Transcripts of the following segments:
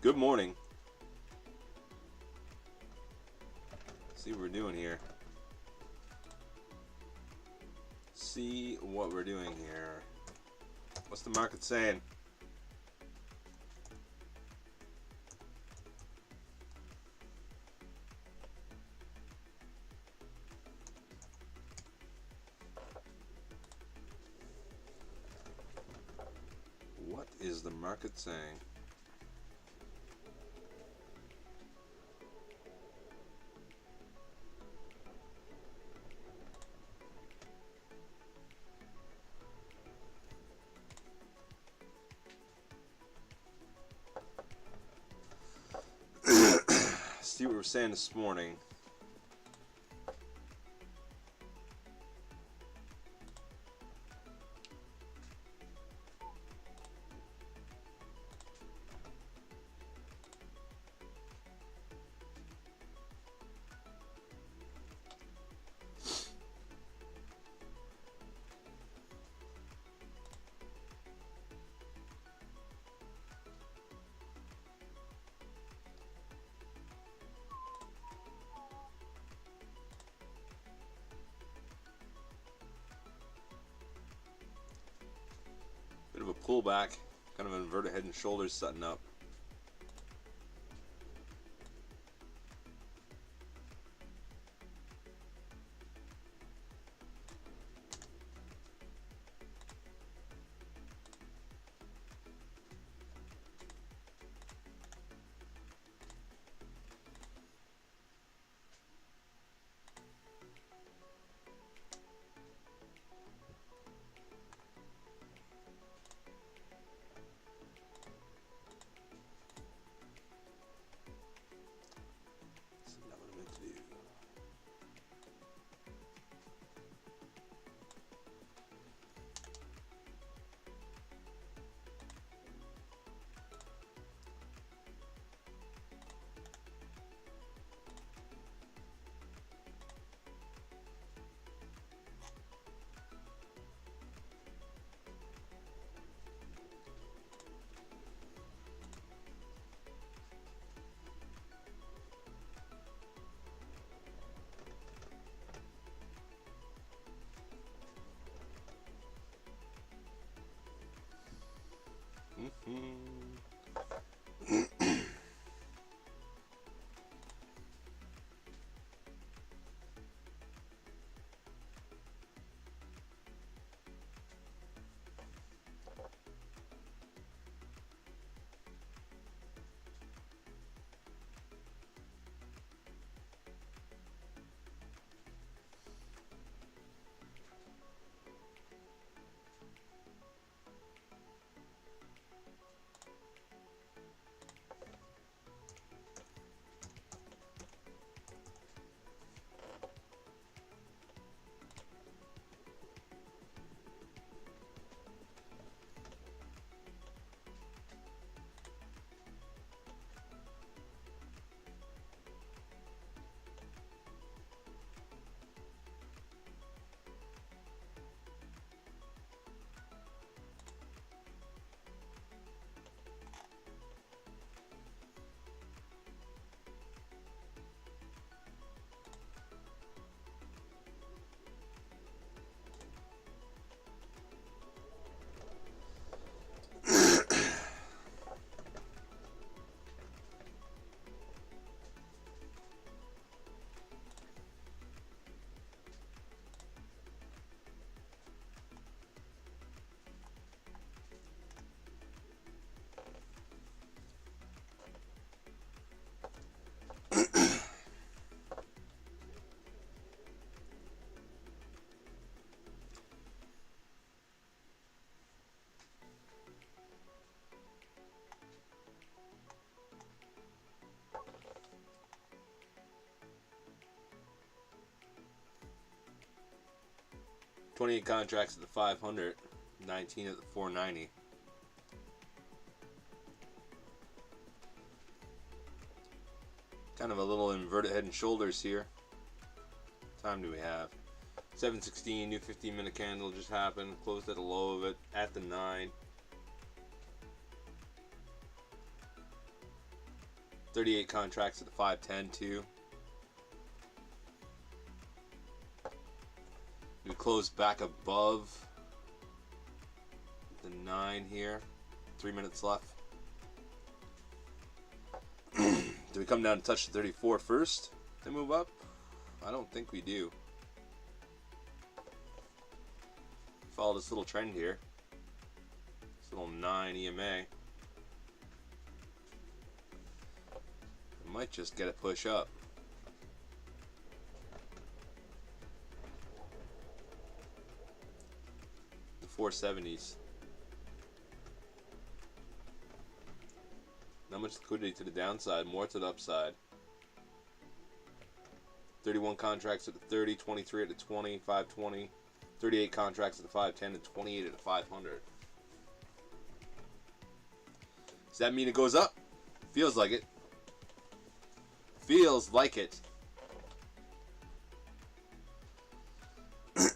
Good morning. Let's see what we're doing here. See what we're doing here. What's the market saying? What is the market saying? See what we're saying this morning. Bit of a pullback, kind of inverted head and shoulders setting up. That's not what I meant to do. $28 contracts at the 500, 19 at the 490. Kind of a little inverted head and shoulders here. What time do we have? 7:16, new 15-minute candle just happened. Closed at the low of it at the 9. 38 contracts at the 510 too. We close back above the 9 here. 3 minutes left. Do we come down and touch the 34 first to move up? I don't think we do. Follow this little trend here. This little 9 EMA. We might just get a push up. The 470s. Not much liquidity to the downside, more to the upside. 31 contracts at the 30, 23 at the 20, 520, 38 contracts at the 510, and 28 at the 500. Does that mean it goes up? Feels like it. Feels like it. Kind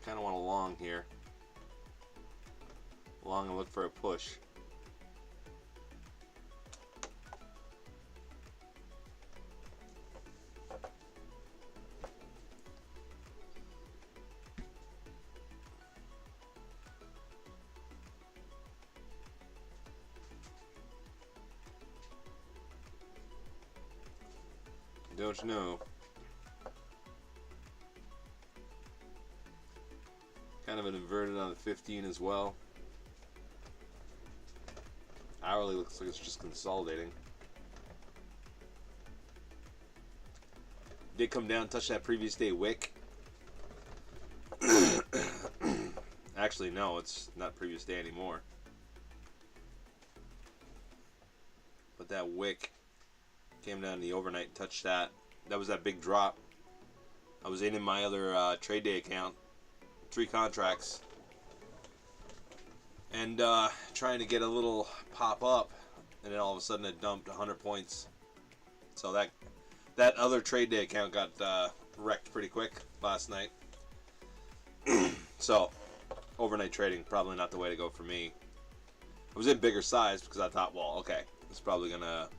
of want a long here. Long and look for a push. Don't you know? Kind of an inverted on the 15 as well. Hourly looks like it's just consolidating. Did come down, touch that previous day wick. Actually, no, it's not previous day anymore. But that wick came down the overnight and touched that. That was that big drop. I was in my other trade day account. 3 contracts. And trying to get a little pop up. And then all of a sudden it dumped 100 points. So that other trade day account got wrecked pretty quick last night. So, overnight trading, probably not the way to go for me. I was in bigger size because I thought, well, okay, it's probably going to...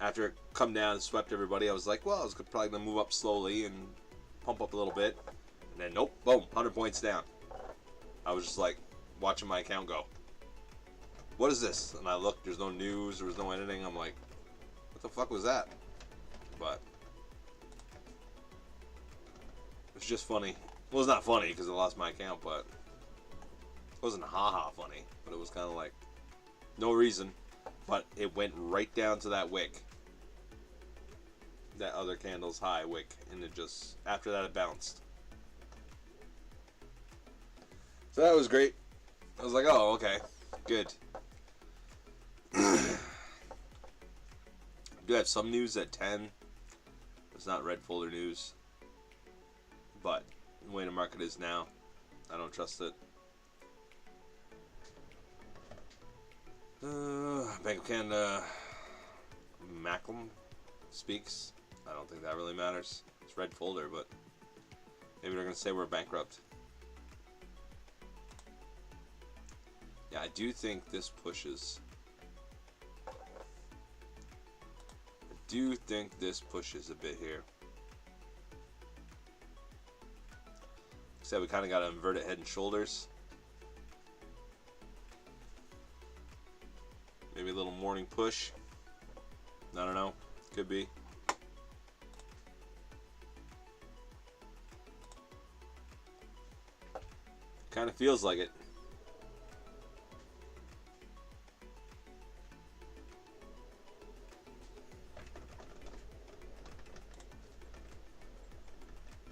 After it come down and swept everybody, I was like, well, it's probably going to move up slowly and pump up a little bit. And then, nope, boom, 100 points down. I was just like, watching my account go. What is this? And I looked, there's no news, there was no anything. I'm like, what the fuck was that? But it's just funny. Well, it's not funny because I lost my account, but it wasn't ha-ha funny. But it was kind of like, no reason. But it went right down to that wick. That other candle's high wick. And it just, after that it bounced. So that was great. I was like, oh, okay. Good. I do have some news at 10. It's not red folder news. But the way the market is now, I don't trust it. Bank of Canada, Macklem speaks. I don't think that really matters. It's red folder, but maybe they're going to say we're bankrupt. Yeah, I do think this pushes. I do think this pushes a bit here. Except we kind of got to invert it head and shoulders. Maybe a little morning push. I don't know. Could be. Kind of feels like it.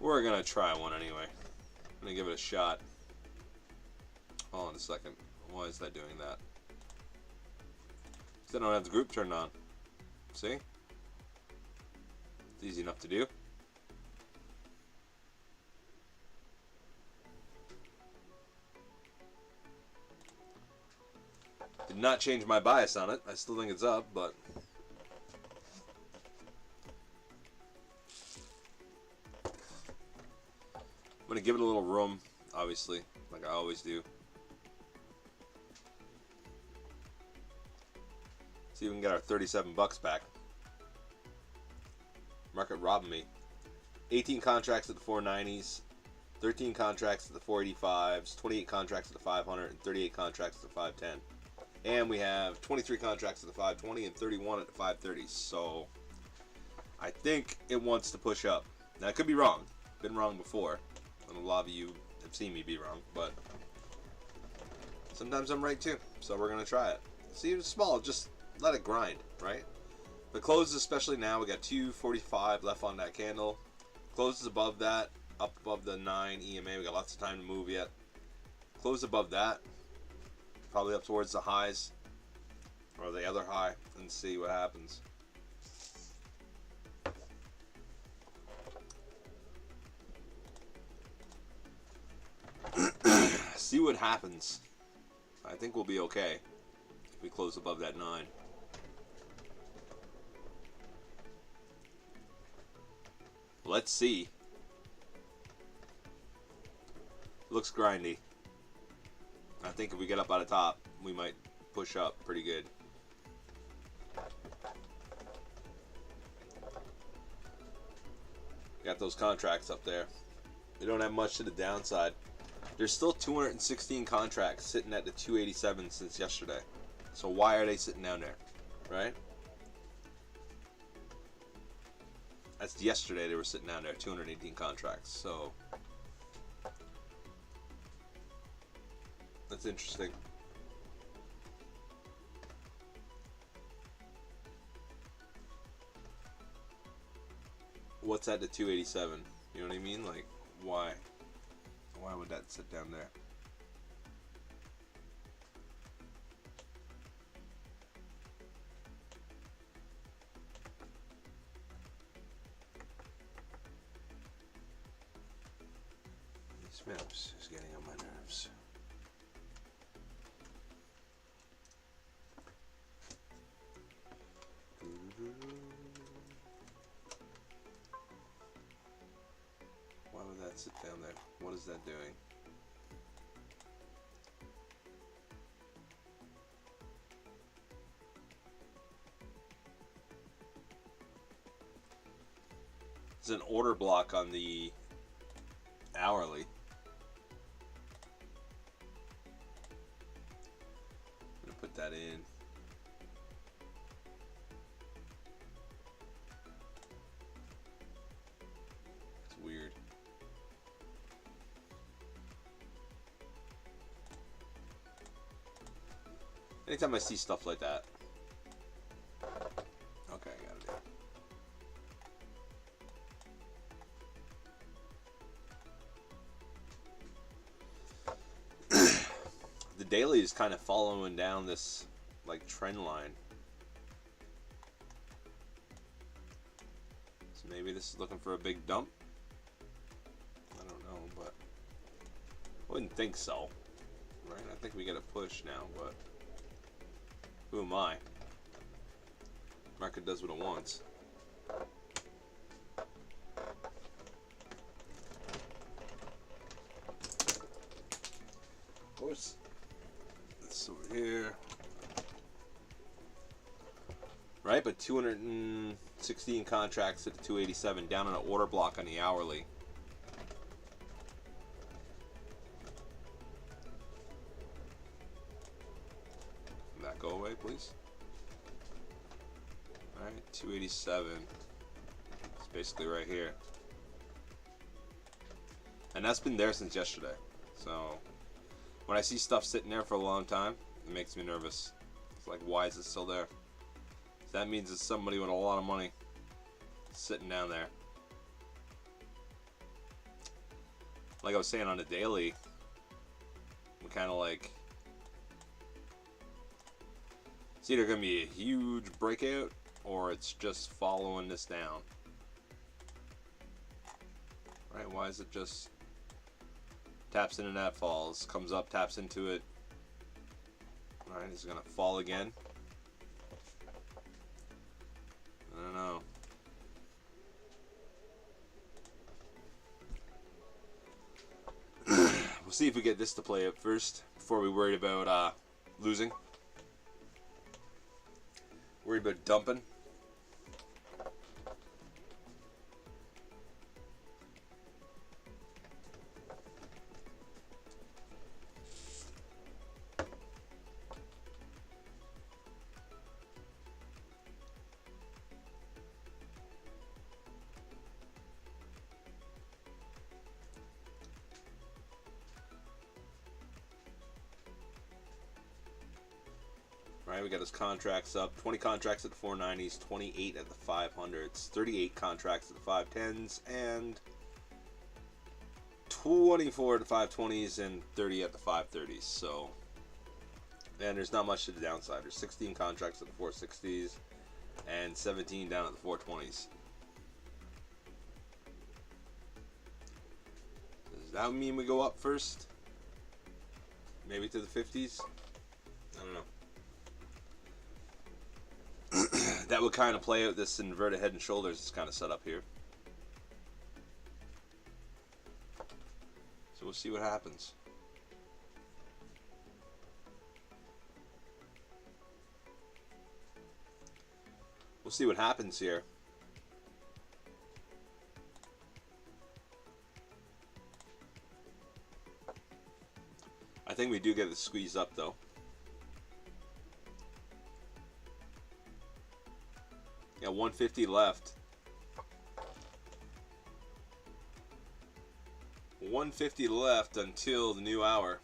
We're gonna try one anyway. I'm gonna give it a shot. Hold on a second. Why is that doing that? Because I don't have the group turned on. See? It's easy enough to do. Did not change my bias on it. I still think it's up, but... I'm going to give it a little room, obviously, like I always do. See if we can get our 37 bucks back. Market robbing me. 18 contracts at the 490s, 13 contracts at the 485s, 28 contracts at the 500, and 38 contracts at the 510. And we have 23 contracts at the 520 and 31 at the 530. So I think it wants to push up. Now, I could be wrong. Been wrong before. And a lot of you have seen me be wrong, but sometimes I'm right too. So we're going to try it. See, it's small. Just let it grind, right? The closes, especially now, we got 245 left on that candle. Closes above that, up above the 9 EMA. We got lots of time to move yet. Close above that. Probably up towards the highs or the other high and see what happens. See what happens. I think we'll be okay if we close above that 9. Let's see. Looks grindy. I think if we get up out of top, we might push up pretty good. Got those contracts up there. We don't have much to the downside. There's still 216 contracts sitting at the 287 since yesterday. So why are they sitting down there, right? That's yesterday they were sitting down there, 218 contracts. So that's interesting. What's at the 287? You know what I mean? Like, why? Why would that sit down there? These maps is getting on my nerves. Why would that sit down there? What is that doing? There's an order block on the hourly. I'm gonna put that in. It's weird. Anytime I see stuff like that. Okay, I got it. The daily is kind of following down this like trend line. So maybe this is looking for a big dump. I don't know, but I wouldn't think so. Right? I think we get a push now, but who am I? Market does what it wants. Of course. This over here. Right, but 216 contracts at the 287 down on an order block on the hourly. Can that go away, please? Alright, 287. It's basically right here. And that's been there since yesterday. So when I see stuff sitting there for a long time, it makes me nervous. It's like, why is it still there? That means it's somebody with a lot of money sitting down there. Like I was saying on the daily, we kind of like, it's either going to be a huge breakout or it's just following this down. Right? Why is it just taps into that, falls, comes up, taps into it. Alright, it's going to fall again. I don't know. We'll see if we get this to play out first before we worry about losing. Worried about dumping. Right, we got his contracts up. 20 contracts at the 490s, 28 at the 500s, 38 contracts at the 510s, and 24 at the 520s, and 30 at the 530s. So, and there's not much to the downside. There's 16 contracts at the 460s, and 17 down at the 420s. Does that mean we go up first? Maybe to the 50s? I don't know. That would kind of play out this inverted head and shoulders is kind of set up here. So we'll see what happens. We'll see what happens here. I think we do get the squeeze up though. Yeah, 150 left. 150 left until the new hour.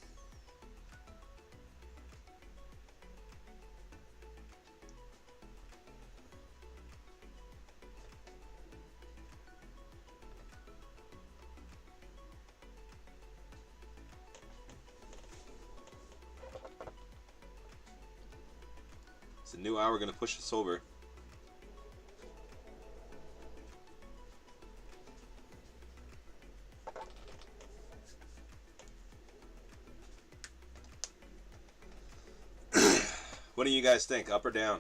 It's a new hour going to push us over. What do you guys think? Up or down?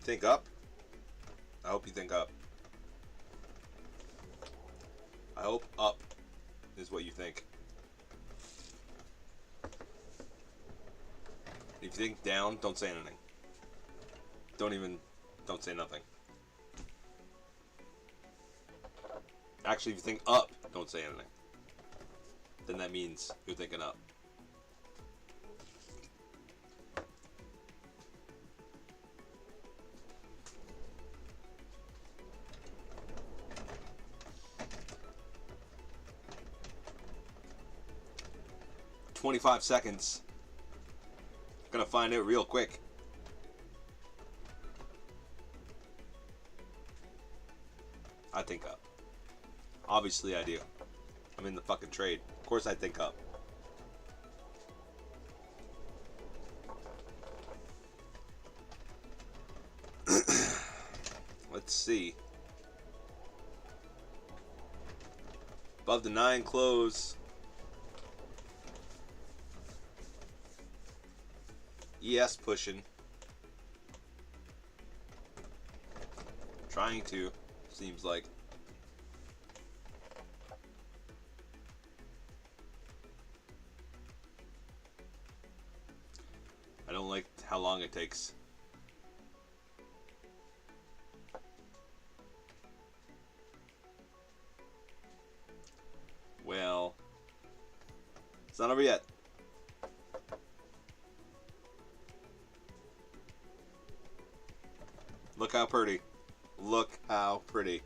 Think up? I hope you think up. I hope up is what you think. If you think down, don't say anything. Don't say nothing. Actually, if you think up, don't say anything. Then that means you're thinking up. "25 seconds. Gonna find out real quick." I think up. Obviously I do. I'm in the fucking trade. Of course I think up. Let's see. Above the 9 close. ES pushing. Trying to, seems like. I don't like how long it takes. Well, it's not over yet. Look how pretty. Look how pretty.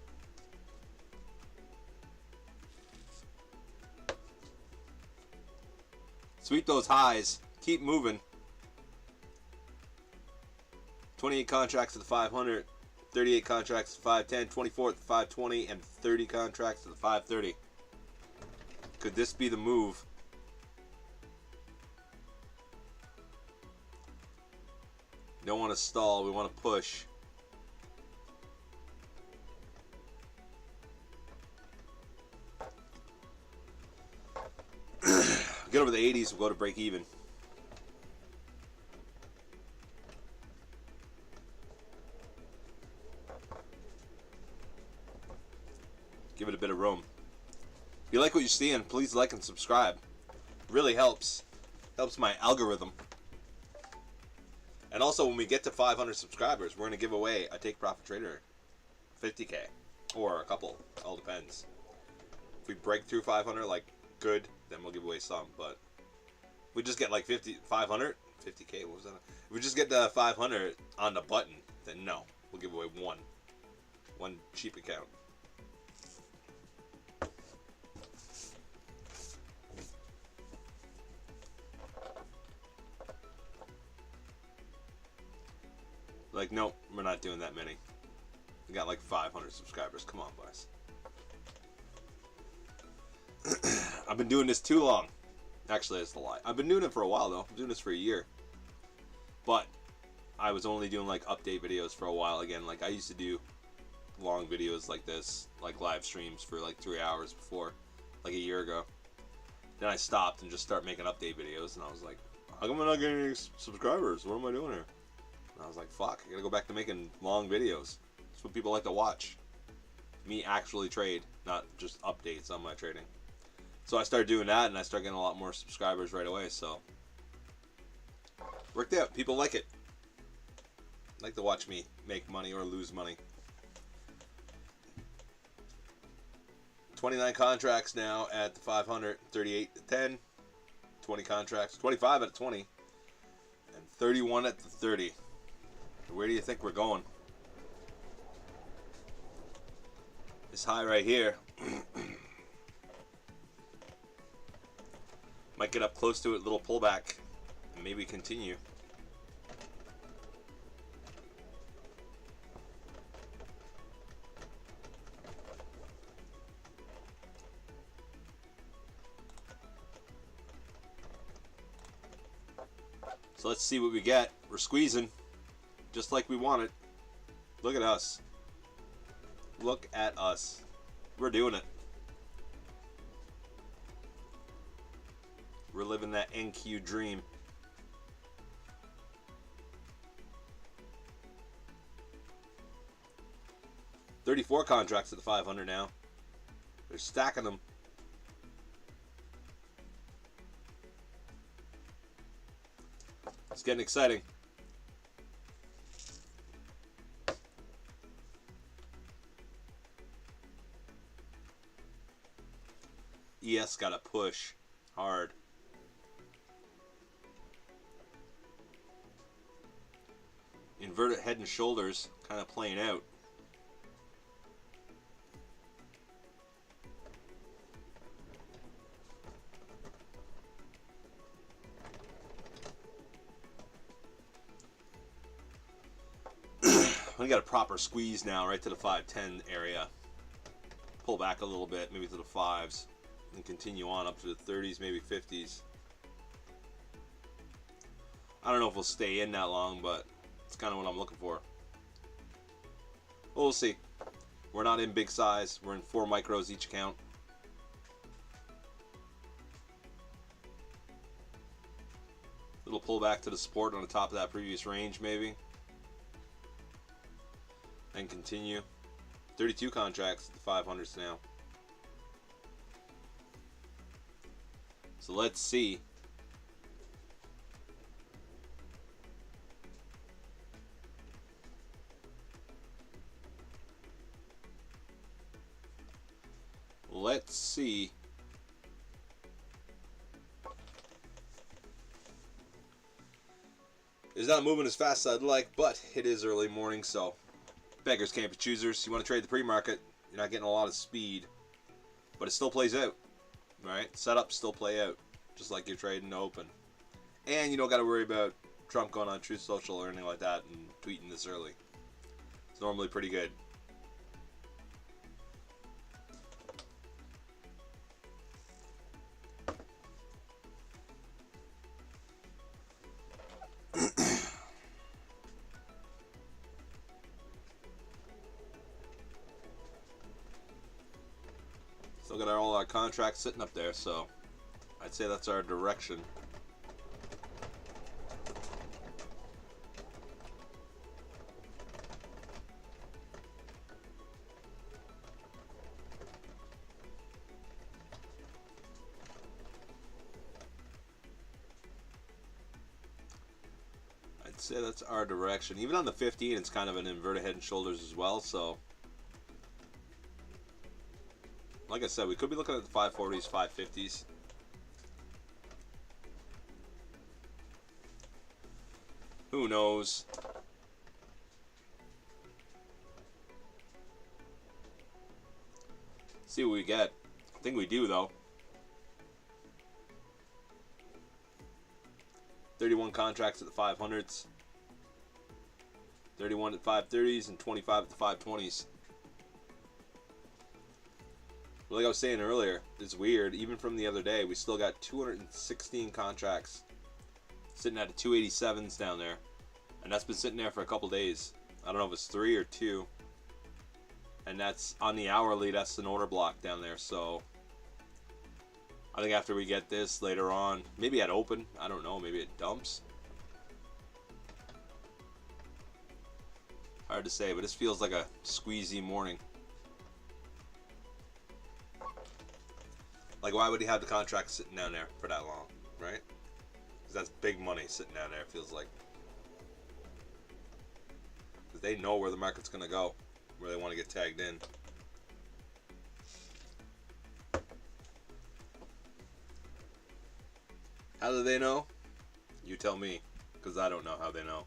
Sweep those highs. Keep moving. 28 contracts at the 500, 38 contracts at the 510, 24 at the 520, and 30 contracts at the 530. Could this be the move? Don't want to stall. We want to push. Get over the 80s, we'll go to break even. Give it a bit of room. If you like what you're seeing, please like and subscribe. It really helps. Helps my algorithm. And also, when we get to 500 subscribers, we're going to give away a Take Profit Trader 50K. Or a couple. All depends. If we break through 500, like, good, then we'll give away some. But if we just get like 500, 50K, what was that? If we just get the 500 on the button, then no. We'll give away one. One cheap account. Like, nope, we're not doing that many. We got like 500 subscribers. Come on, boys. I've been doing this too long. Actually, that's a lie. I've been doing it for a while, though. I'm doing this for a year. But I was only doing like update videos for a while again. Like, I used to do long videos like this, like live streams for like 3 hours before, like a year ago. Then I stopped and just started making update videos, and I was like, how come I'm not getting any subscribers? What am I doing here? And I was like, fuck, I gotta go back to making long videos. That's what people like to watch. Me actually trade, not just updates on my trading. So I started doing that, and I started getting a lot more subscribers right away, so worked out. People like it. Like to watch me make money or lose money. 29 contracts now at the 500, 38 to 10, 20 contracts, 25 at 20, and 31 at the 30. Where do you think we're going? This high right here might get up close to it, little pullback, and maybe continue. So let's see what we get. We're squeezing, just like we want it. Look at us. Look at us. We're doing it. We're living that NQ dream. $34 contracts at the 500 now. They're stacking them. It's getting exciting. ES got to push hard. Inverted head and shoulders kind of playing out. We got a proper squeeze now right to the 510 area. Pull back a little bit, maybe to the 5s, and continue on up to the 30s, maybe 50s. I don't know if we'll stay in that long, but it's kind of what I'm looking for. We'll see. We're not in big size. We're in 4 micros each account. Little pullback to the support on the top of that previous range, maybe. And continue. 32 contracts at the 500s now. So let's see. Let's see. It's not moving as fast as I'd like, but it is early morning, so beggars can't be choosers. You want to trade the pre-market, you're not getting a lot of speed, but it still plays out. Right? Setups still play out, just like you're trading the open. And you don't got to worry about Trump going on Truth Social or anything like that and tweeting this early. It's normally pretty good. Still got all our contracts sitting up there, so I'd say that's our direction. I'd say that's our direction. Even on the 15, it's kind of an inverted head and shoulders as well. So, like I said, we could be looking at the 540s, 550s. Who knows? See what we get. I think we do, though. 31 contracts at the 500s. 31 at 530s and 25 at the 520s. Like I was saying earlier, it's weird. Even from the other day, we still got 216 contracts sitting at the 287s down there. And that's been sitting there for a couple days. I don't know if it's 3 or 2. And that's on the hourly, that's an order block down there. So I think after we get this later on, maybe at open, I don't know, maybe it dumps. Hard to say, but this feels like a squeezy morning. Like, why would he have the contract sitting down there for that long, right? Because that's big money sitting down there, it feels like. Because they know where the market's going to go, where they want to get tagged in. How do they know? You tell me, because I don't know how they know.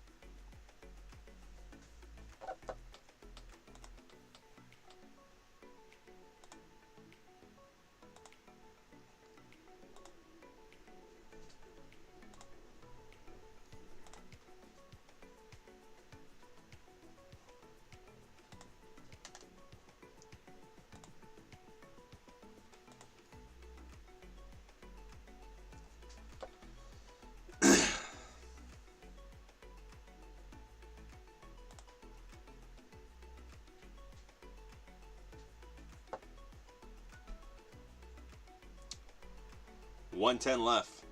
$110 left.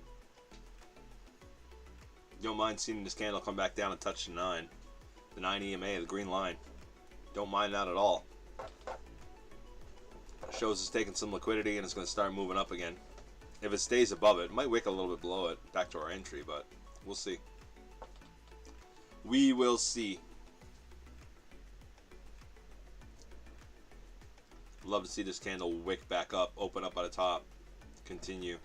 Don't mind seeing this candle come back down and touch the 9. The 9 EMA, the green line. Don't mind that at all. Shows it's taking some liquidity and it's going to start moving up again. If it stays above it, it might wick a little bit below it, back to our entry, but we'll see. We will see. Love to see this candle wick back up, open up at the top, continue.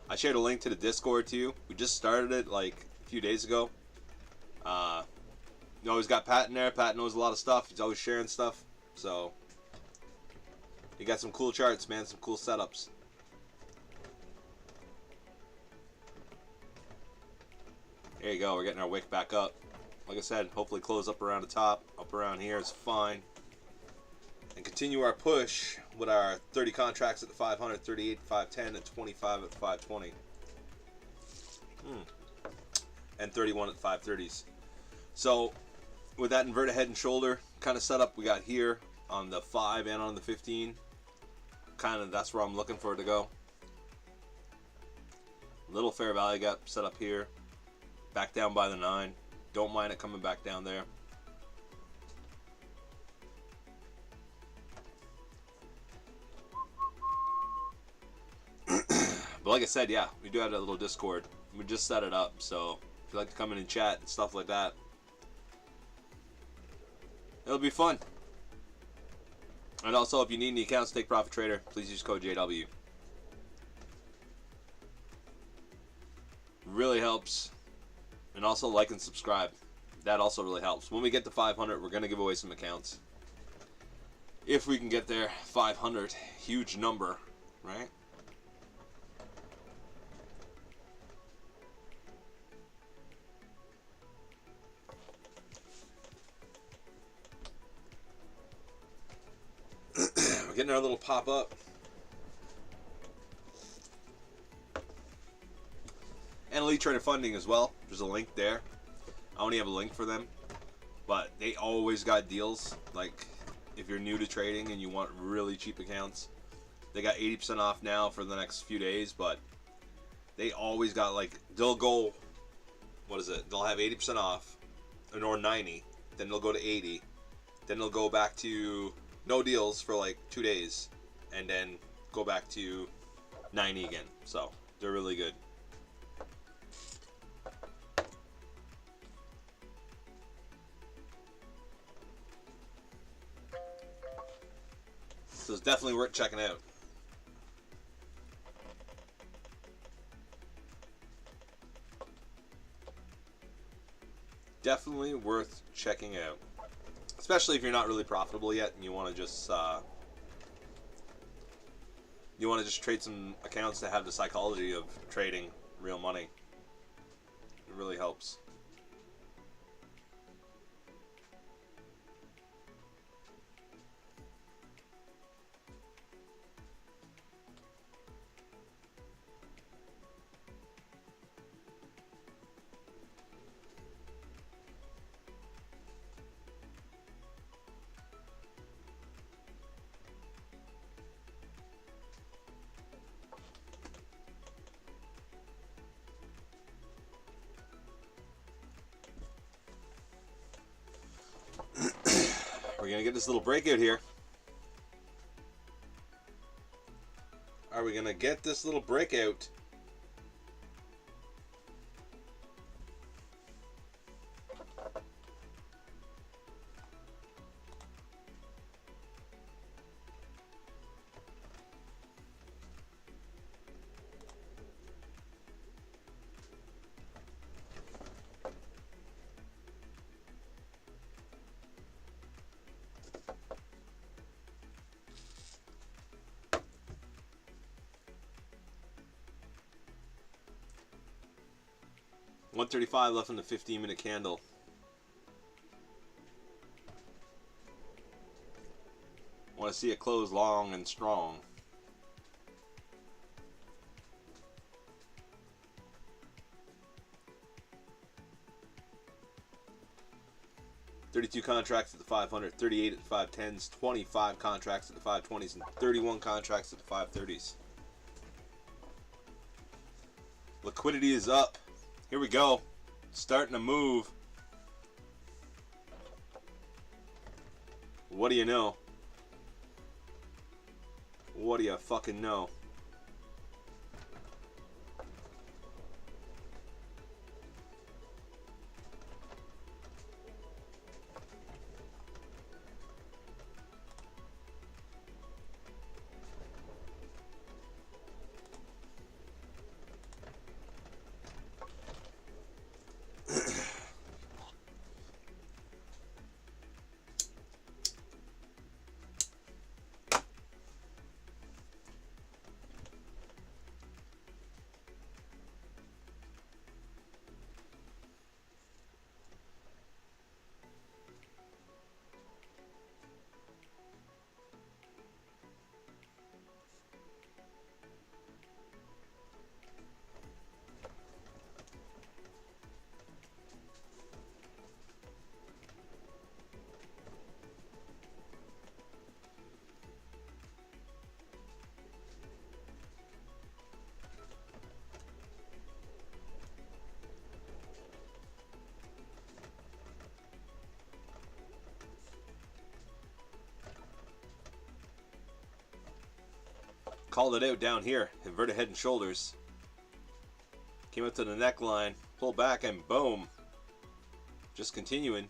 I shared a link to the Discord to you. We just started it like a few days ago. You always got Pat in there. Pat knows a lot of stuff. He's always sharing stuff. So, you got some cool charts, man. Some cool setups. There you go. We're getting our wick back up. Like I said, hopefully close up around the top. Up around here is fine. And continue our push with our 30 contracts at the 500, 38 at 510, and 25 at the 520. And 31 at the 530s. So, with that inverted head and shoulder kind of setup we got here on the 5 and on the 15, kind of that's where I'm looking for it to go. Little fair value gap set up here. Back down by the 9. Don't mind it coming back down there. But like I said, yeah, we do have that little Discord. We just set it up, so if you'd like to come in and chat and stuff like that, it'll be fun. And also, if you need any accounts to Take Profit Trader, please use code JW. Really helps. And also like and subscribe. That also really helps. When we get to 500, we're going to give away some accounts. If we can get there, 500, huge number, right? We're getting our little pop-up. And Elite Trader Funding as well. There's a link there. I only have a link for them. But they always got deals. Like, if you're new to trading and you want really cheap accounts, they got 80% off now for the next few days. But they always got, like, they'll go, what is it? They'll have 80% off, or 90. Then they'll go to 80. Then they'll go back to no deals for like 2 days, and then go back to 90 again. So They're really good. So it's definitely worth checking out. Definitely worth checking out. Especially if you're not really profitable yet and you want to just trade some accounts that have the psychology of trading real money. It really helps. We're going to get this little breakout here. Are we going to get this little breakout? $135 left in the 15-minute candle. Want to see it close long and strong. $32 contracts at the 500, 38 at the 510s, 25 contracts at the 520s, and 31 contracts at the 530s. Liquidity is up. Here we go. Starting to move. What do you know? What do you fucking know? Called it out down here. Inverted head and shoulders. Came up to the neckline. Pull back and boom. Just continuing.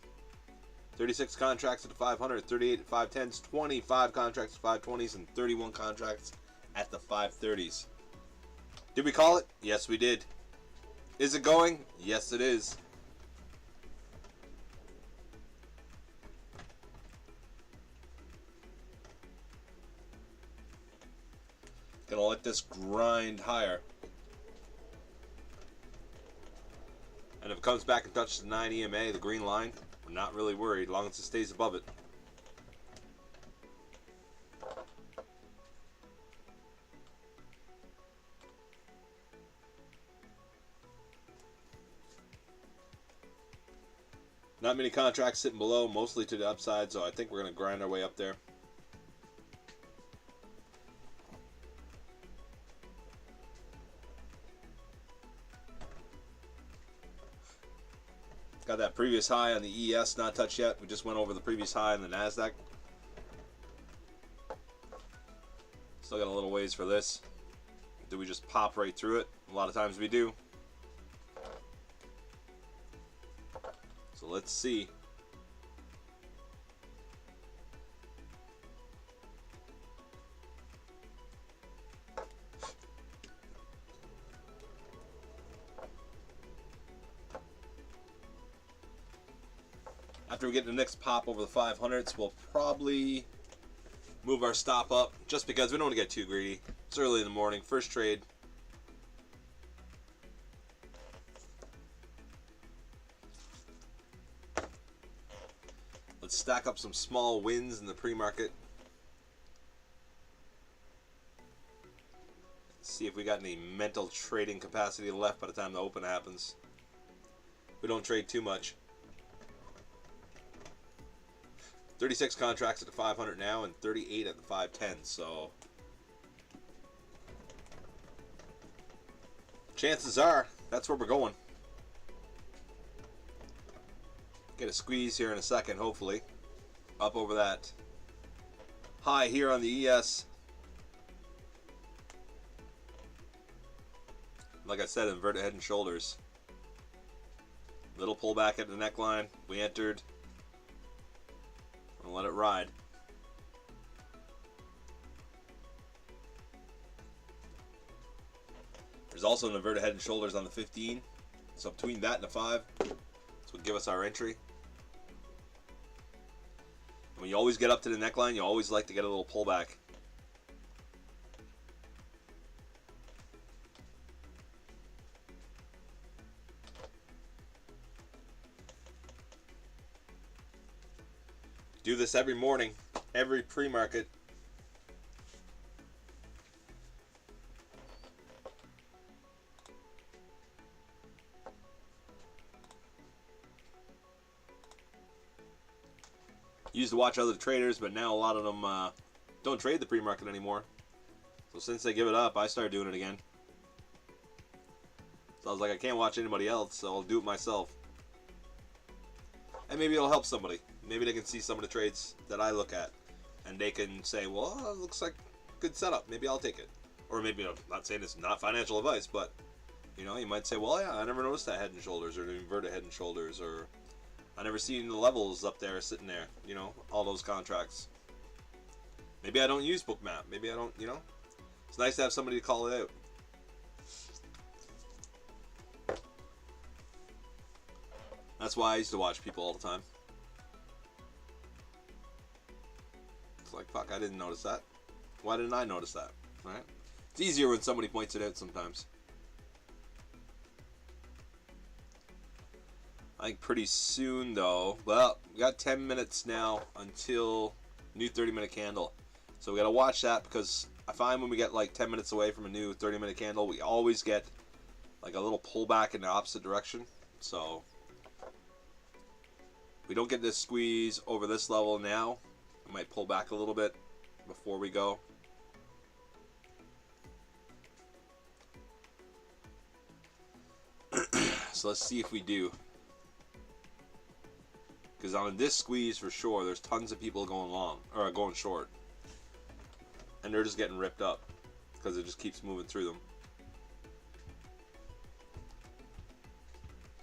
36 contracts at the 500, 38 at 510s, 25 contracts at 520s, and 31 contracts at the 530s. Did we call it? Yes, we did. Is it going? Yes, it is. Gonna let this grind higher. And if it comes back and touches the 9 EMA, the green line, we're not really worried as long as it stays above it. Not many contracts sitting below, mostly to the upside, so I think we're going to grind our way up there. Got that previous high on the ES not touched yet. We just went over the previous high on the NASDAQ. Still got a little ways for this. Do we just pop right through it? A lot of times we do. So let's see. After we get the next pop over the 500s, we'll probably move our stop up, just because we don't want to get too greedy. It's early in the morning, first trade. Let's stack up some small wins in the pre-market. See if we got any mental trading capacity left by the time the open happens. We don't trade too much. 36 contracts at the 500 now and 38 at the 510, so chances are that's where we're going. Get a squeeze here in a second, hopefully. Up over that high here on the ES. Like I said, inverted head and shoulders. Little pullback at the neckline. We entered. I'll let it ride. There's also an inverted head and shoulders on the 15. So between that and the 5, this would give us our entry. When you always get up to the neckline, you always like to get a little pullback. Do this every morning, every pre-market. Used to watch other traders, but now a lot of them don't trade the pre-market anymore. So since they give it up, I started doing it again. So I was like, I can't watch anybody else, so I'll do it myself. And maybe it'll help somebody. Maybe they can see some of the trades that I look at, and they can say, well, it looks like a good setup. Maybe I'll take it. Or maybe, I'm not saying it's not financial advice, but, you know, you might say, well, yeah, I never noticed that head and shoulders, or the inverted head and shoulders, or I never seen the levels up there sitting there, you know, all those contracts. Maybe I don't use Bookmap. Maybe I don't, you know. It's nice to have somebody to call it out. That's why I used to watch people all the time. It's like, fuck, I didn't notice that. Why didn't I notice that? Right? It's easier when somebody points it out sometimes. I think pretty soon, though. Well, we got 10 minutes now until new 30-minute candle. So we got to watch that, because I find when we get like 10 minutes away from a new 30-minute candle, we always get like a little pullback in the opposite direction. So we don't get this squeeze over this level now. We might pull back a little bit before we go. So let's see if we do. Because on this squeeze, for sure, there's tons of people going long, or going short. And they're just getting ripped up, because it just keeps moving through them.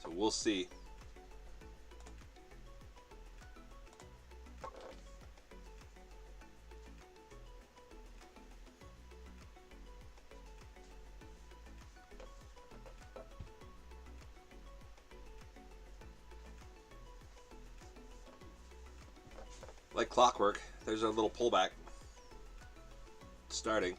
So we'll see. Like clockwork, there's a little pullback starting.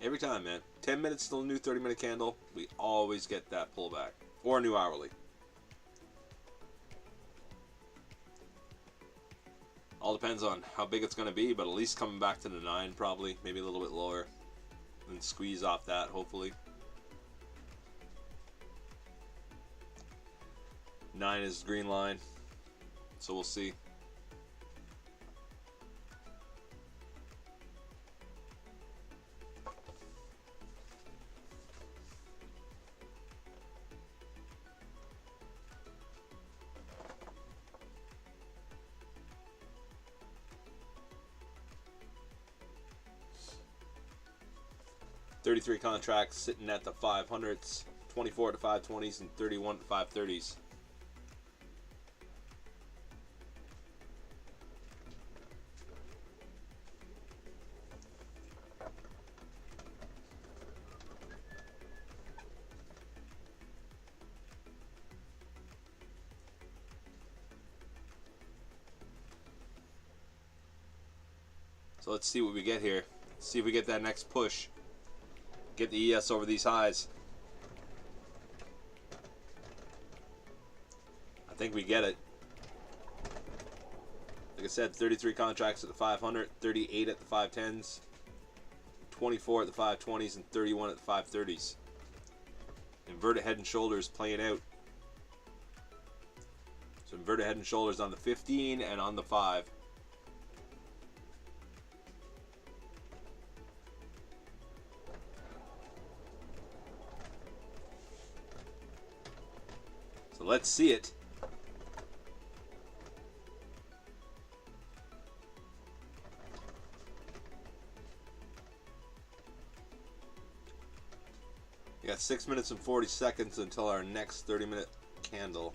Every time, man. 10 minutes till a new 30-minute candle, we always get that pullback. Or a new hourly. All depends on how big it's going to be, but at least coming back to the 9 probably. Maybe a little bit lower. And squeeze off that, hopefully. 9 is green line. So we'll see. $33 contracts sitting at the 500s, 24 at the 520s, and 31 at the 530s. So let's see what we get here. See if we get that next push. Get the ES over these highs. I think we get it. Like I said, 33 contracts at the 500, 38 at the 510s, 24 at the 520s, and 31 at the 530s. Inverted head and shoulders playing out. So inverted head and shoulders on the 15 and on the 5. So let's see it. We got 6 minutes and 40 seconds until our next 30-minute candle.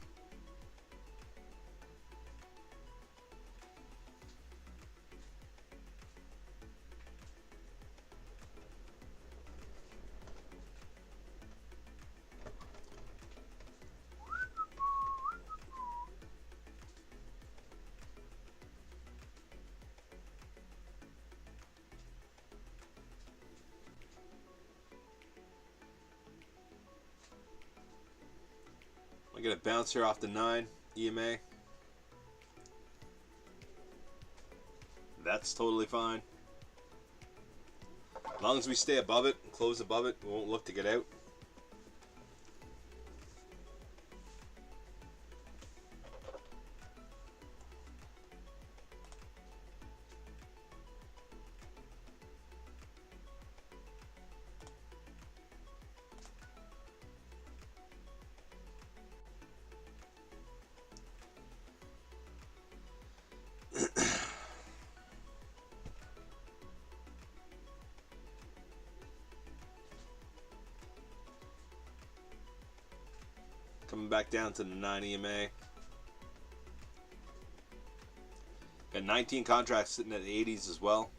I get a bounce here off the 9 EMA. That's totally fine. As long as we stay above it and close above it, we won't look to get out. Coming back down to the 9 EMA. Got 19 contracts sitting at the 80s as well.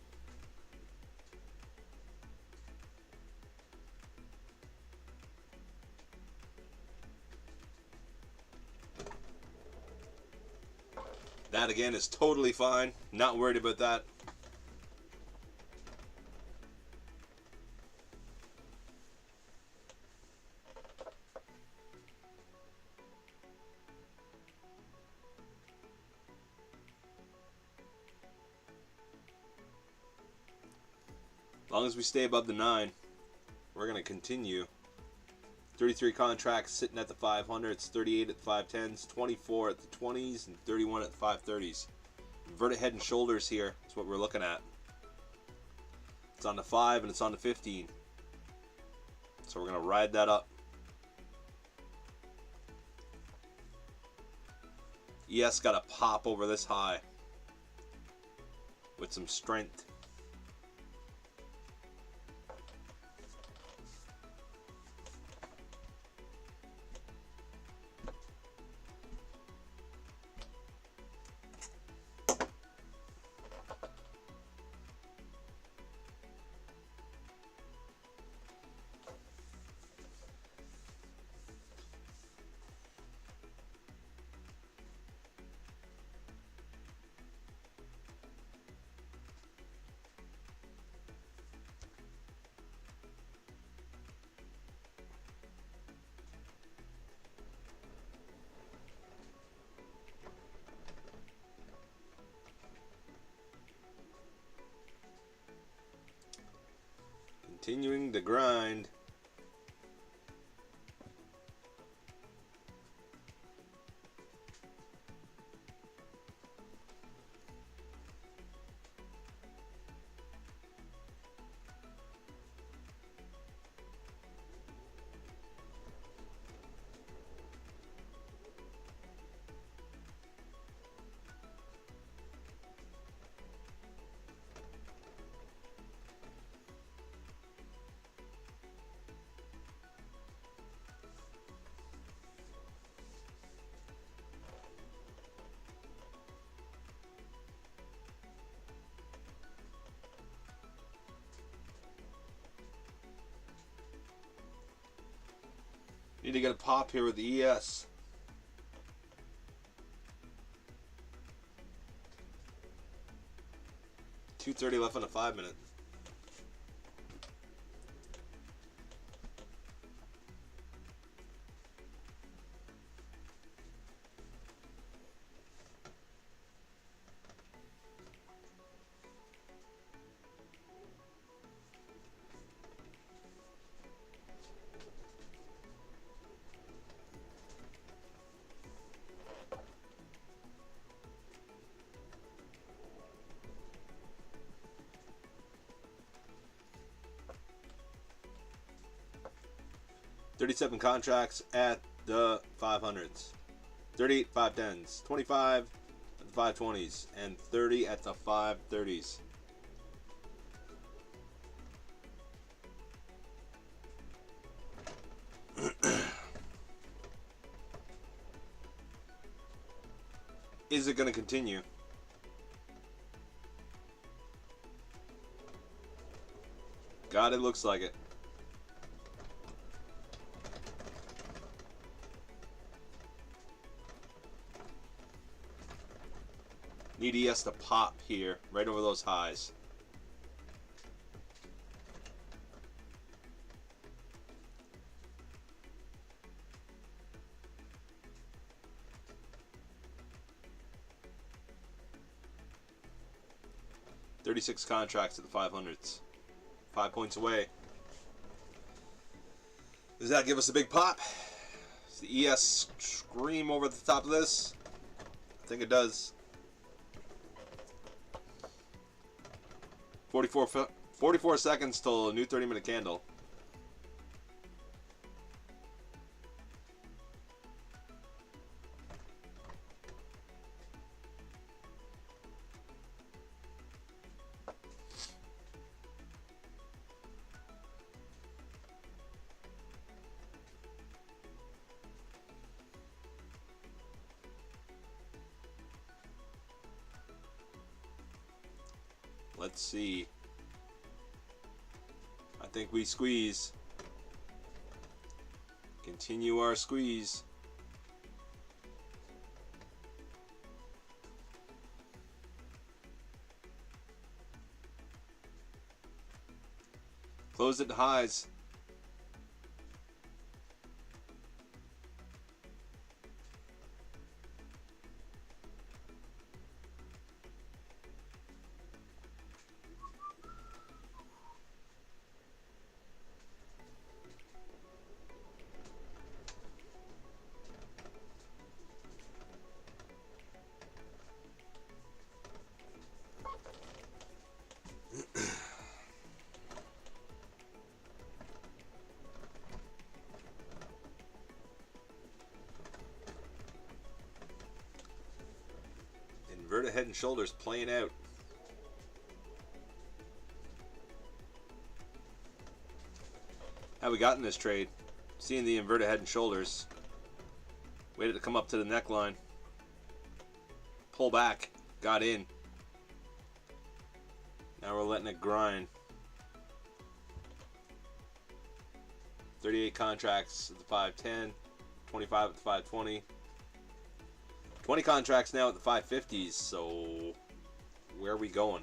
That again is totally fine. Not worried about that. As long as we stay above the 9, we're going to continue. 33 contracts sitting at the 500s, 38 at the 510s, 24 at the 20s, and 31 at the 530s. Inverted head and shoulders here is what we're looking at. It's on the 5 and it's on the 15. So we're going to ride that up. ES got to pop over this high with some strength. Continuing the grind. Need to get a pop here with the ES. $2.30 left on the 5 minute. $37 contracts at the 500s, 38 510s, 25 at the 520s, and 30 at the 530s. Is it going to continue? God, it looks like it. Need ES to pop here, right over those highs. $36 contracts at the 500s. 5 points away. Does that give us a big pop? Does the ES scream over the top of this? I think it does. 44 seconds till a new 30-minute candle. Let's see. I think we squeeze. Continue our squeeze. Close at the highs. Inverted head and shoulders playing out. How we got in this trade? Seeing the inverted head and shoulders. Waited to come up to the neckline. Pull back. Got in. Now we're letting it grind. 38 contracts at the 510. 25 at the 520. 20 contracts now at the 550s, so where are we going?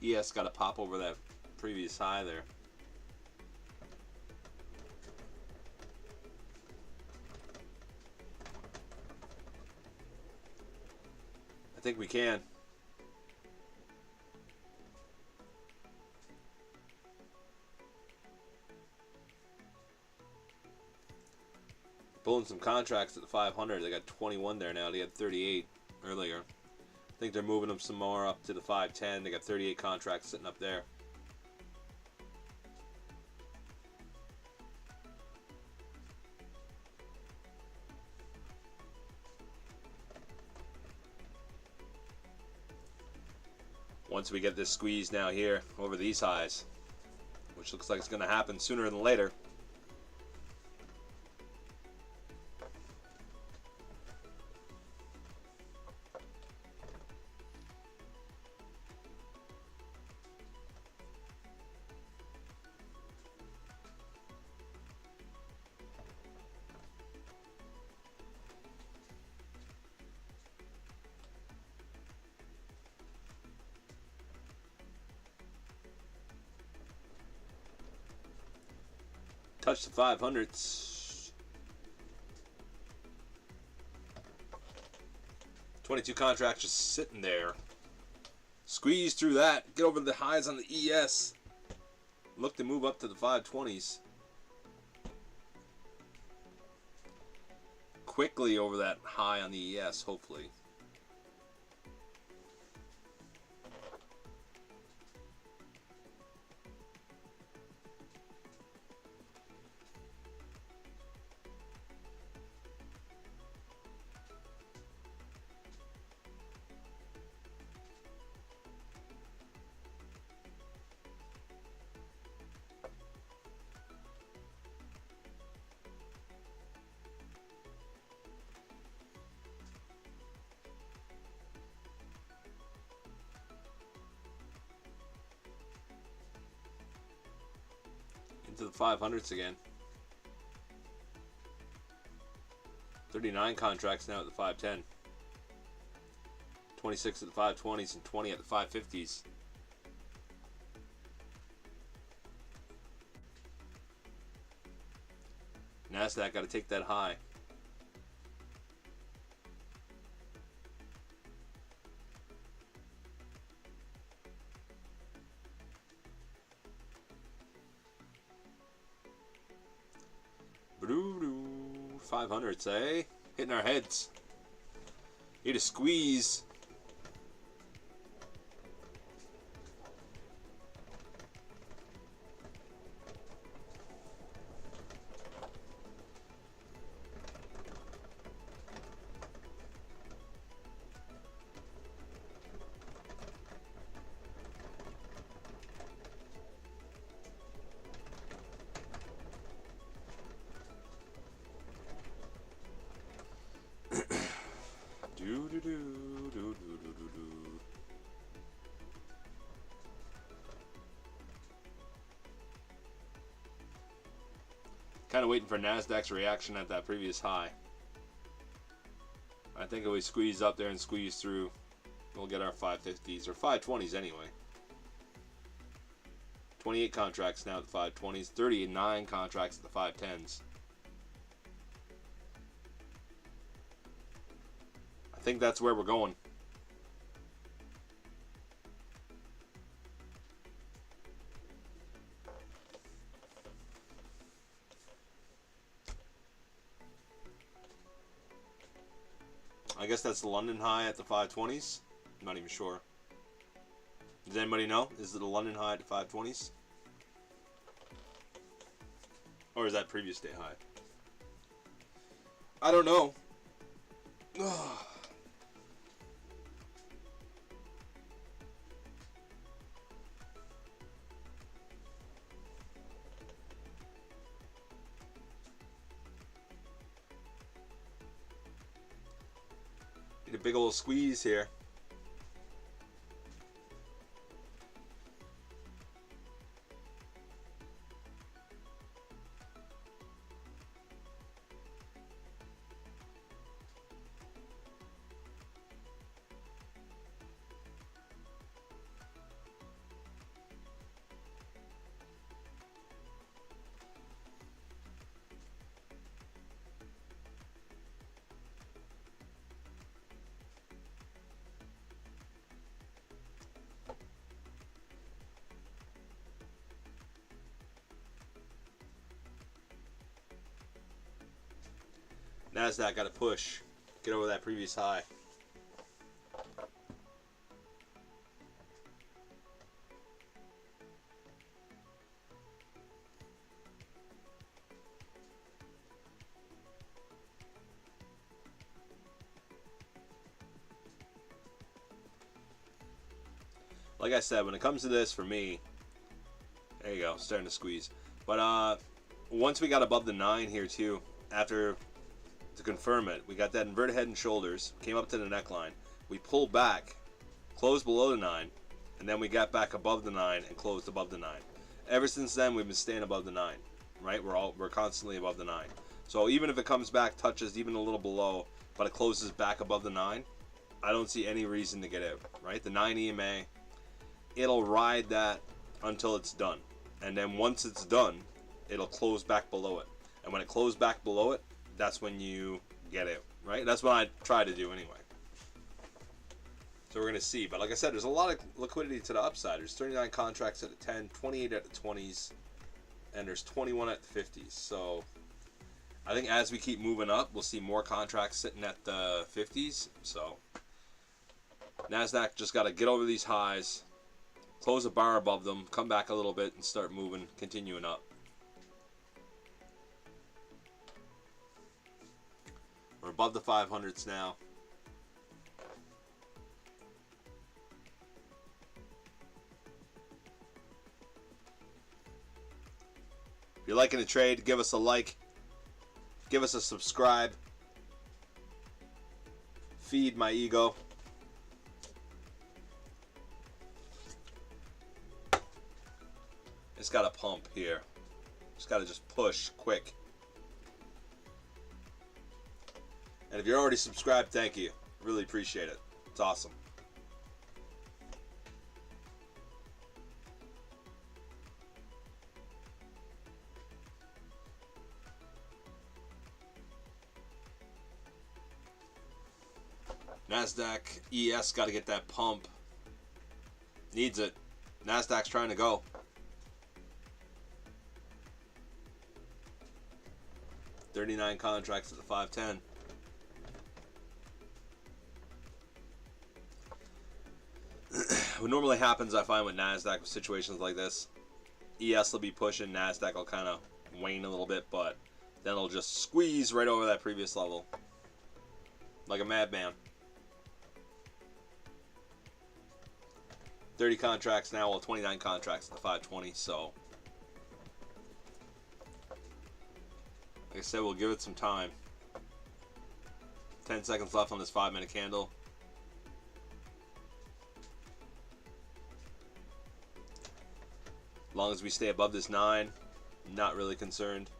ES got to pop over that previous high there. I think we can. Pulling some contracts at the 500. They got 21 there now. They had 38 earlier. I think they're moving them some more up to the 510. They got 38 contracts sitting up there. Once we get this squeeze now here over these highs, which looks like it's going to happen sooner than later. touch the 500s. 22 contracts just sitting there. Squeeze through that. Get over the highs on the ES. Look to move up to the 520s. Quickly over that high on the ES, hopefully. Into the 500s again. 39 contracts now at the 510. 26 at the 520s and 20 at the 550s. NASDAQ got to take that high. Broo-doo. 500s, eh? Hitting our heads. Need a squeeze. Kind of waiting for NASDAQ's reaction at that previous high. I think if we squeeze up there and squeeze through, we'll get our 550s, or 520s anyway. 28 contracts now at the 520s, 39 contracts at the 510s. I think that's where we're going. I guess that's the London high at the 520s. I'm not even sure. Does anybody know? Is it a London high at the 520s? Or is that previous day high? I don't know. Need a big old squeeze here. NASDAQ got to push. Get over that previous high. Like I said, when it comes to this, for me, there you go, starting to squeeze. But once we got above the 9 here too, after, to confirm it, we got that inverted head and shoulders, came up to the neckline, we pulled back, closed below the 9, and then we got back above the 9 and closed above the 9. Ever since then, we've been staying above the 9, right? We're constantly above the 9. So even if it comes back, touches even a little below, but it closes back above the 9, I don't see any reason to get out, right? The 9 EMA, it'll ride that until it's done. And then once it's done, it'll close back below it. And when it closes back below it, that's when you get it, right? That's what I try to do anyway. So we're going to see. But like I said, there's a lot of liquidity to the upside. There's 39 contracts at the 10, 28 at the 20s, and there's 21 at the 50s. So I think as we keep moving up, we'll see more contracts sitting at the 50s. So NASDAQ just got to get over these highs, close a bar above them, come back a little bit, and start moving, continuing up. We're above the 500s now. If you're liking the trade, give us a like. Give us a subscribe. Feed my ego. It's got to pump here. It's got to just push quick. And if you're already subscribed, thank you. Really appreciate it. It's awesome. NASDAQ ES got to get that pump. Needs it. NASDAQ's trying to go. $39 contracts at the 510. What normally happens, I find, with NASDAQ with situations like this, ES will be pushing, NASDAQ will kind of wane a little bit, but then it'll just squeeze right over that previous level. Like a madman. 30 contracts now, well, 29 contracts at the 520, so like I said, we'll give it some time. 10 seconds left on this 5-minute candle. As long as we stay above this 9, not really concerned.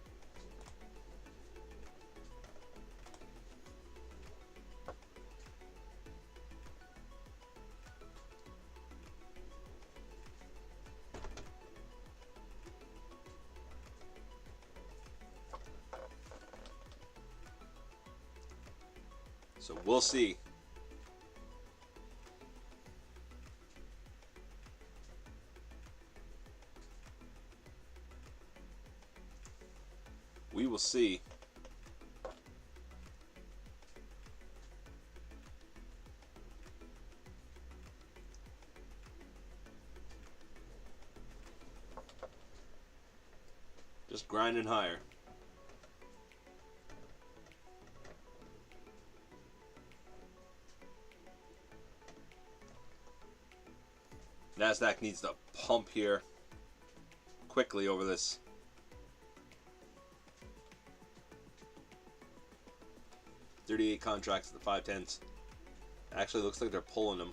So we'll see. We will see. Just grinding higher. NASDAQ needs to pump here quickly over this. $38 contracts at the 510s. Actually looks like they're pulling them.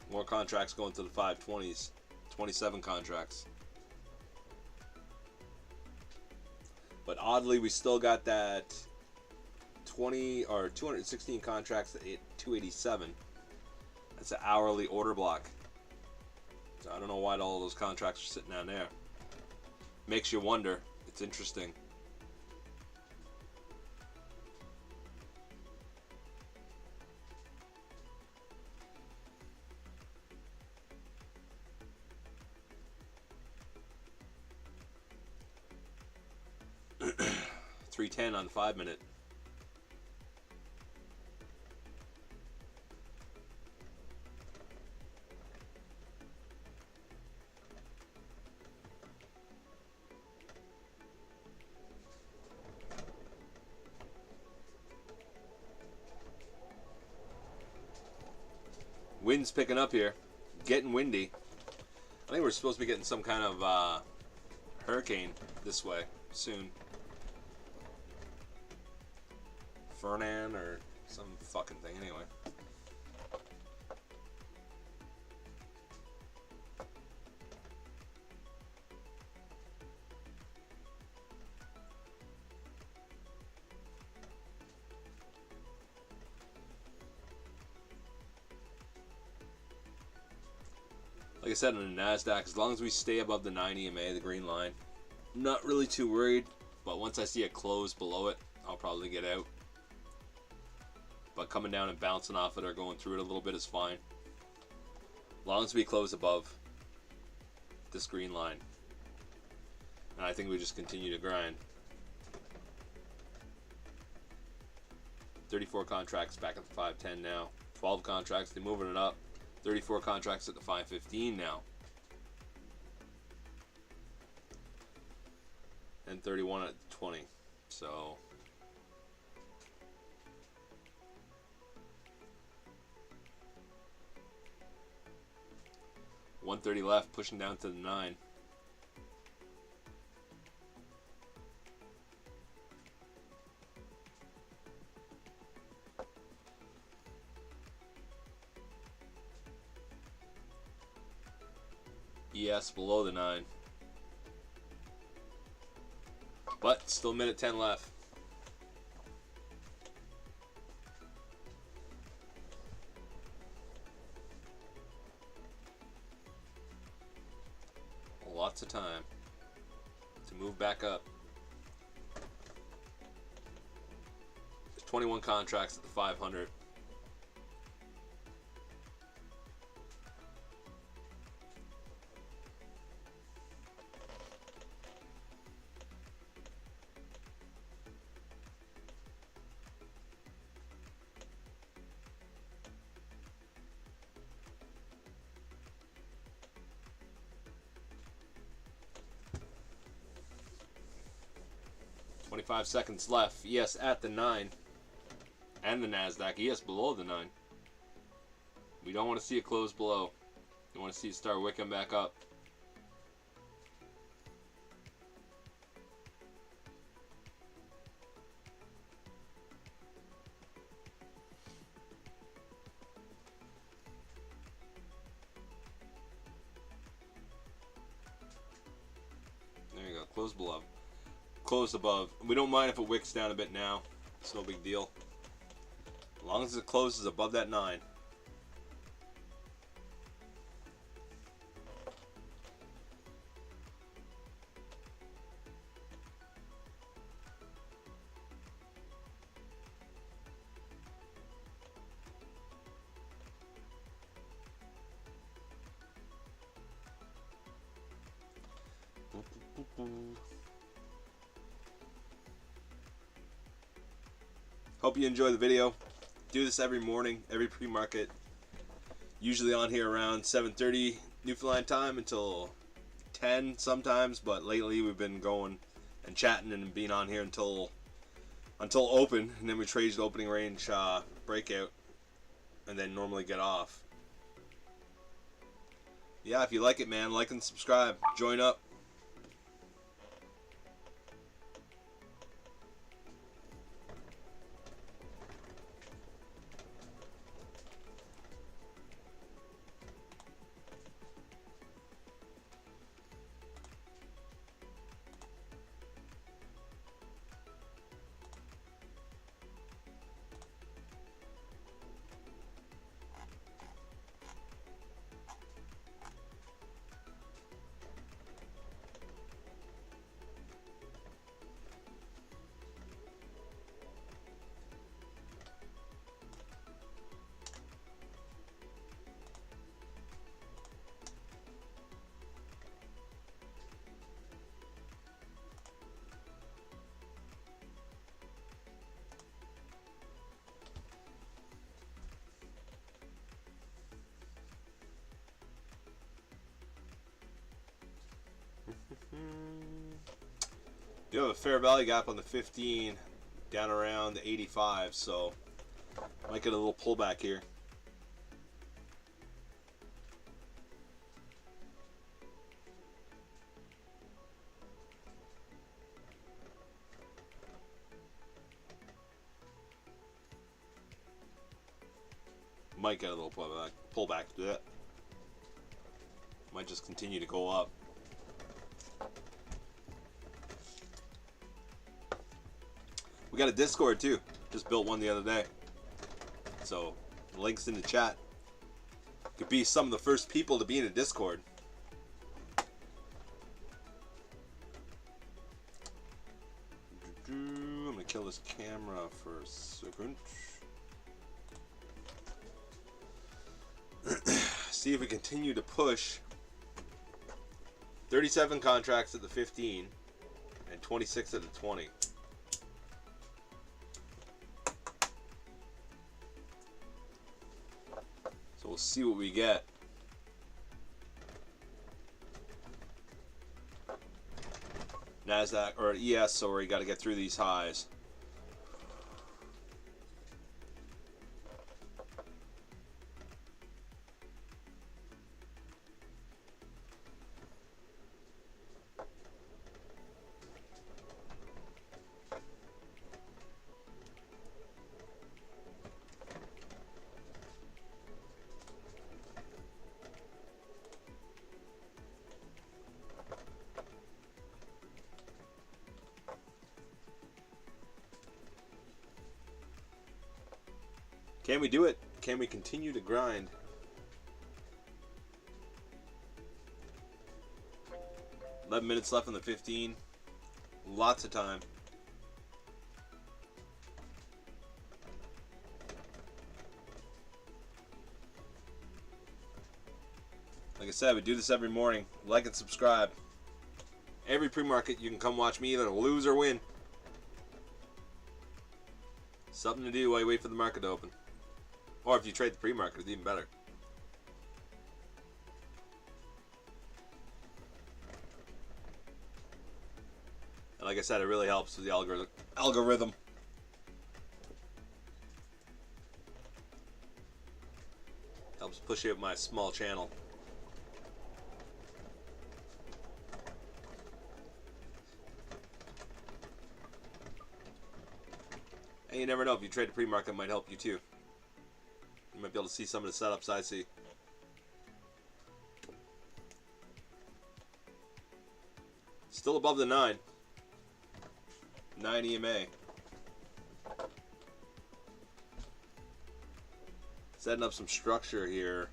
More contracts going to the 520s. 27 contracts. But oddly, we still got that 20 or 216 contracts at 287. That's an hourly order block. So I don't know why all those contracts are sitting down there. Makes you wonder. It's interesting. $310 on 5-minute. Wind's picking up here. Getting windy. I think we're supposed to be getting some kind of hurricane this way soon. Fernan or some fucking thing anyway. Like I said, on the NASDAQ, as long as we stay above the 9 EMA, the green line, I'm not really too worried. But once I see it close below it, I'll probably get out. But coming down and bouncing off it or going through it a little bit is fine. As long as we close above this green line. And I think we just continue to grind. 34 contracts back at the 510 now. 12 contracts, they're moving it up. 34 contracts at the 515 now. And 31 at the 20. So $130 left, pushing down to the 9. ES below the 9. But still minute 10 left. Lots of time to move back up. There's 21 contracts at the 500. Five seconds left. ES at the 9. And the NASDAQ. ES below the 9. We don't want to see it close below. We want to see it start wicking back up. There you go. Close below. Close above. We don't mind if it wicks down a bit now. It's no big deal. As long as it closes above that 9. Hope you enjoy the video. Do this every morning, every pre-market. Usually on here around 7:30 Newfoundland time until 10 sometimes, but lately we've been going and chatting and being on here until open, and then we trade the opening range breakout, and then normally get off. Yeah, if you like it, man, like and subscribe. Join up. You have a fair value gap on the 15 down around the 85, so might get a little pullback here. Might get a little pullback to that. Might just continue to go up. We got a Discord too. Just built one the other day. So, links in the chat. Could be some of the first people to be in a Discord. I'm gonna kill this camera for a second. See if we continue to push. 37 contracts at the 15 and 26 at the 20. So we'll see what we get. NASDAQ or ES, so we got to get through these highs. Can we do it? Can we continue to grind? $11 minutes left in the 15. Lots of time. Like I said, we do this every morning. Like and subscribe. Every pre-market, you can come watch me either lose or win. Something to do while you wait for the market to open. Or if you trade the pre-market, it's even better. And like I said, it really helps with the algorithm. Helps push it with my small channel. And you never know, if you trade the pre-market, it might help you too. You might be able to see some of the setups I see. Still above the 9. 9 EMA. Setting up some structure here.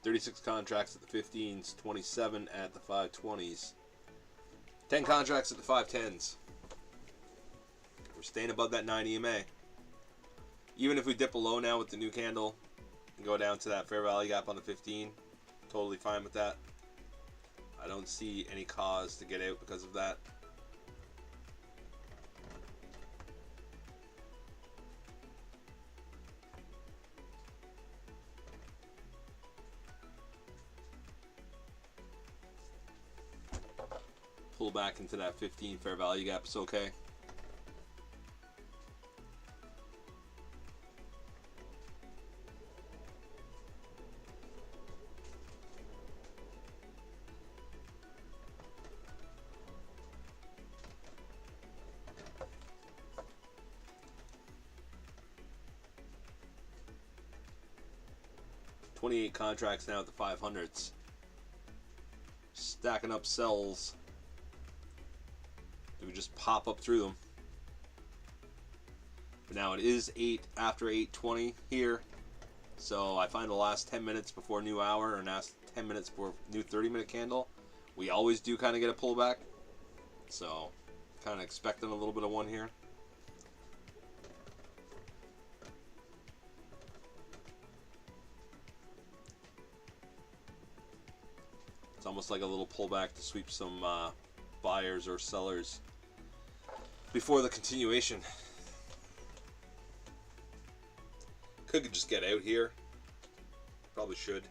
$36 contracts at the 15s, 27 at the 520s, 10 contracts at the 510s. We're staying above that 9 EMA. Even if we dip below now with the new candle and go down to that fair value gap on the 15, totally fine with that. I don't see any cause to get out because of that. Pull back into that 15 fair value gap is okay. $28 contracts now at the 500s. Stacking up sells. Do we just pop up through them? But now it is 8 after 8:20 here, so I find the last 10 minutes before new hour or last 10 minutes before new 30-minute candle, we always do kind of get a pullback. So kind of expecting a little bit of one here. almost like a little pullback to sweep some buyers or sellers before the continuation. Could just get out here. Probably should.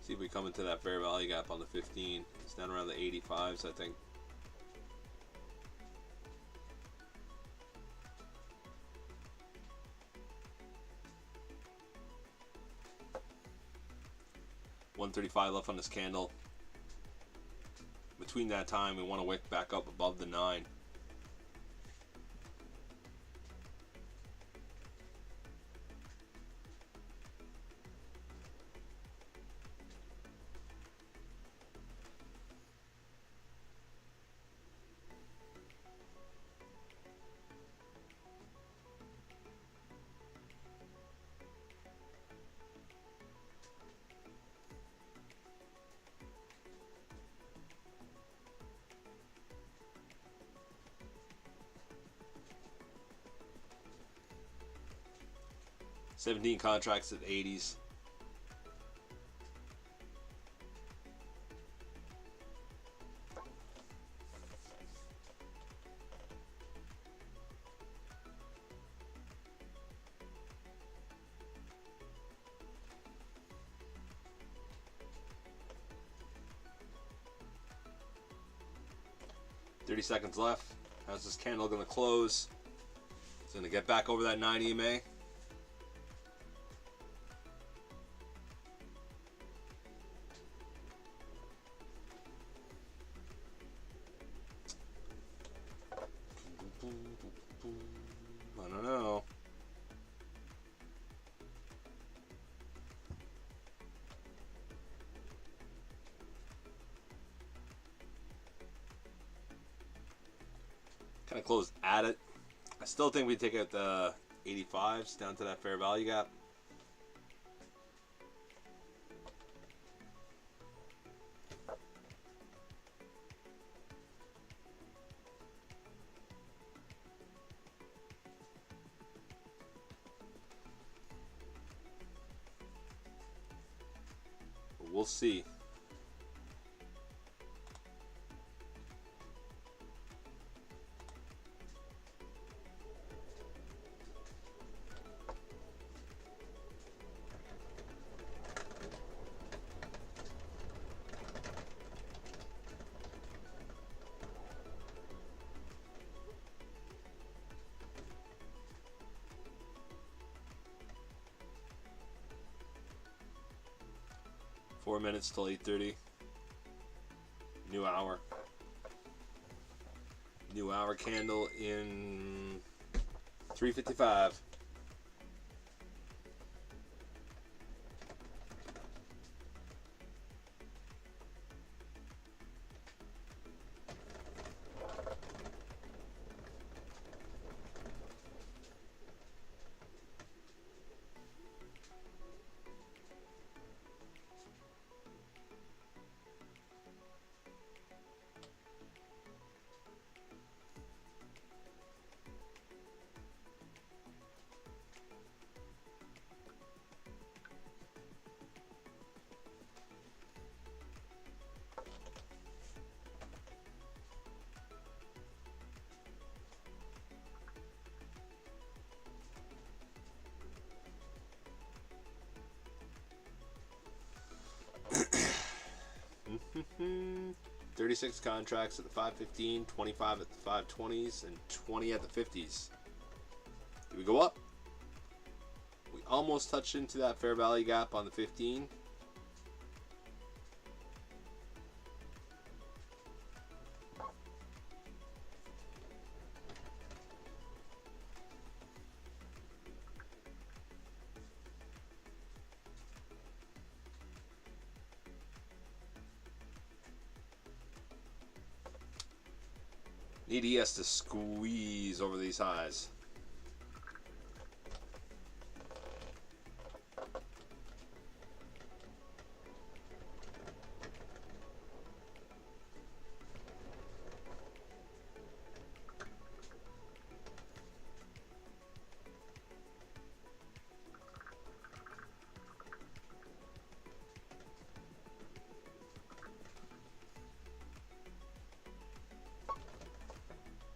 See if we come into that fair value gap on the 15. It's down around the 85s, I think. $135 left on this candle. Between that time, we want to wick back up above the 9. $17 contracts at 80s. $30 left. How's this candle going to close? It's going to get back over that 9 EMA. I don't know. Kind of closed at it. I still think we take out the 85s down to that fair value gap. We'll see. Four minutes till 8:30. New hour. New hour candle in 3:55. $36 contracts at the 515, 25 at the 520s, and 20 at the 50s. Do we go up? We almost touched into that fair value gap on the 15. Need ES to squeeze over these highs.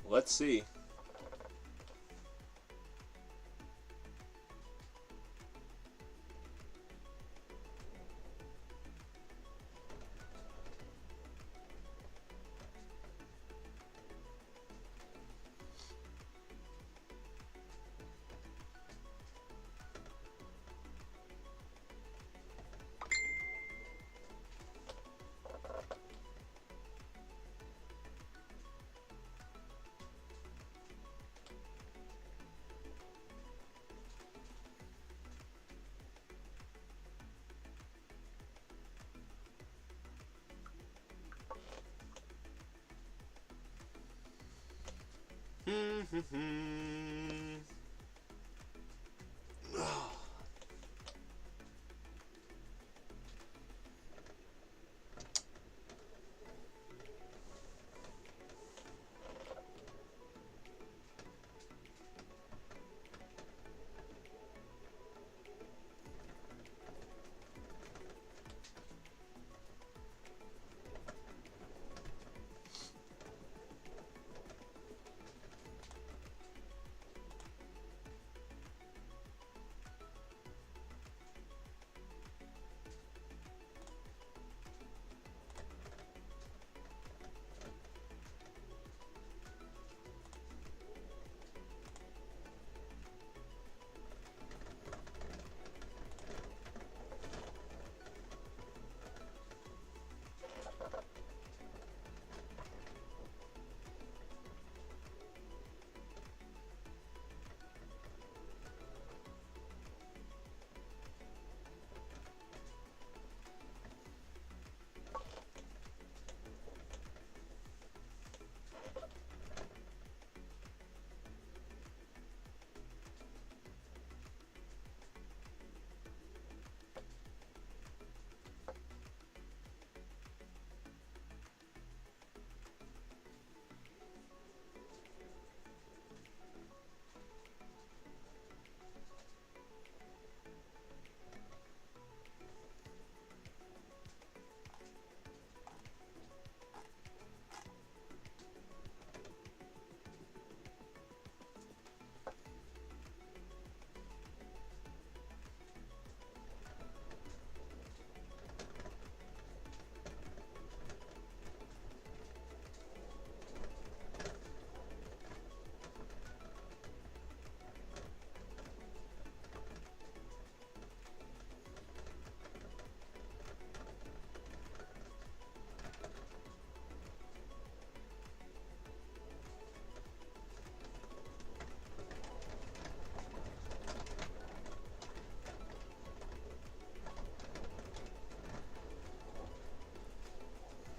Let's see.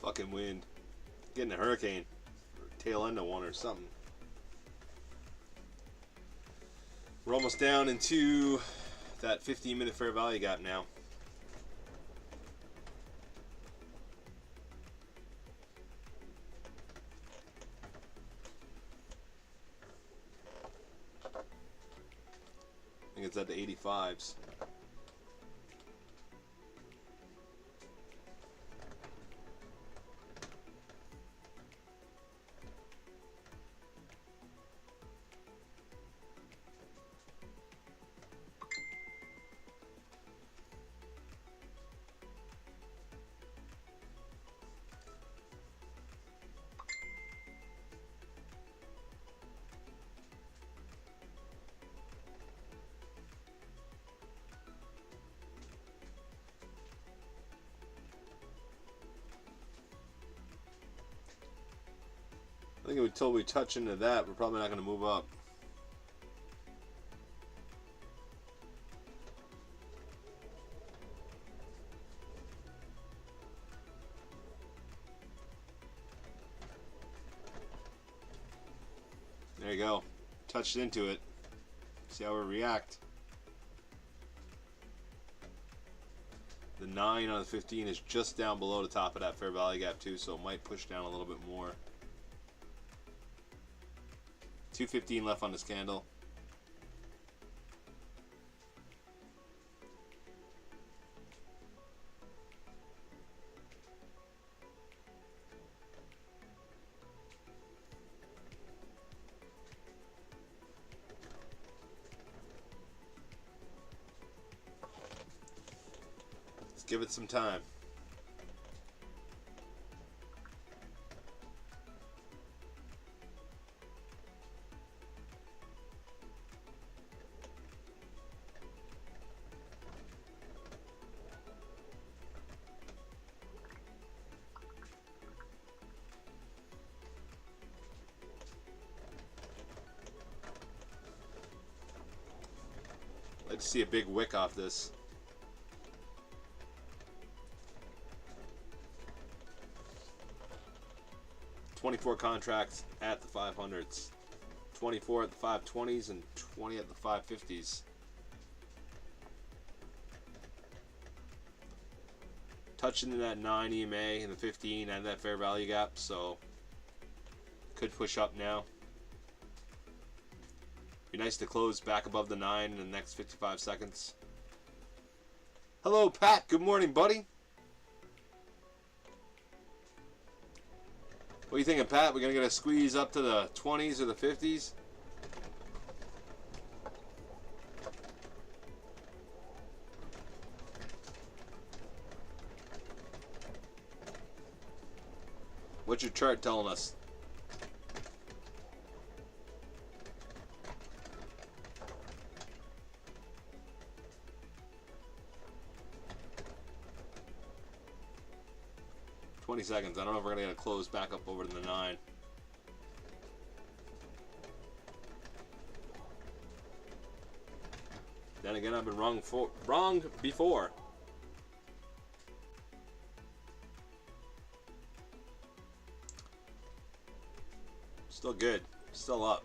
Fucking wind. Getting a hurricane. Or tail end of one or something. We're almost down into that 15-minute fair value gap now. I think it's at the 85s. I think until we touch into that, we're probably not going to move up. There you go. Touched into it. See how we react. The 9 on the 15 is just down below the top of that fair value gap too, so it might push down a little bit more. 215 left on this candle. Give it some time. I'd like to see a big wick off this. $24 contracts at the 500s, 24 at the 520s, and 20 at the 550s. Touching that 9 EMA and the 15 and that fair value gap, so could push up now. Be nice to close back above the 9 in the next 55 seconds. Hello, Pat. Good morning, buddy. What are you thinking, Pat? We're going to get a squeeze up to the 20s or the 50s? What's your chart telling us? Seconds. I don't know if we're going to get a close back up over to the 9. Then again, I've been wrong before. Still good. Still up.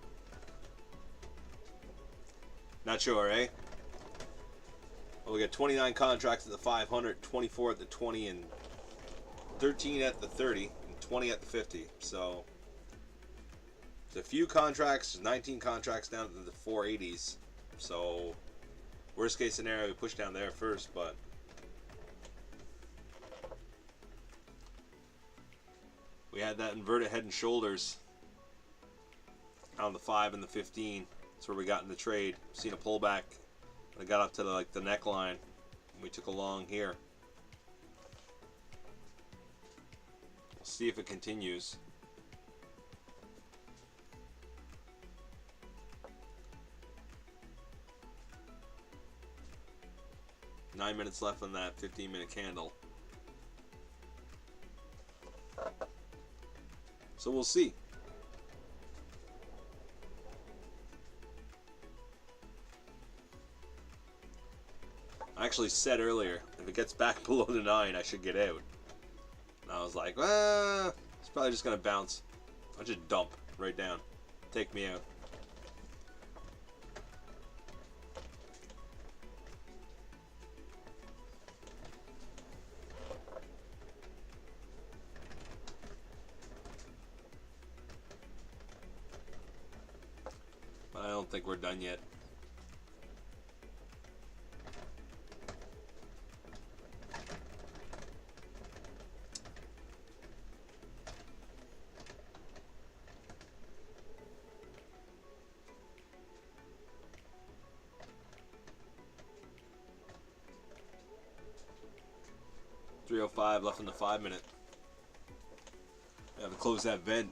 Not sure, eh? Well, we got 29 contracts at the 500, 24 at the 20, and 13 at the 30 and 20 at the 50. So there's a few contracts, 19 contracts down to the 480s. So worst case scenario, we push down there first, but we had that inverted head and shoulders on the 5 and the 15. That's where we got in the trade. Seen a pullback. I got up to the neckline. And we took a long here. See if it continues. Nine minutes left on that 15-minute candle. So we'll see. I actually said earlier, if it gets back below the 9, I should get out. And I was like, well, it's probably just going to bounce. I'll just dump right down. Take me out. But I don't think we're done yet. .305 left in the 5-minute. I have to close that vent.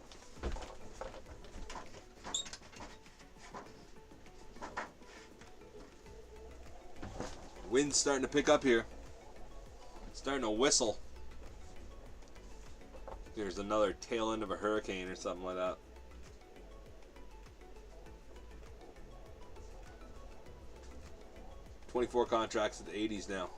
Wind's starting to pick up here. It's starting to whistle. There's another tail end of a hurricane or something like that. $24 contracts at the 80s now.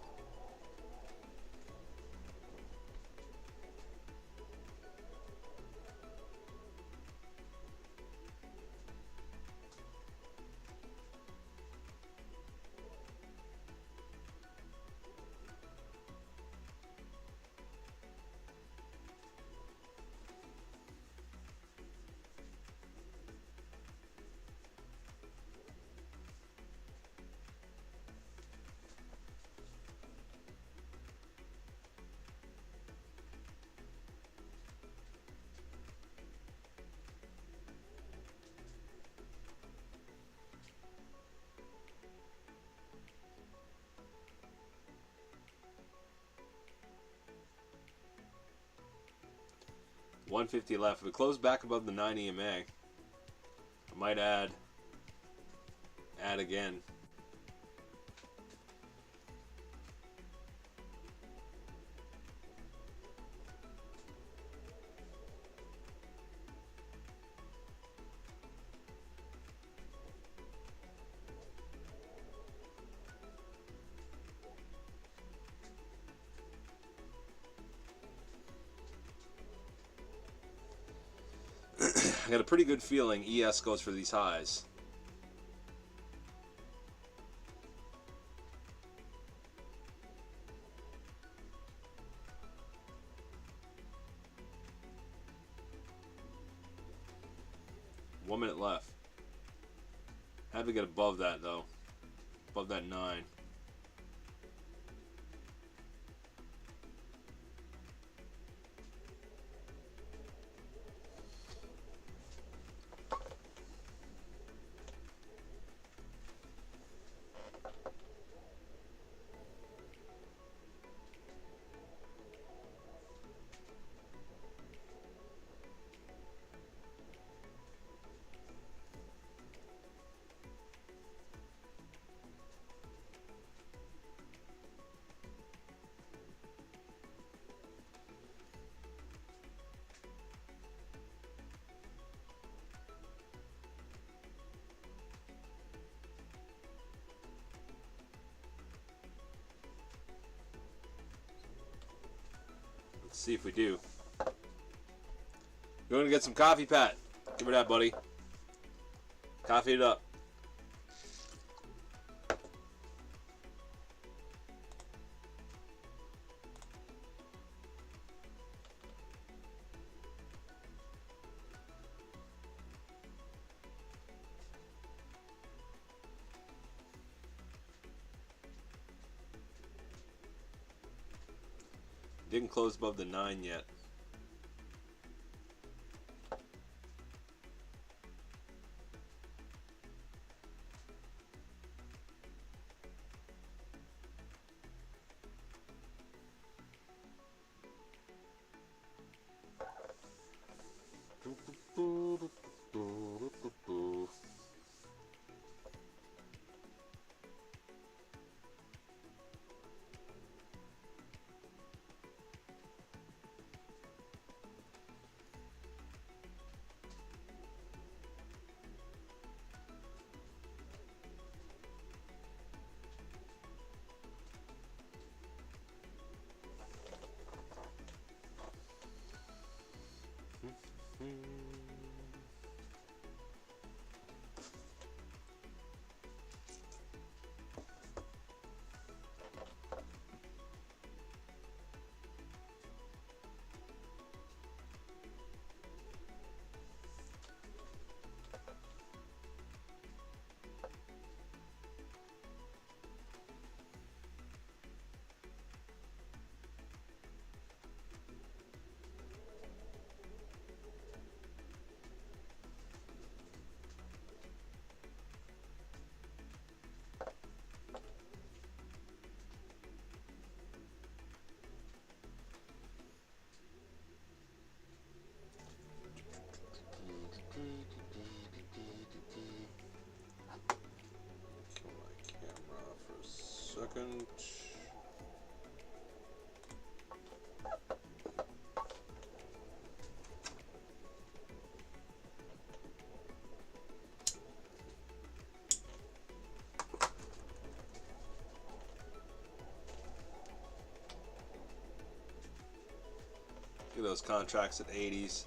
150 left. If we close back above the 9 EMA, I might add again. I got a pretty good feeling ES goes for these highs. One minute left. Had to get above that though. Above that 9. Let's see if we do. Going to get some coffee, Pat. Give me that, buddy. Coffee it up. Didn't close above the 9 yet. Kill my camera for a second. Look at those contracts at 80s.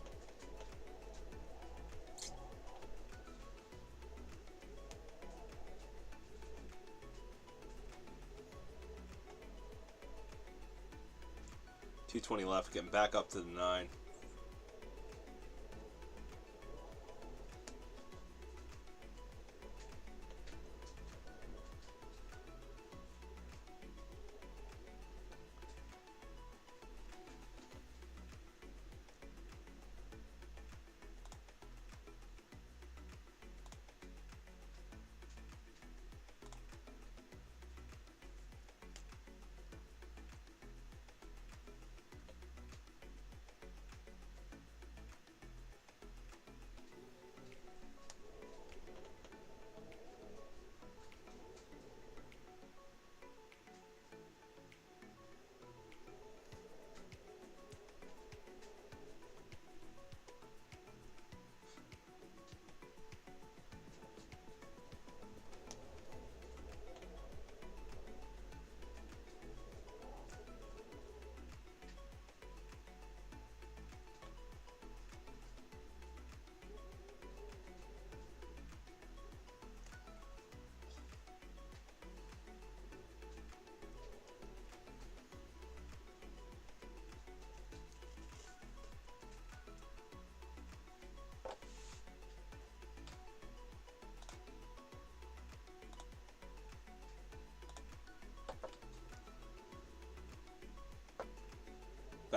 $220 left, getting back up to the 9.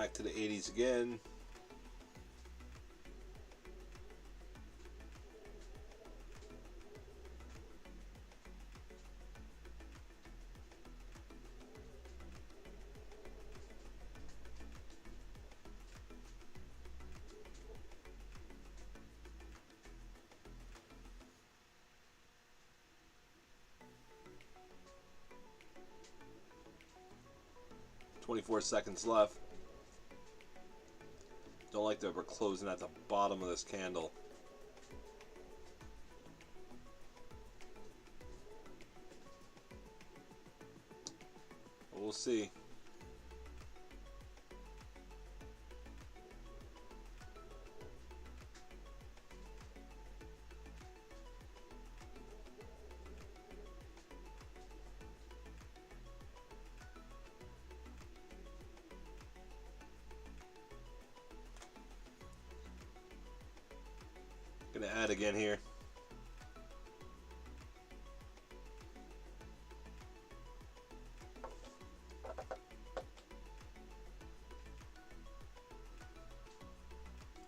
back to the 80s again. "24 seconds left. Don't like that we're closing at the bottom of this candle. We'll see. Gonna add again here.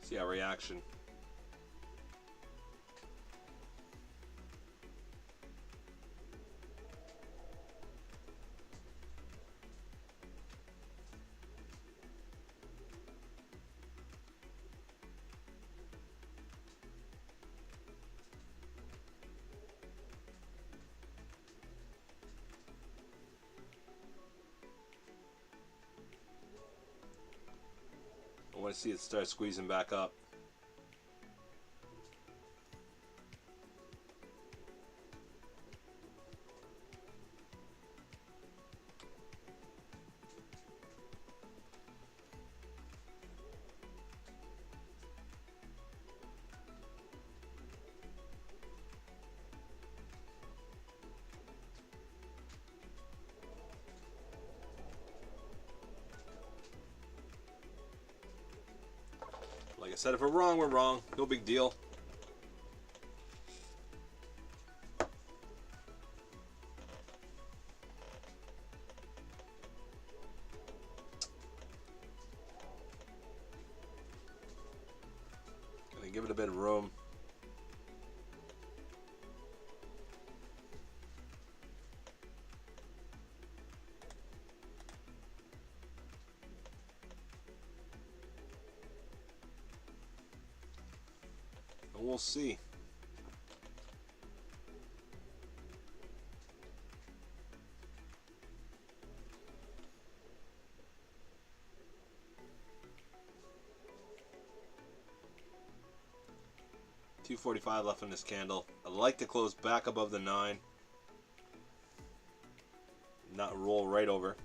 See our reaction. I want to see it start squeezing back up. Like I said, if we're wrong, we're wrong. No big deal. Gonna give it a bit of room. And we'll see. $2.45 left on this candle. I'd like to close back above the 9. Not roll right over.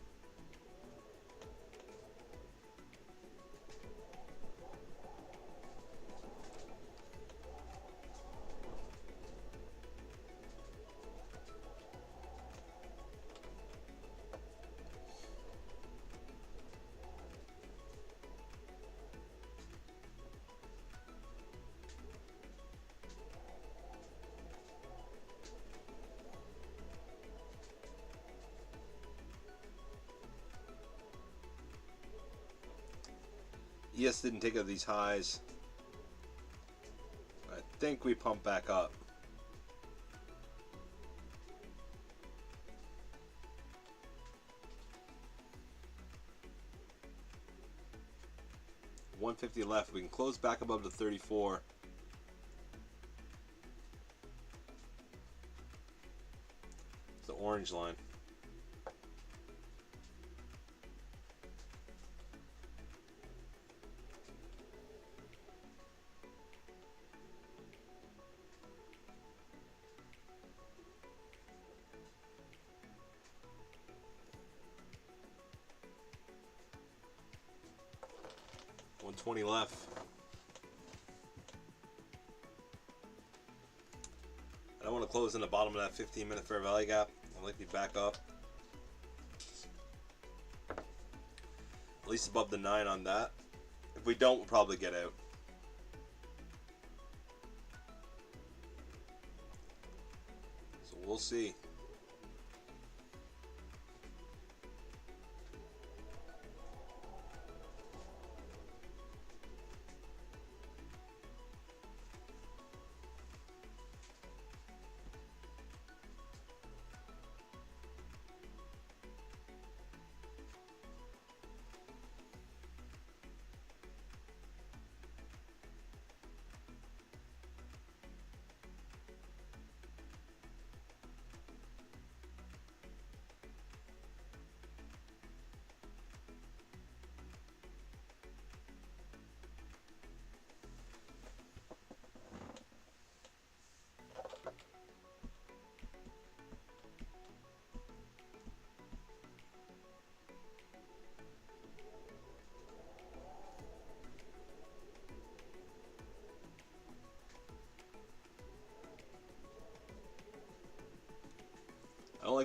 ES didn't take out these highs. I think we pump back up. $150 left. We can close back above the 34. It's the orange line. $120 left. I don't want to close in the bottom of that 15-minute fair value gap. I'd like to be back up. At least above the 9 on that. If we don't, we'll probably get out. So we'll see.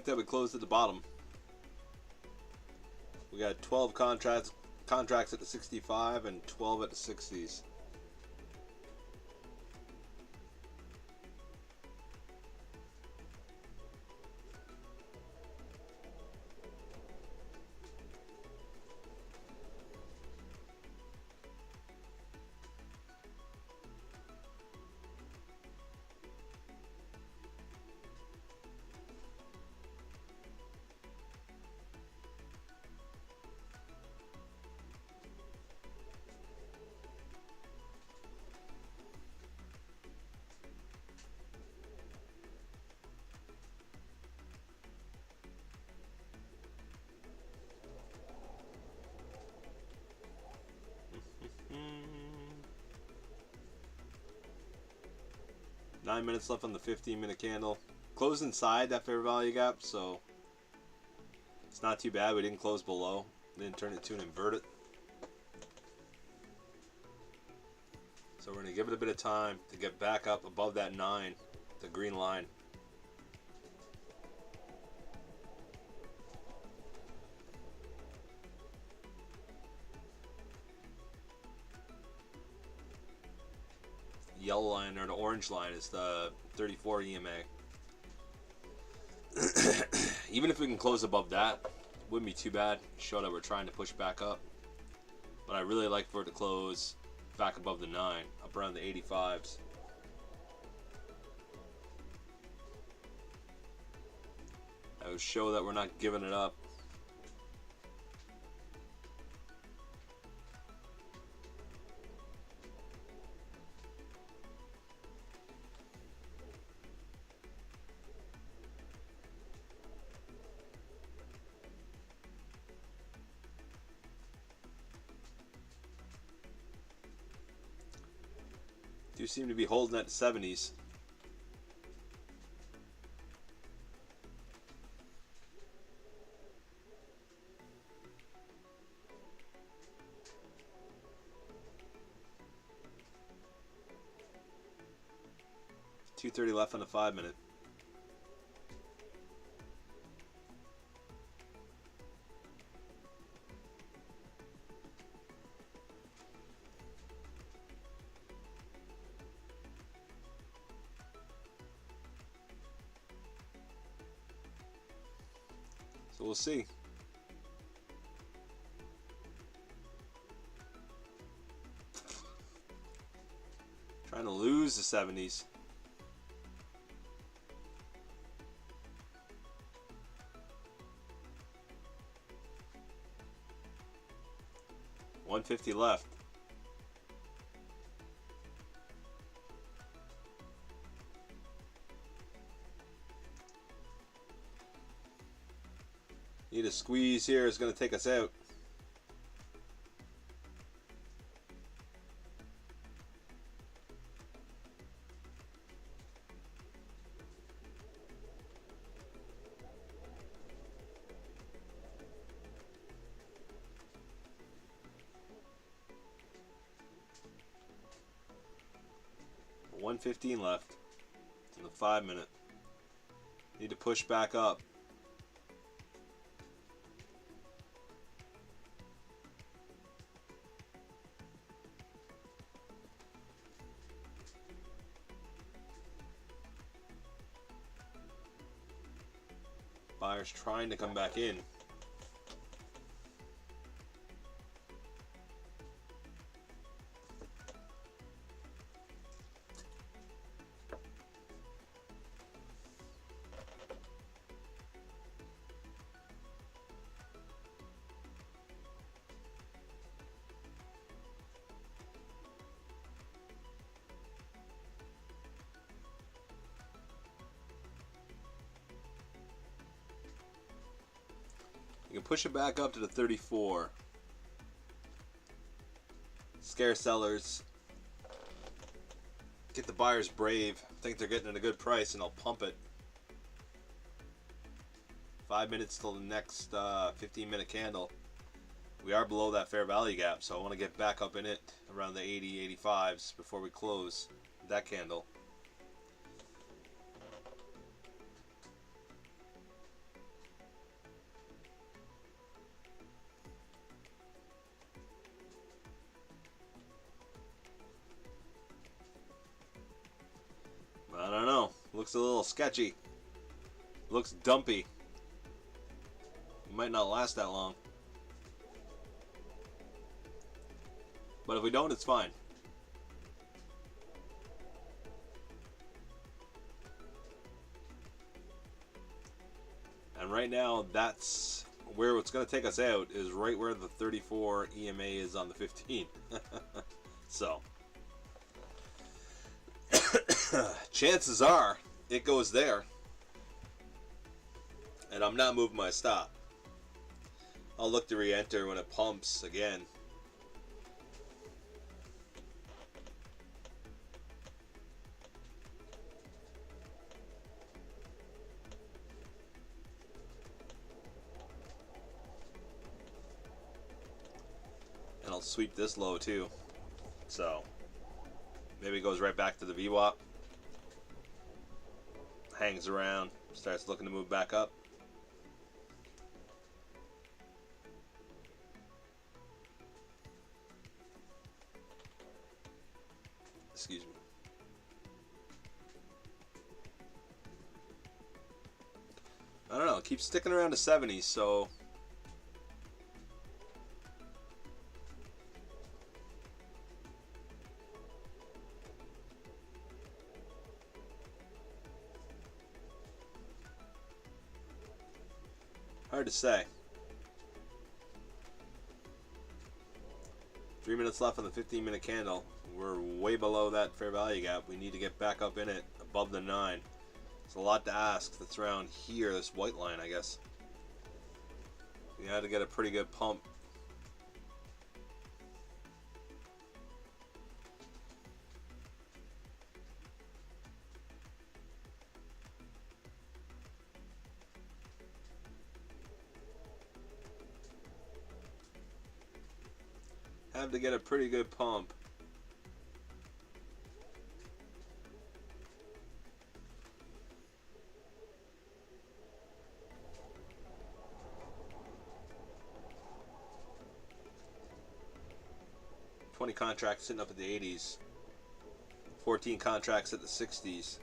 like that we closed at the bottom. We got 12 contracts at the 65 and 12 at the 60s. Nine minutes left on the 15-minute candle. Closed inside that fair value gap, so it's not too bad. We didn't close below. Didn't turn it to an inverted. So we're going to give it a bit of time to get back up above that 9, the green line. Yellow line or the orange line is the 34 EMA. Even if we can close above that, wouldn't be too bad. Show that we're trying to push back up. But I really like for it to close back above the 9, up around the 85s. That would show that we're not giving it up. Do seem to be holding at the 70s. $2:30 left on the 5-minute. So we'll see. Trying to lose the 70s. $150 left. Need a squeeze here is going to take us out. $115 left in the 5-minute. Need to push back up. Buyers trying to come back in. You can push it back up to the 34. Scare sellers. Get the buyers brave. Think they're getting at a good price and they'll pump it. 5 minutes till the next 15-minute candle. We are below that fair value gap, so I want to get back up in it around the 80, 85s before we close that candle. Looks a little sketchy. Looks dumpy. Might not last that long. But if we don't, it's fine. And right now, that's where it's going to take us out, is right where the 34 EMA is on the 15. So, chances are it goes there. And I'm not moving my stop. I'll look to re-enter when it pumps again. And I'll sweep this low too. So maybe it goes right back to the VWAP. Hangs around, starts looking to move back up. Excuse me. I don't know, it keeps sticking around to 70s, so hard to say. 3 minutes left on the 15-minute candle. We're way below that fair value gap. We need to get back up in it, above the 9. It's a lot to ask. That's around here, this white line, I guess. We had to get a pretty good pump. Have to get a pretty good pump. Contracts sitting up at the 80s, 14 contracts at the 60s.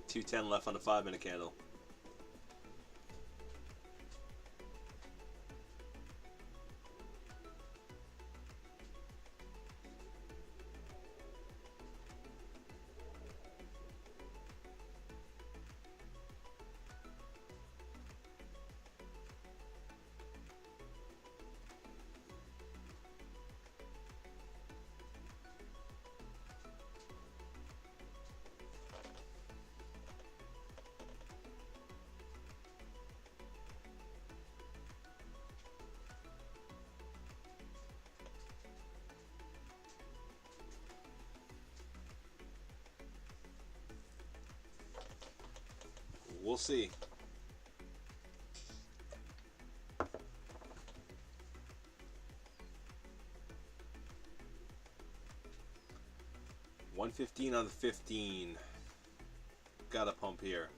210 left on the 5-minute candle. We'll see. $115 on the 15. Got a pump here.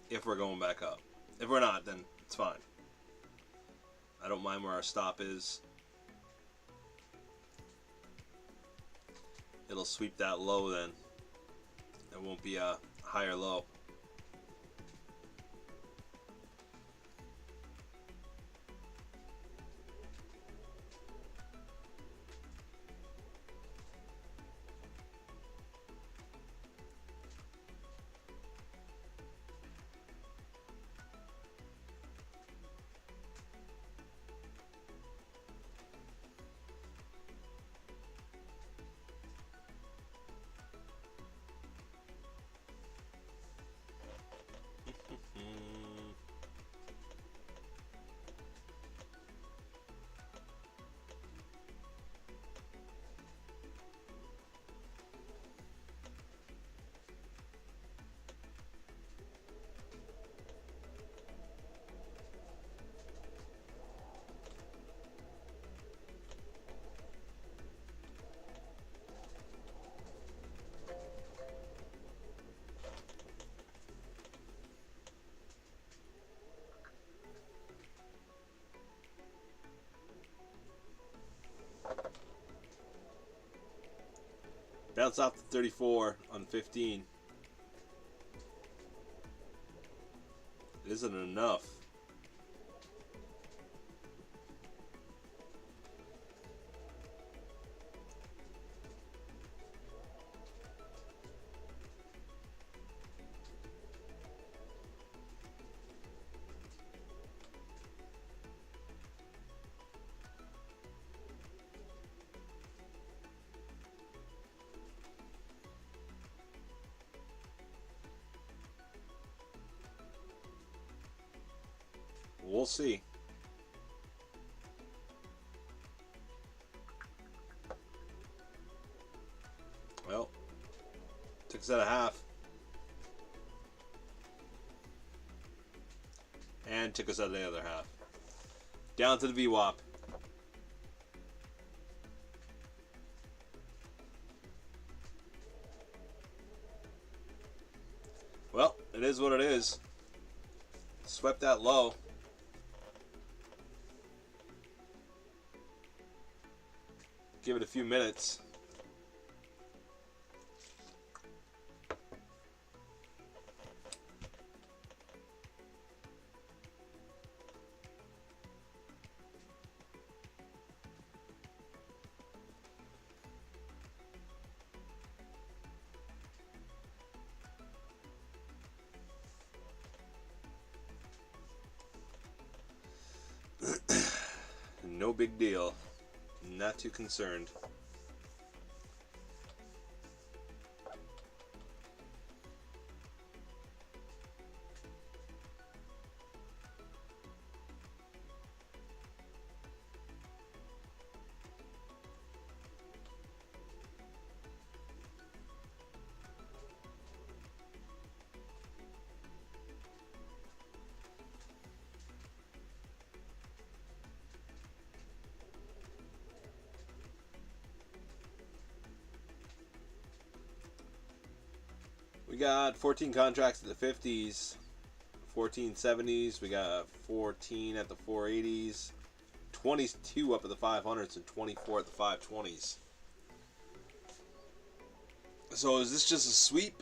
If we're going back up. If we're not, then it's fine. I don't mind where our stop is. It'll sweep that low then. It won't be a higher low. Bounce off the 34 on 15. It isn't enough. We'll see. Well, took us at a half. And took us out of the other half. Down to the VWAP. Well, it is what it is. Swept that low. Give it a few minutes. No big deal. Not too concerned. We got 14 contracts at the 50s, 14 70s, we got 14 at the 480s, 22 up at the 500s, and 24 at the 520s. So is this just a sweep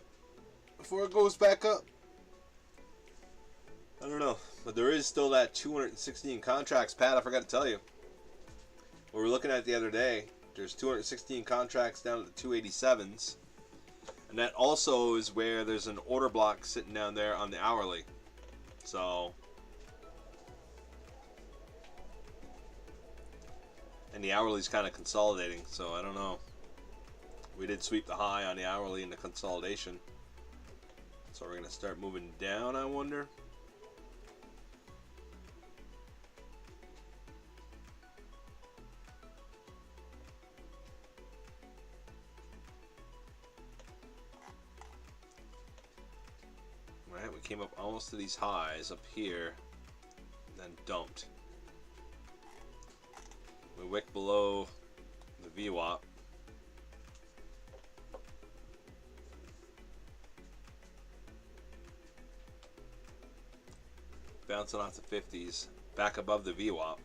before it goes back up? I don't know, but there is still that 216 contracts. Pat, I forgot to tell you. What we were looking at the other day, there's 216 contracts down at the 287s. And that also is where there's an order block sitting down there on the hourly. So, and the hourly's kind of consolidating, so I don't know. We did sweep the high on the hourly in the consolidation. So we're going to start moving down, I wonder. Right, we came up almost to these highs up here, and then dumped. We wicked below the VWAP. Bouncing off the 50s, back above the VWAP.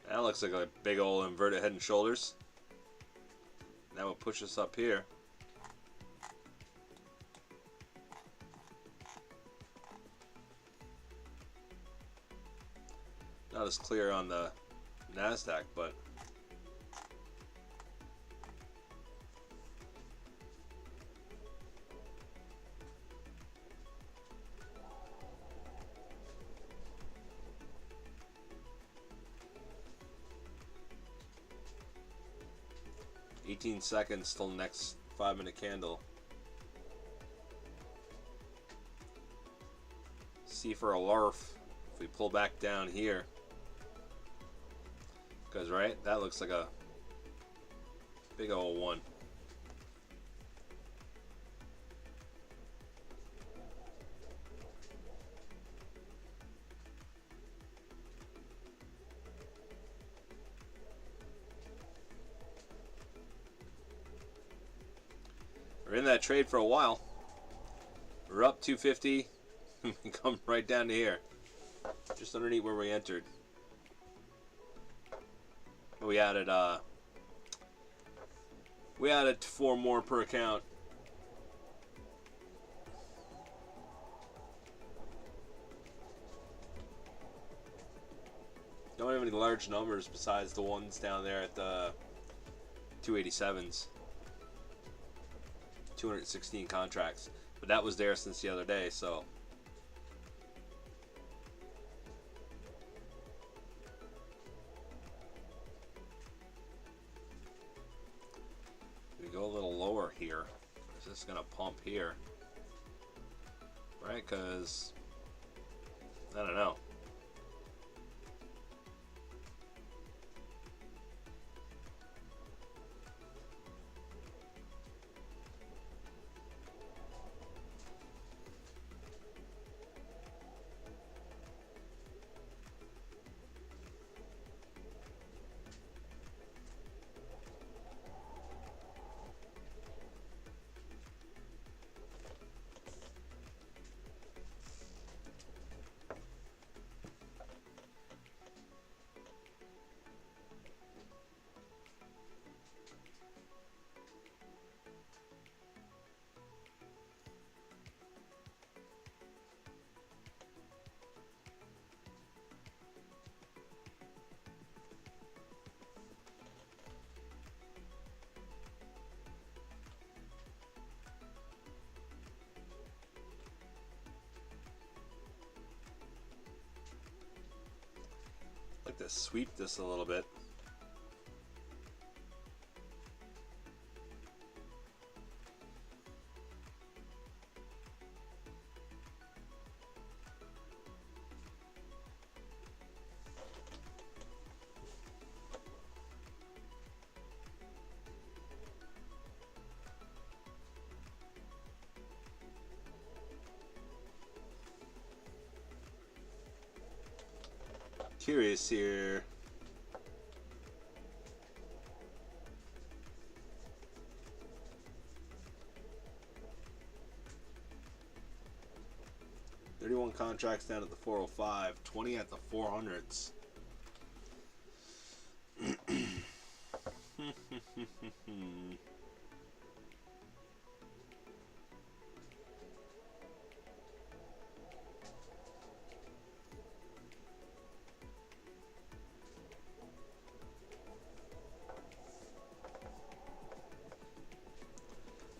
That looks like a big old inverted head and shoulders. That will push us up here. Not as clear on the NASDAQ, but seconds till the next 5-minute candle. See for a larf if we pull back down here. Because, right, that looks like a big old one. We're in that trade for a while. We're up 250. We come right down to here. Just underneath where we entered. We added 4 more per account. Don't have any large numbers besides the ones down there at the 287s. 216 contracts. But that was there since the other day, so. We go a little lower here. Is this going to pump here? Right? Because, I don't know. I'd like to sweep this a little bit. Curious here. $31 contracts down at the 405, 20 at the 400s.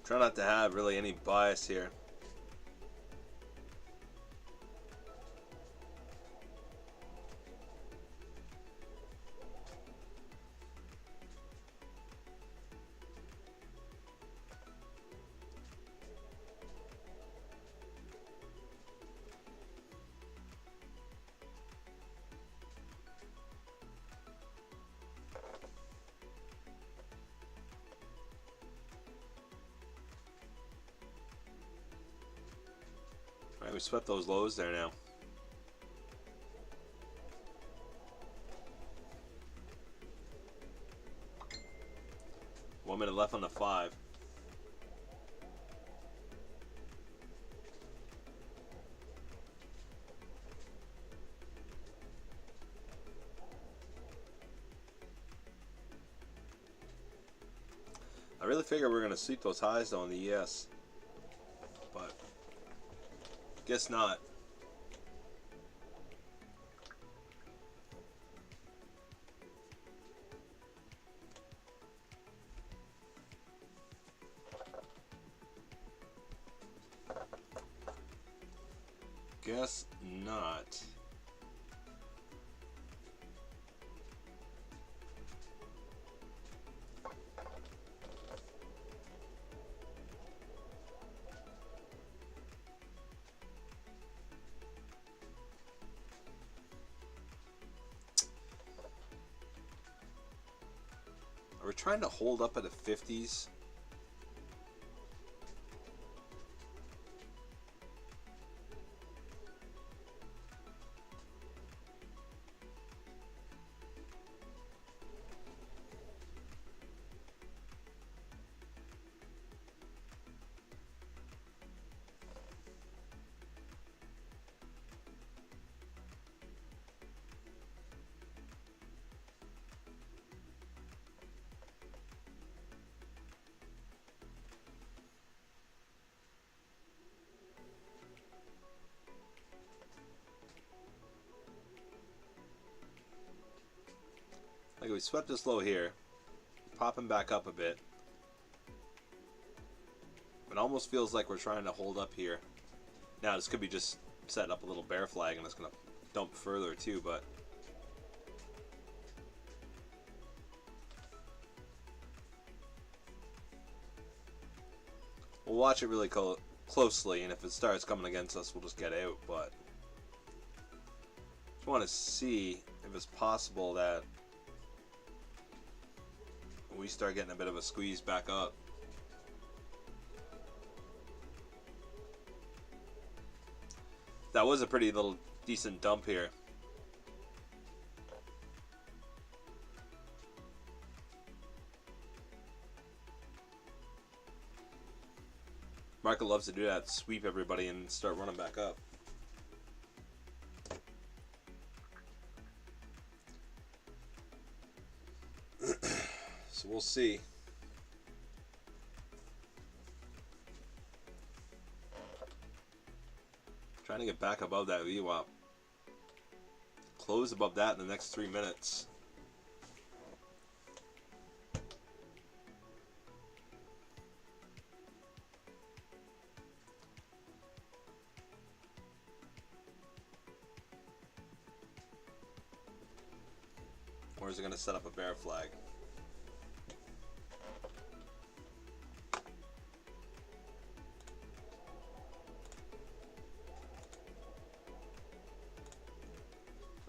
Try not to have really any bias here. Alright, we swept those lows there now. One minute left on the 5. I really figure we're going to sweep those highs though on the ES. But guess not. Guess not. Are we trying to hold up at the 50s? Like we swept this low here, popping back up a bit. It almost feels like we're trying to hold up here. Now this could be just setting up a little bear flag and it's gonna dump further too, but we'll watch it really closely, and if it starts coming against us, we'll just get out. But just want to see if it's possible that we start getting a bit of a squeeze back up. That was a pretty little decent dump here. Market loves to do that, sweep everybody and start running back up. So we'll see. Trying to get back above that VWAP. Close above that in the next 3 minutes. Or is it going to set up a bear flag?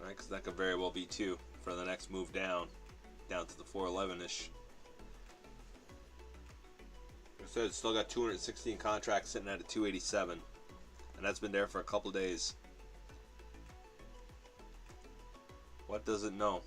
Alright, because that could very well be two for the next move down to the 411-ish. Like I said, it's still got 216 contracts sitting at a 287. And that's been there for a couple days. What does it know?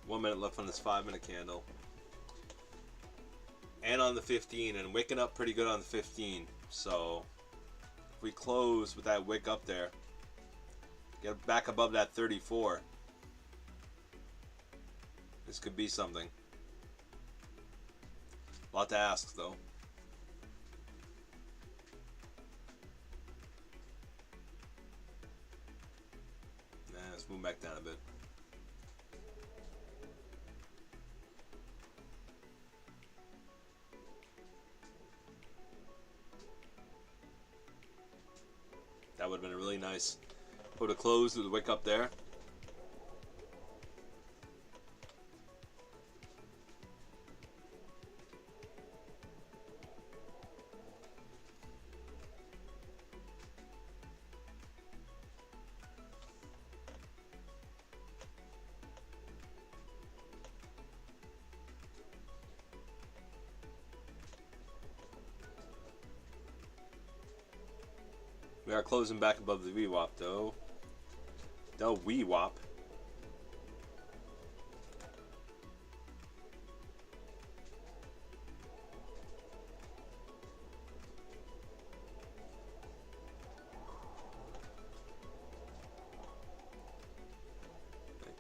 One minute left on this 5-minute candle. And on the 15, and wicking up pretty good on the 15. So if we close with that wick up there, get back above that 34, this could be something. A lot to ask though. Let's move back down a bit. That would have been a really nice. Would have closed with the wick up there. We are closing back above the VWAP though. The VWAP.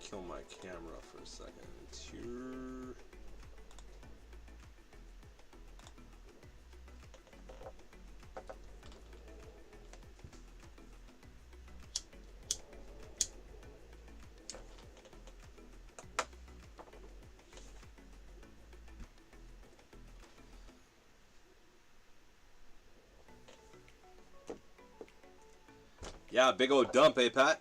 Kill my camera for a second. It's here. Yeah, big old dump, eh, Pat?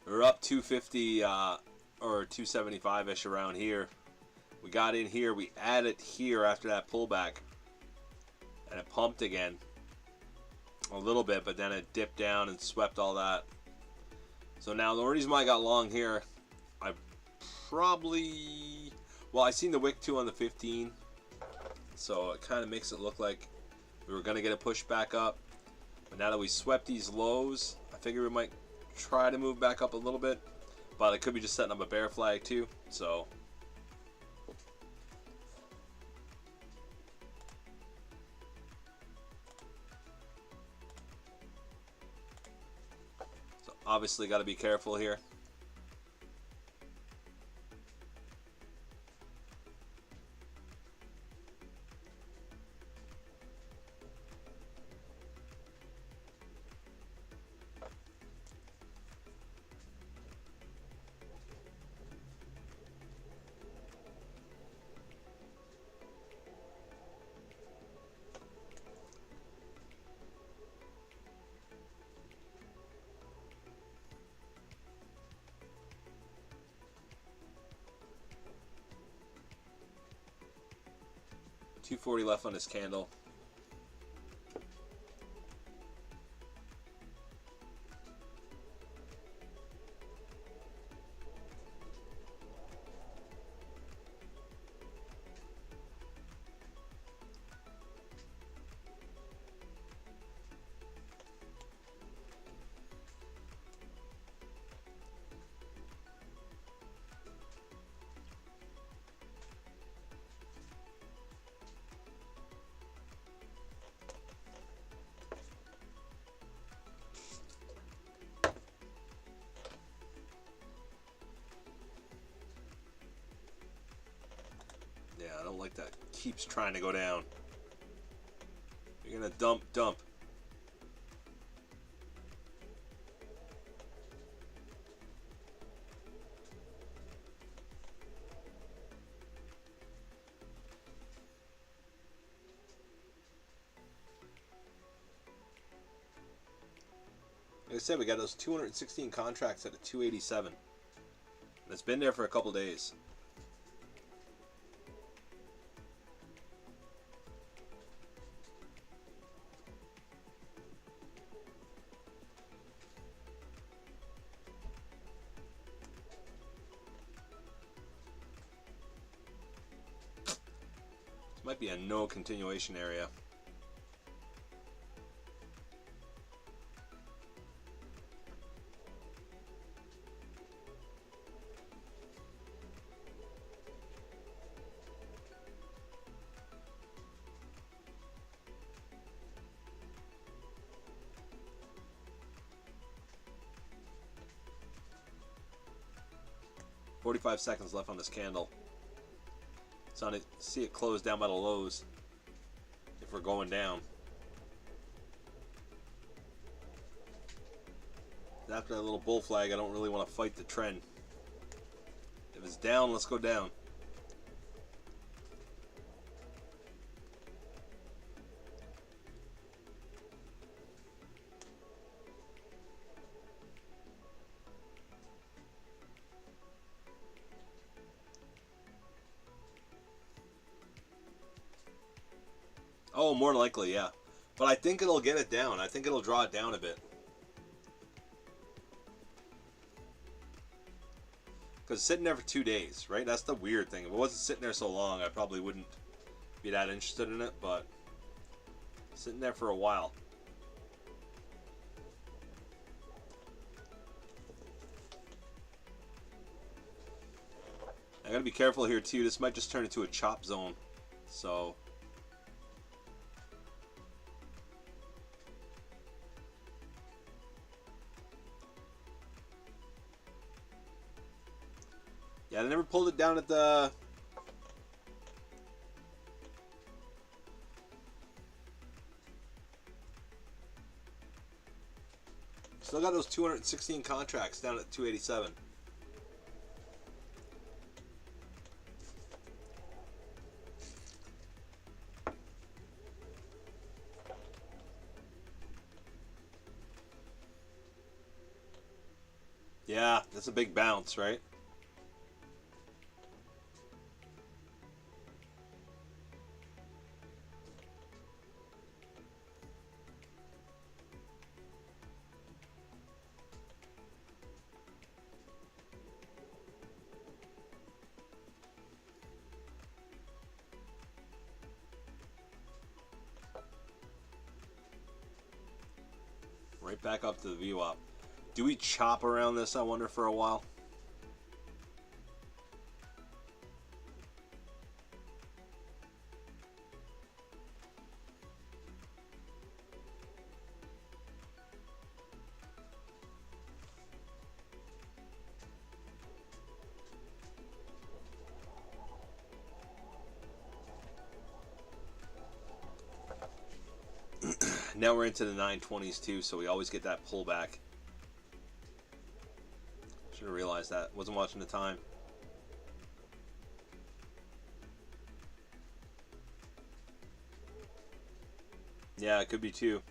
We're up 250 or 275-ish around here. We got in here. We added here after that pullback. And it pumped again. A little bit, but then it dipped down and swept all that. So now the reason why I got long here, I probably... Well, I seen the wick too on the 15. So it kind of makes it look like we were going to get a push back up. But now that we swept these lows, I figure we might try to move back up a little bit. But it could be just setting up a bear flag too. So obviously got to be careful here. $240 left on this candle. Yeah, I don't like that. Keeps trying to go down. You're gonna dump. Like I said, we got those 216 contracts at a 287. And it's been there for a couple days. Might be a no continuation area. "45 seconds left on this candle. So I see it close down by the lows if we're going down. After that little bull flag, I don't really want to fight the trend. If it's down, let's go down. Oh, more than likely, yeah. But I think it'll get it down. I think it'll draw it down a bit. Because it's sitting there for 2 days, right? That's the weird thing. If it wasn't sitting there so long, I probably wouldn't be that interested in it, but sitting there for a while. I gotta be careful here too. This might just turn into a chop zone. So yeah, I never pulled it down at the... Still got those 216 contracts down at 287. Yeah, that's a big bounce, right? Right back up to the VWAP. Do we chop around this, I wonder, for a while? Now we're into the 920s too, so we always get that pullback. Should have realized that. Wasn't watching the time. Yeah, it could be too.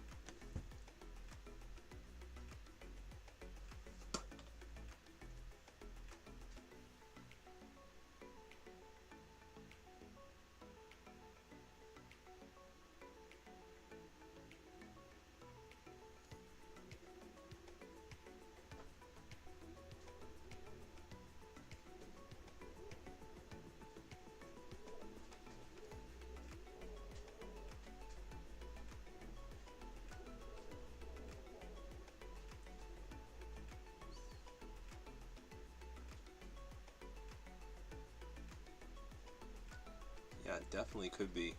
Yeah, it definitely could be.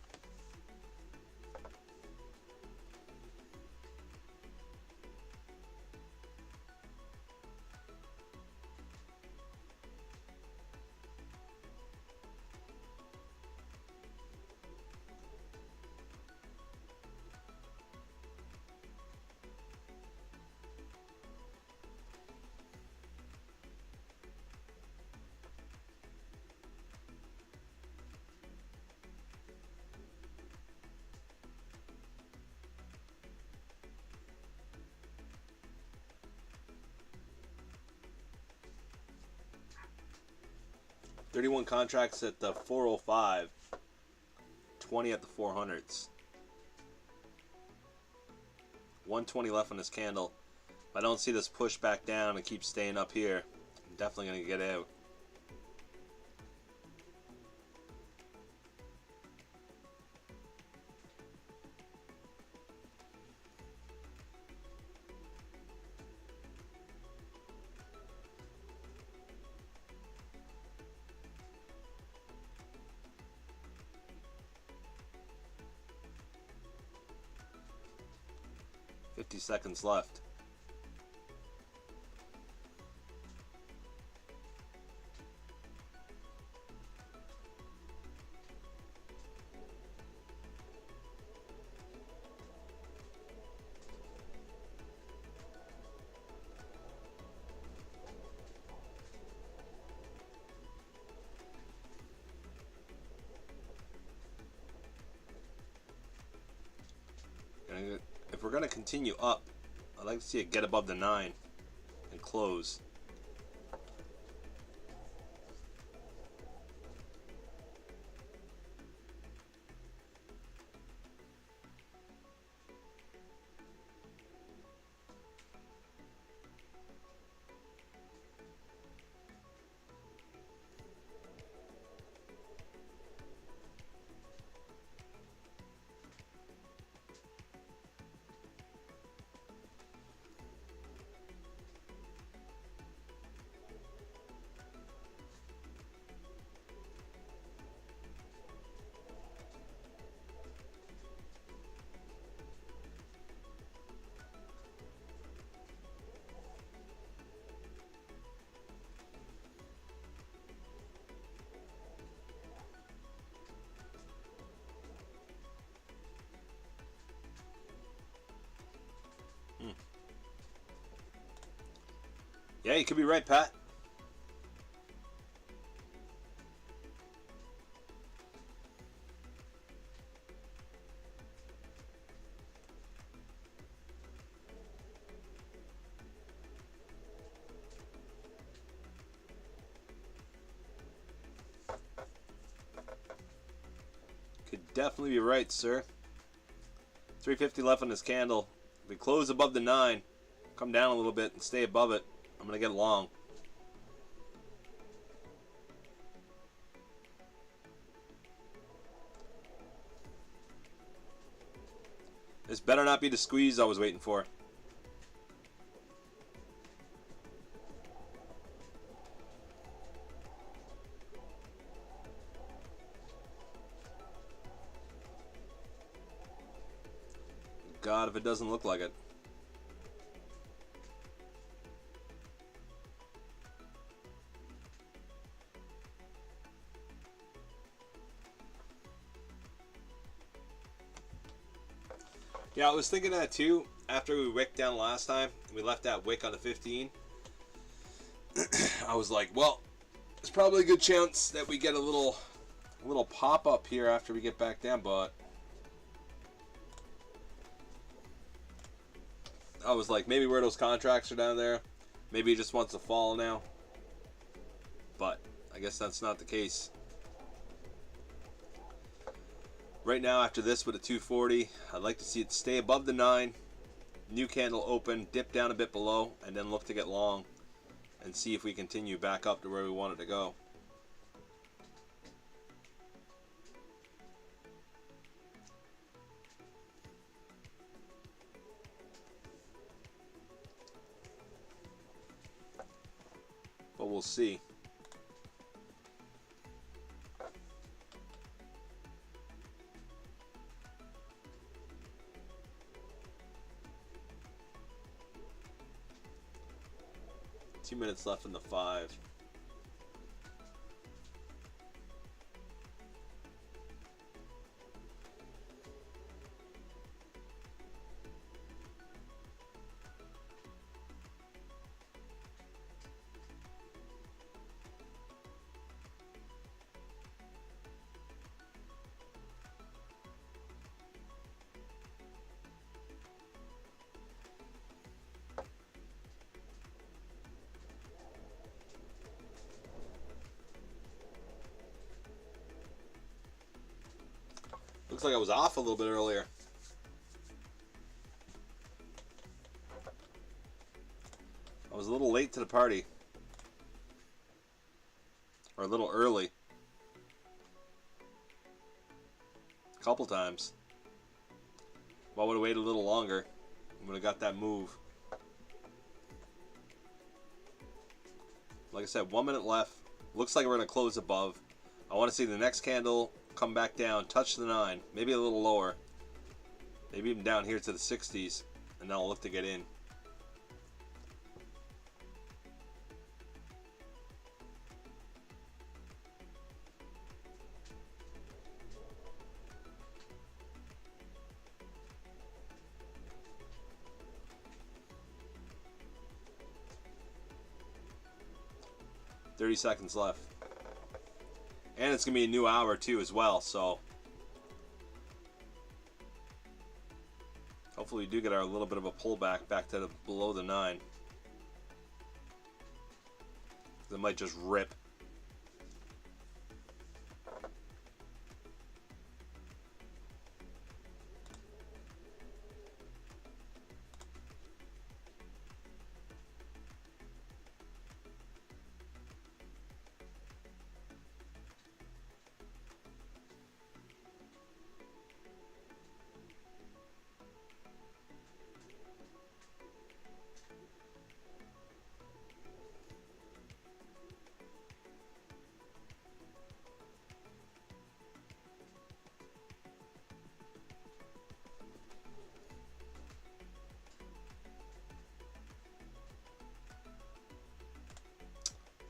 $31 contracts at the 405, 20 at the 400s. 120 left on this candle. If I don't see this push back down and keep staying up here, I'm definitely going to get out. Seconds left. If we're going to continue up, I'd like to see it get above the 9 and close. Yeah, you could be right, Pat. definitely be right, sir. 350 left on this candle. If we close above the 9, come down a little bit and stay above it, I'm going to get long. This better not be the squeeze I was waiting for. God, if it doesn't look like it. Yeah, I was thinking that too. After we wicked down last time, we left that wick on the 15. I was like, well, there's probably a good chance that we get a little pop up here after we get back down, but I was like, maybe where those contracts are down there, maybe he just wants to fall now. But I guess that's not the case. Right now, after this with a 240, I'd like to see it stay above the 9, new candle open, dip down a bit below, and then look to get long and see if we continue back up to where we want it to go. But we'll see. Two minutes left in the 5. Looks like I was off a little bit earlier. I was a little late to the party. Or a little early. A couple times. If I would have waited a little longer, I would have got that move. Like I said, 1 minute left. Looks like we're going to close above. I want to see the next candle come back down, touch the 9, maybe a little lower, maybe even down here to the 60s, and then I'll look to get in. $30 seconds left. And it's going to be a new hour too as well, so hopefully we do get our little bit of a pullback back to below the 9. It might just rip.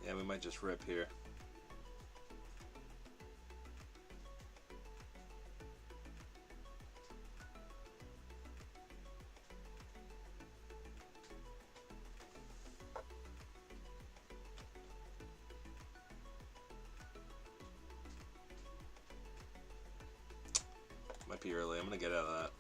Yeah, we might just rip here. Might be early. I'm gonna get out of that.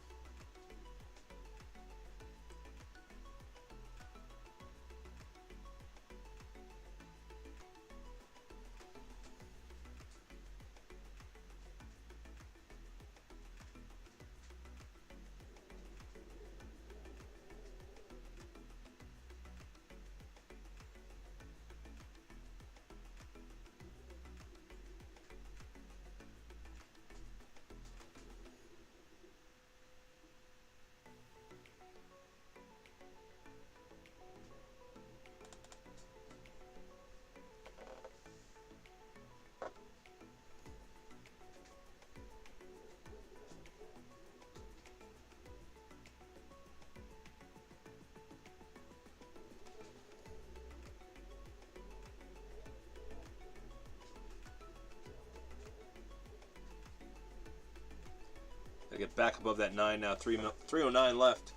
I get back above that 9 now. 309 left.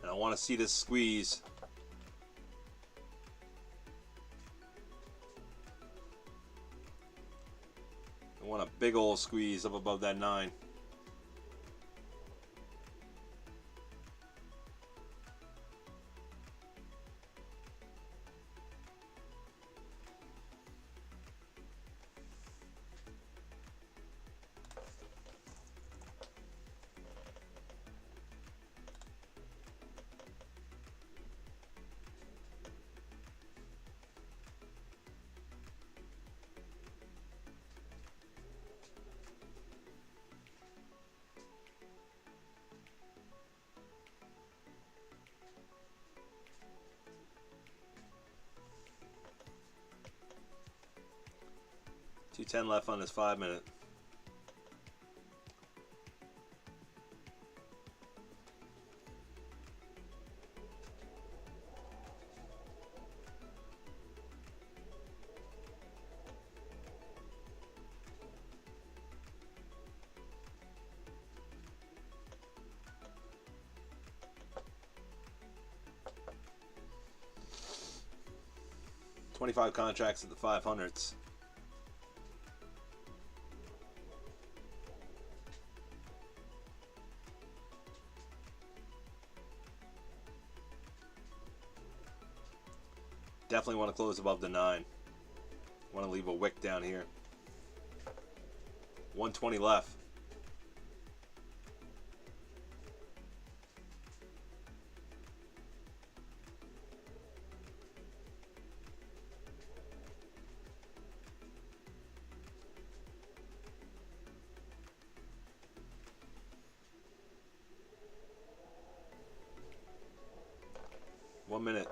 And I want to see this squeeze. I want a big old squeeze up above that 9. $2.10 left on this 5 minute. $25 contracts at the 500s. Definitely want to close above the 9. Want to leave a wick down here. 120 left. One minute.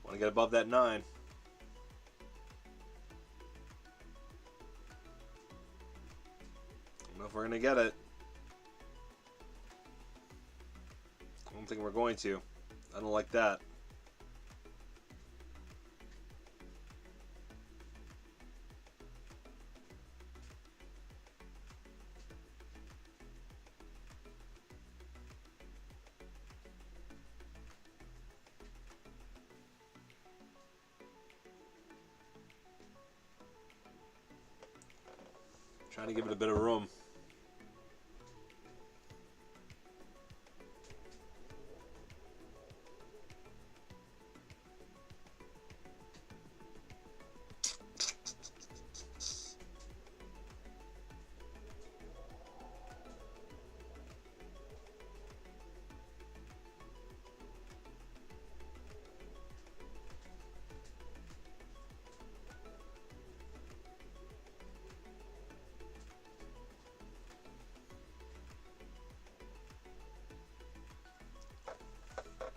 Want to get above that 9. I don't know if we're going to get it. I don't think we're going to. I don't like that. Trying to give it a bit of room.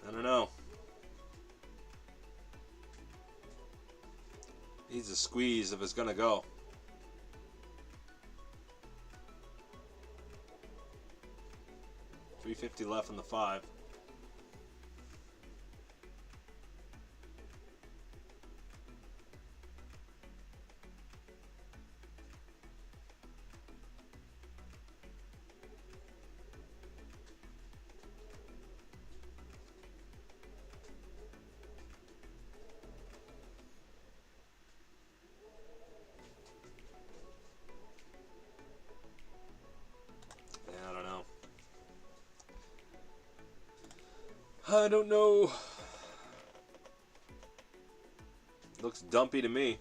I don't know. Needs a squeeze if it's gonna go. $3.50 left on the 5. I don't know. Looks dumpy to me.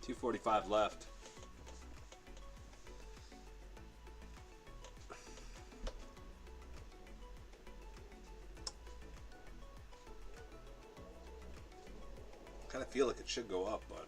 2:45 left. Kind of feel like it should go up, but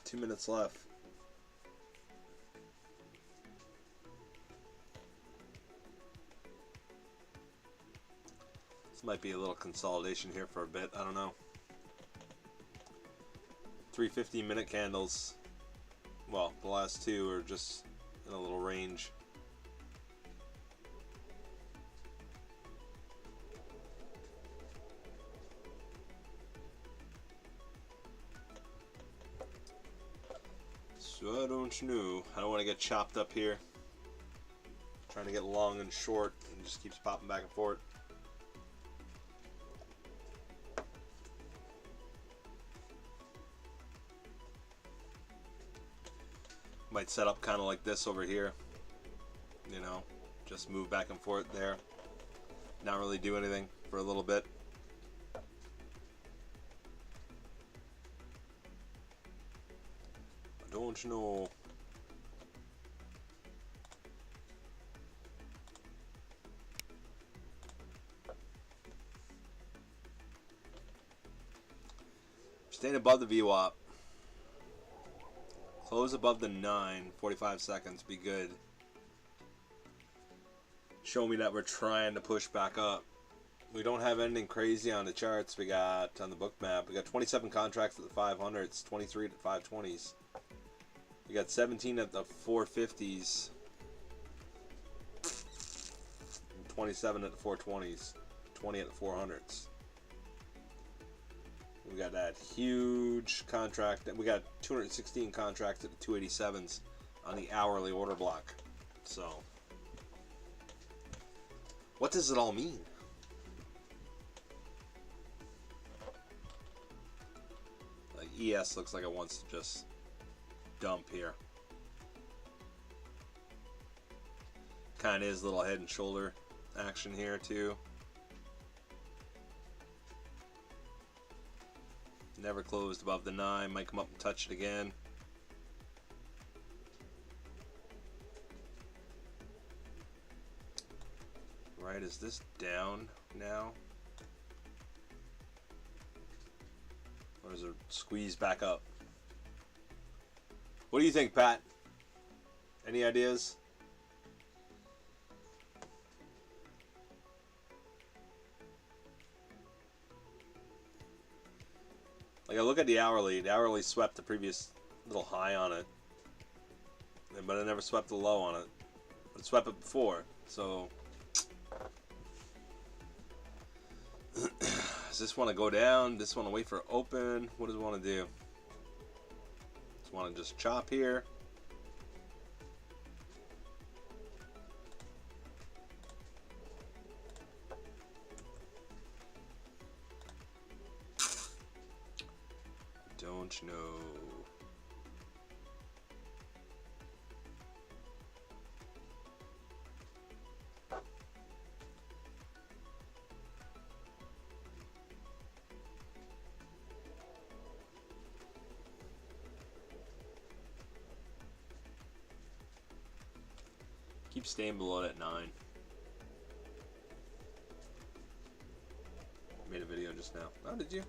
2 minutes left. This might be a little consolidation here for a bit. I don't know. 3 15-minute candles. Well, the last two are just in a little range. So I don't know. I don't want to get chopped up here. Trying to get long and short, and just keeps popping back and forth. Might set up kind of like this over here. You know, just move back and forth there. Not really do anything for a little bit. Don't you know? Staying above the VWAP. Close above the 9, 45 seconds, be good. Show me that we're trying to push back up. We don't have anything crazy on the charts. We got on the book map. We got 27 contracts at the 500s, 23 at the 520s. We got 17 at the 450s, and 27 at the 420s, 20 at the 400s. We got that huge contract. We got 216 contracts at the 287s on the hourly order block. So, what does it all mean? Like ES looks like it wants to just dump here. Kind of is a little head and shoulder action here too. Never closed above the 9. Might come up and touch it again. Right, is this down now? Or is it squeezed back up? What do you think, Pat? Any ideas? Like, I look at the hourly swept the previous little high on it, but it never swept the low on it. But it swept it before, so does this want to go down? Does this want to wait for open? What does it want to do? Does it want to just chop here? Don't know. Keep staying below it at 9. Made a video just now. Oh, did you?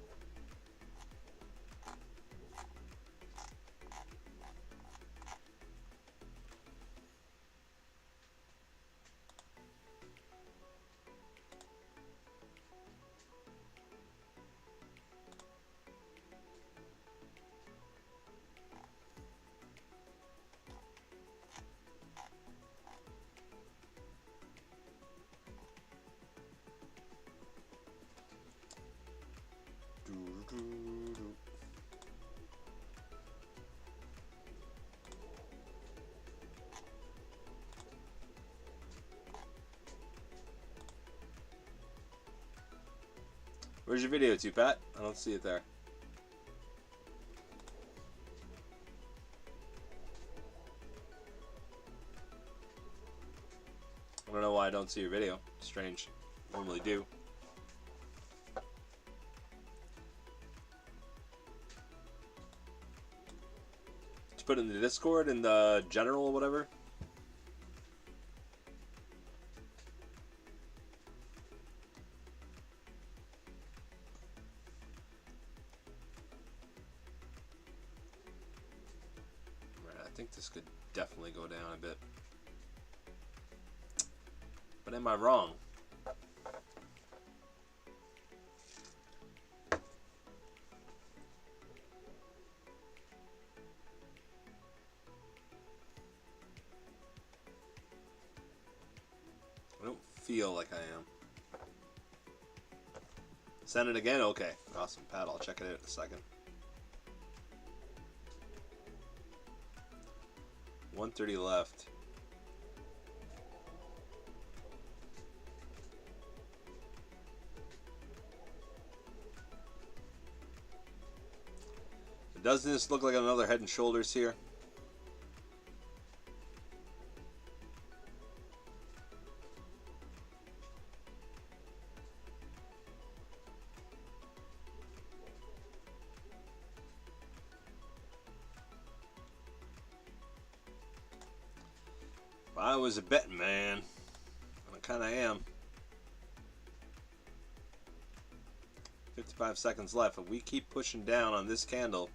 Where's your video to, Pat? I don't see it there. I don't know why I don't see your video. Strange. Normally do. Did you put it in the Discord in the general or whatever? Right, I think this could definitely go down a bit. But am I wrong? I don't feel like I am. Send it again? Okay. Awesome, Pat. I'll check it out in a second. 130 left. Doesn't this look like another Head and Shoulders here? I was a betting man. I kind of am. 55 seconds left. If we keep pushing down on this candle,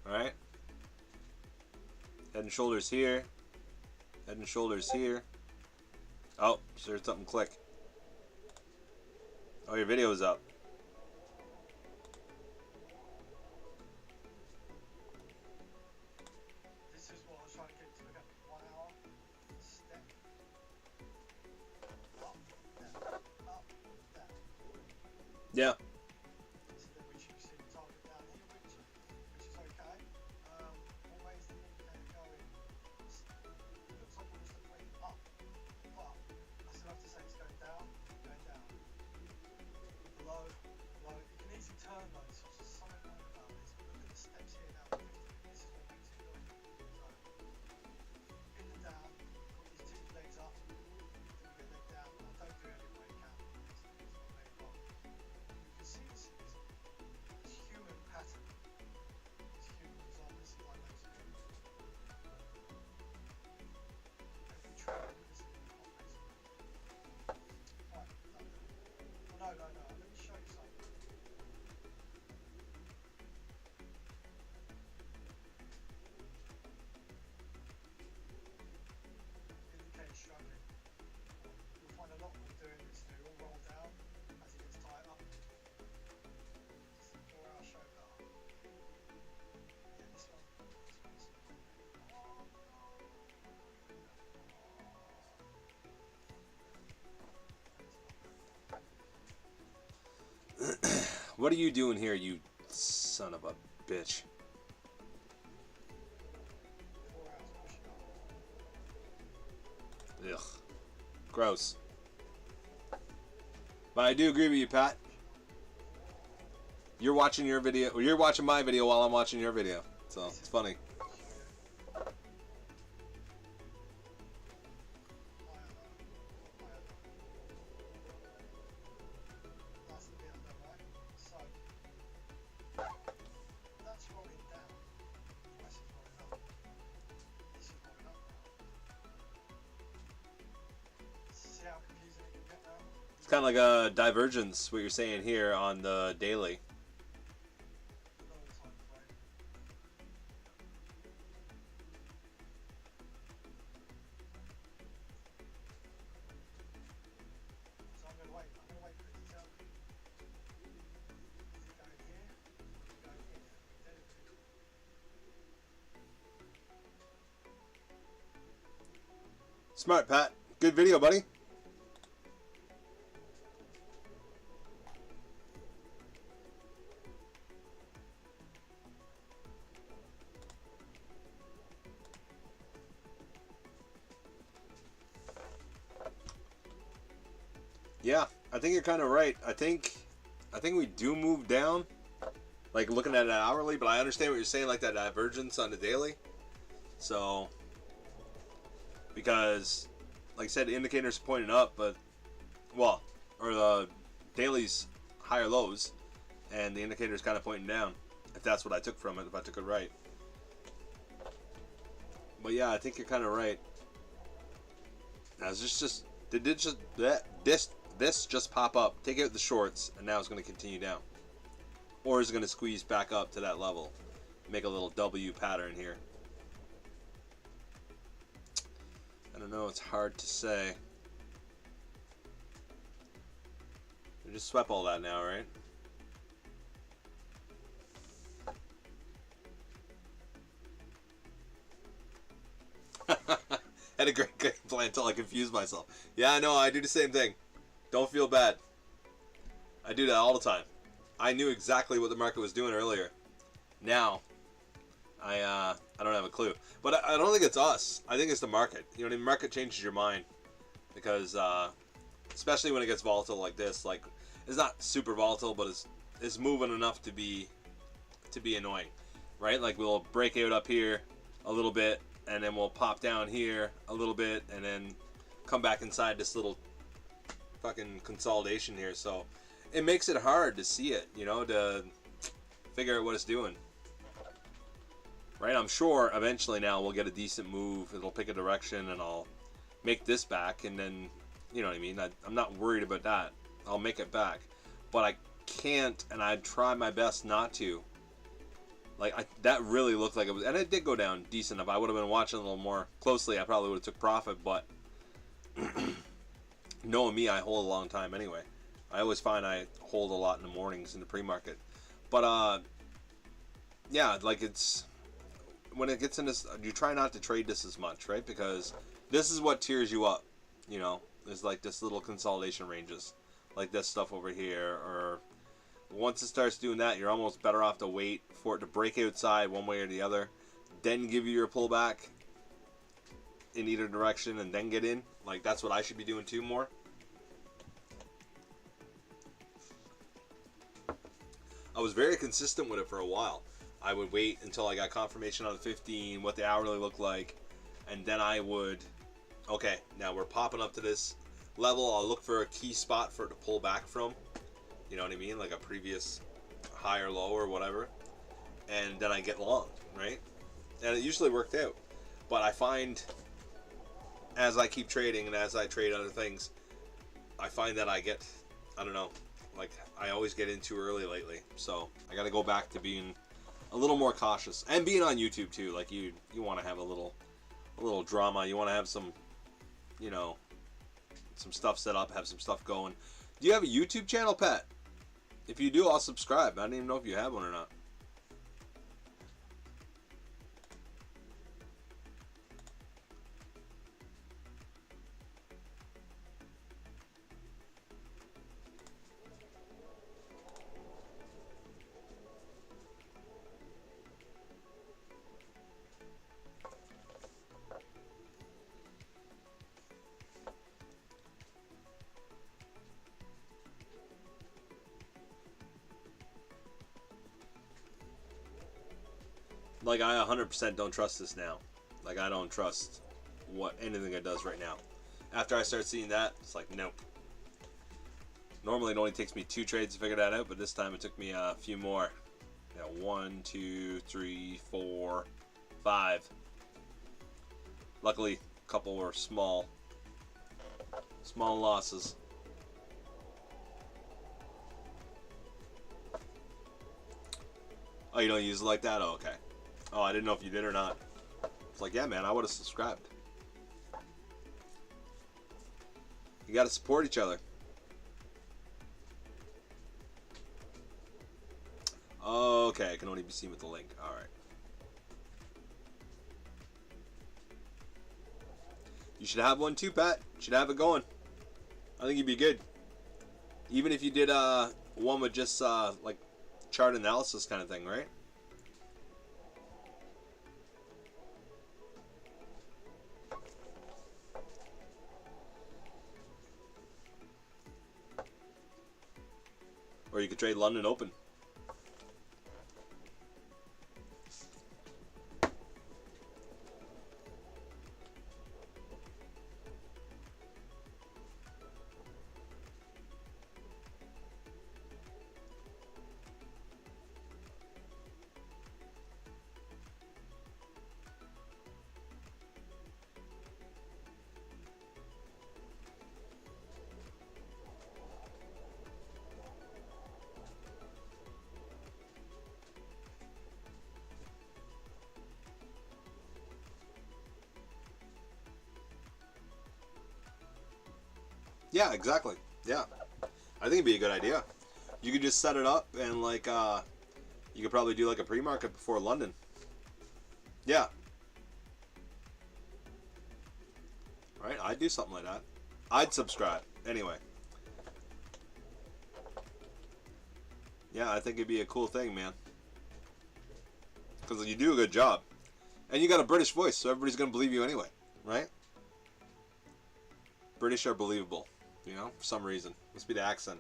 alright? Head and Shoulders here. Head and Shoulders here. Oh, there's something click. Oh, your video is up. This is what I was trying to get to look at. 1 hour. Step. Up, down. Up, down. Yeah. So then we should see the target down here, which is okay. What way is the indicator going? It looks like it's going up, but I still have to say it's going down, low, low. You can easily turn those. So there's something wrong about this. But look at the steps here now. This is what makes it good. So in and down, put these two legs up, then you get leg down. Don't do it every way you can. It's not very wrong. You can see this human pattern. It's human design. This is like those every trend is in the context. Right, no. Well, no. Let me show you something. Indicator struggling. You'll find a lot more doing this. They all roll down as it gets tighter. It's a 4-hour show car. Yeah, this one. What are you doing here, you son of a bitch? 4 hours pushing up. Ugh. Gross. But I do agree with you, Pat. You're watching your video, or you're watching my video while I'm watching your video. So it's funny. That's the bit I don't like. So that's rolling down. Price is rolling up. This is rolling up now. See how confusing it can get now? It's kind of like a divergence, what you're saying here on the daily. Lower time frame. So I'm going to wait for it to tell me. Is it going here? Is it going here? Then it will. Smart, Pat. Good video, buddy. Yeah, I think you're kind of right. I think we do move down, like looking at it hourly, but I understand what you're saying, like that divergence on the daily. So, because, like I said, the indicators pointing up, but, well, or the daily's higher lows, and the indicator's kind of pointing down, if that's what I took from it, if I took it right. But yeah, I think you're kind of right. Now, is this just, did it just, this just pop up, take out the shorts, and now it's going to continue down? Or is it going to squeeze back up to that level? Make a little W pattern here. I don't know, it's hard to say. We just swept all that now, right? Had a great game plan until I confused myself. Yeah, I know, I do the same thing. Don't feel bad. I do that all the time. I knew exactly what the market was doing earlier. Now, I don't have a clue. But I don't think it's us. I think it's the market. You know, the market changes your mind. Because, especially when it gets volatile like this, like, it's not super volatile, but it's moving enough to be annoying. Right? Like, we'll break out up here a little bit, and then we'll pop down here a little bit, and then come back inside this little fucking consolidation here. So it makes it hard to see it, you know, to figure out what it's doing. Right? I'm sure eventually now we'll get a decent move. It'll pick a direction, and I'll make this back, and then, you know what I mean? I'm not worried about that. I'll make it back. But I can't, and I try my best not to. Like, that really looked like it was, and it did go down decent. If I would have been watching a little more closely, I probably would have took profit, but knowing me, I hold a long time anyway. I always find I hold a lot in the mornings in the pre-market. But, yeah, like it's, when it gets in this, you try not to trade this as much, right? Because this is what tears you up, you know? There's like this little consolidation ranges, like this stuff over here, or once it starts doing that, you're almost better off to wait for it to break outside one way or the other, then give you your pullback in either direction, and then get in. Like, that's what I should be doing too more. I was very consistent with it for a while. I would wait until I got confirmation on the 15, what the hourly looked like, and then I would, okay, now we're popping up to this level. I'll look for a key spot for it to pull back from. You know what I mean? Like a previous high or low or whatever. And then I get long, right? And it usually worked out. But I find, as I keep trading and as I trade other things, I find that I get, I don't know, like I always get in too early lately. So I got to go back to being a little more cautious. And being on YouTube too. Like you want to have a little drama. You want to have some, you know, some stuff set up, have some stuff going. Do you have a YouTube channel, Pat? If you do, I'll subscribe. I don't even know if you have one or not. Like, I 100% don't trust this now. Like, I don't trust anything it does right now. After I start seeing that, it's like, nope. Normally it only takes me 2 trades to figure that out, but this time it took me a few more. Yeah, 1, 2, 3, 4, 5. Luckily, a couple were small losses. Oh, you don't use it like that? Oh, okay. Oh, I didn't know if you did or not. It's like, yeah, man, I would have subscribed. You got to support each other. Okay, I can only be seen with the link. All right. You should have one too, Pat. You should have it going. I think you'd be good. Even if you did one with just like chart analysis kind of thing, right? could trade London Open. Yeah, exactly. Yeah. I think it'd be a good idea. You could just set it up and like you could probably do like a pre-market before London. Yeah. Right? I'd do something like that. I'd subscribe. Anyway. Yeah, I think it'd be a cool thing, man. Because you do a good job. And you got a British voice, so everybody's going to believe you anyway. Right? British are believable. You know, for some reason. Must be the accent.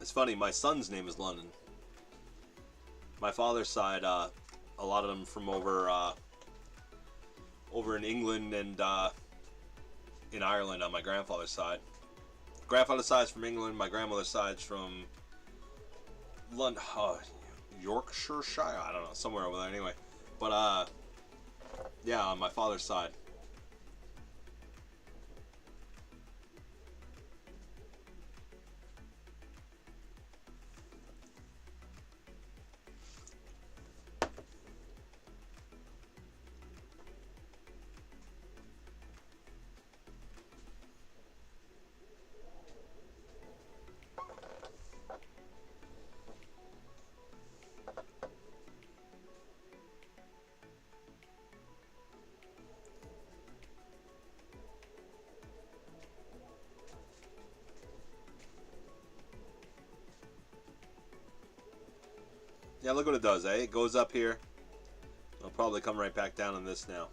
It's funny, my son's name is London. My father's side, a lot of them from over in England and in Ireland on my grandfather's side. Grandfather's side's from England, my grandmother's side's from London, Yorkshire, I don't know, somewhere over there anyway. But yeah, on my father's side. Yeah, look what it does, eh? It goes up here. It'll probably come right back down on this now.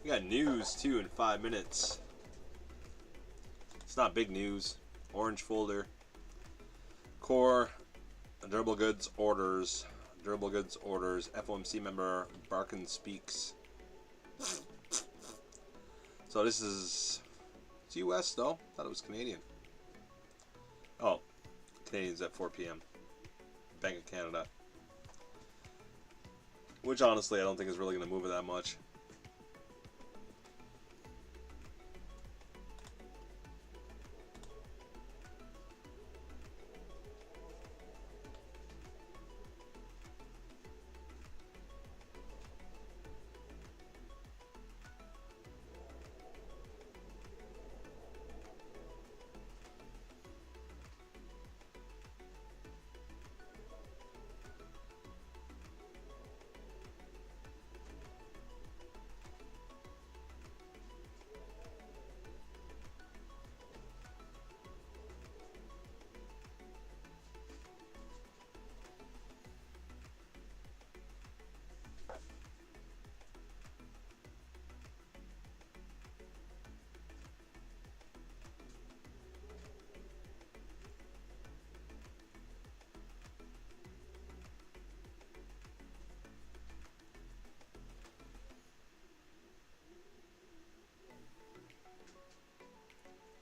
We got news too in 5 minutes. It's not big news. Orange folder. Core. Durable goods orders. Durable goods orders. FOMC member Barkin speaks. So this is. It's US though. Thought it was Canadian. Oh, Canadian's at 4 p.m. Bank of Canada. Which honestly I don't think is really going to move it that much.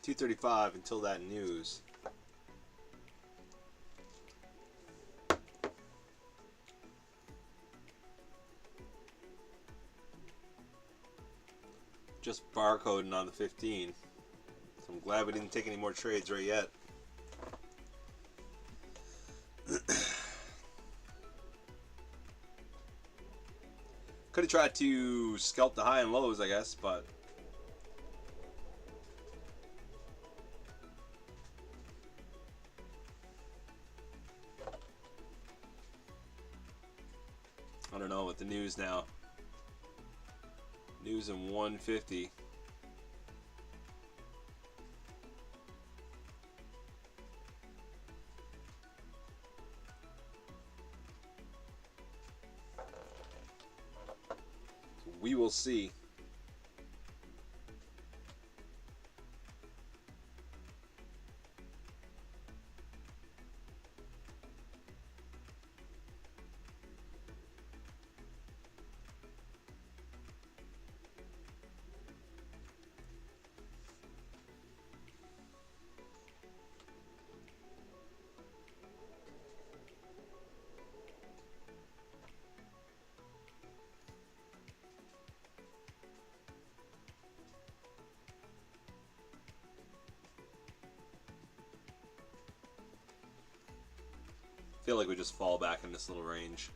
2:35 until that news. Just barcoding on the 15. So I'm glad we didn't take any more trades right yet. Could have tried to scalp the high and lows, I guess, but I don't know with the news now. News in 150. We will see. I feel like we just fall back in this little range.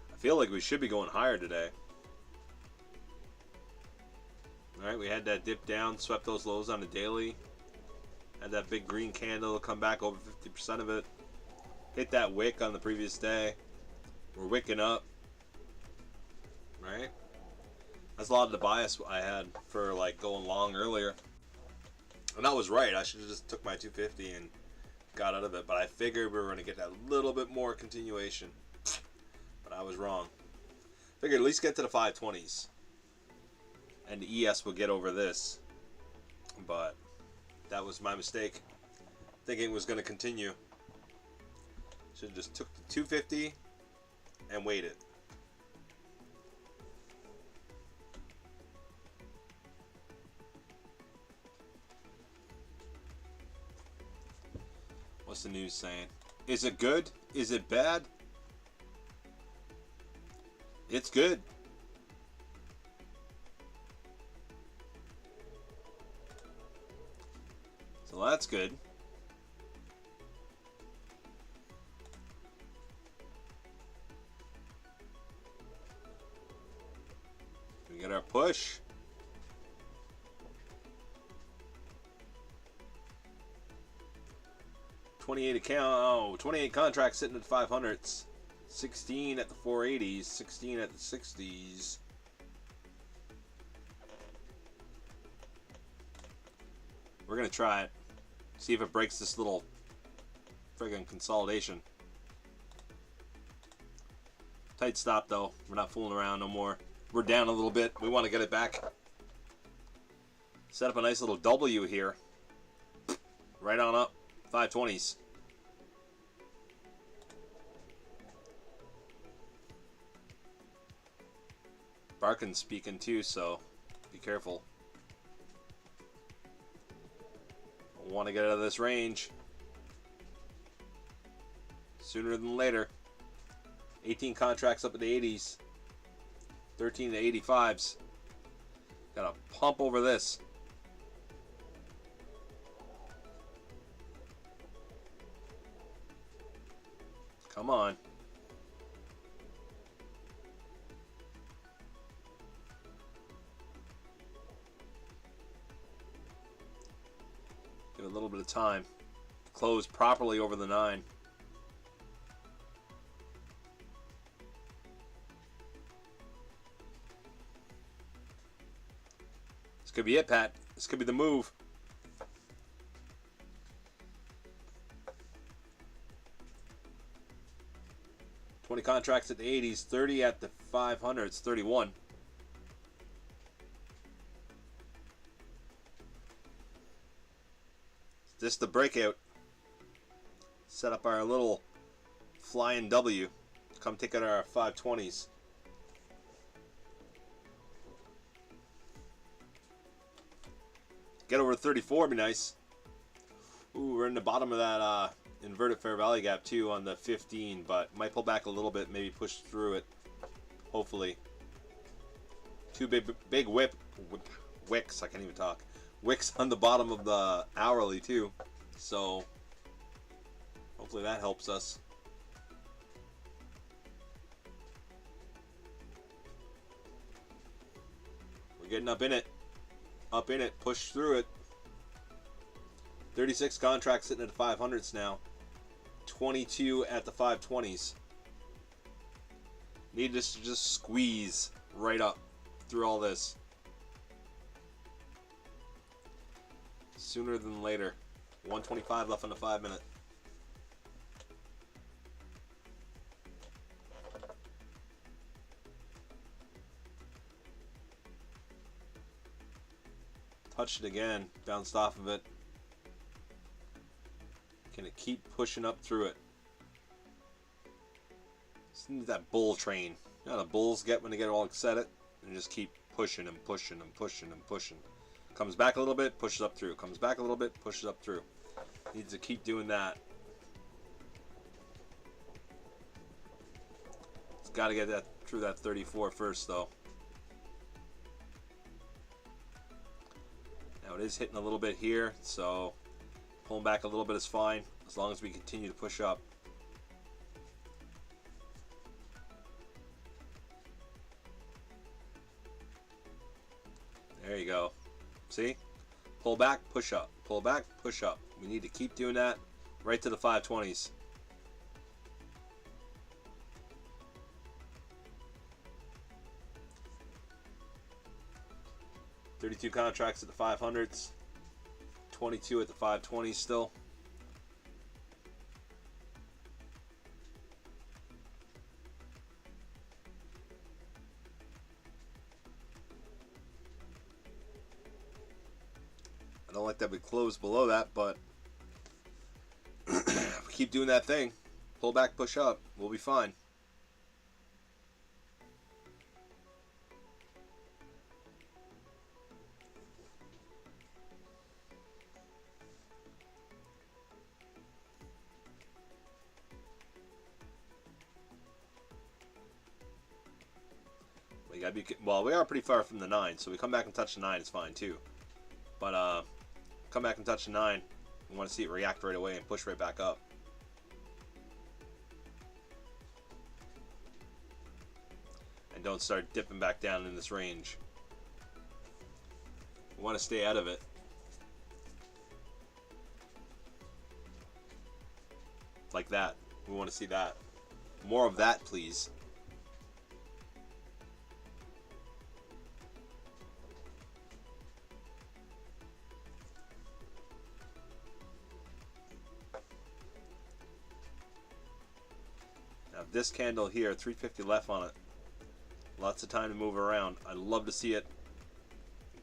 I feel like we should be going higher today. Alright, we had that dip down, swept those lows on the daily. Had that big green candle come back over 50% of it. Hit that wick on the previous day. We're wicking up. Right? That's a lot of the bias I had for like going long earlier. And I was right. I should have just took my 250 and got out of it. But I figured we were going to get that little bit more continuation. But I was wrong. Figured at least get to the 520s. And the ES will get over this. But that was my mistake. Thinking it was going to continue. Should have just took the 250 and waited. What's the news saying? Is it good? Is it bad? It's good. So that's good. We get our push. Oh, 28 contracts sitting at 500s. 16 at the 480s. 16 at the 60s. We're going to try it. See if it breaks this little friggin' consolidation. Tight stop though. We're not fooling around no more. We're down a little bit. We want to get it back. Set up a nice little W here. Right on up. 520s. Barkin's speaking too, so be careful. Want to get out of this range sooner than later. 18 contracts up at the 80s. 13 to 85s. Gotta pump over this. Come on. Give it a little bit of time. Close properly over the 9. This could be it, Pat. This could be the move. 20 contracts at the 80s, 30 at the 500s, 31. This is the breakout. Set up our little flying W. Come take out our 520s. Get over to 34 would be nice. Ooh, we're in the bottom of that inverted fair value gap too on the 15, but might pull back a little bit, maybe push through it. Hopefully. Two big wicks. I can't even talk. Wicks on the bottom of the hourly too. So hopefully that helps us. We're getting up in it. Up in it. Push through it. 36 contracts sitting at the 500s now. 22 at the 520s. Need us to just squeeze right up through all this. Sooner than later. 125 left on the 5 minute. Touched it again. Bounced off of it. Can it keep pushing up through it? Just need that bull train. You know how the bulls get when they get all excited? And just keep pushing and pushing and pushing and pushing. Comes back a little bit, pushes up through. Comes back a little bit, pushes up through. Needs to keep doing that. It's got to get that through that 34 first, though. Now it is hitting a little bit here, so pulling back a little bit is fine as long as we continue to push up. There you go. See? Pull back, push up. Pull back, push up. We need to keep doing that right to the 520s. $32 contracts at the 500s. 22 at the 520s still. I don't like that we close below that, but we keep doing that thing. Pull back, push up. We'll be fine. We gotta be, well, we are pretty far from the 9, so we come back and touch the 9 is fine too. But come back and touch the 9. We want to see it react right away and push right back up. And don't start dipping back down in this range. We want to stay out of it. Like that. We want to see that. More of that, please. This candle here, 350 left on it. Lots of time to move around. I'd love to see it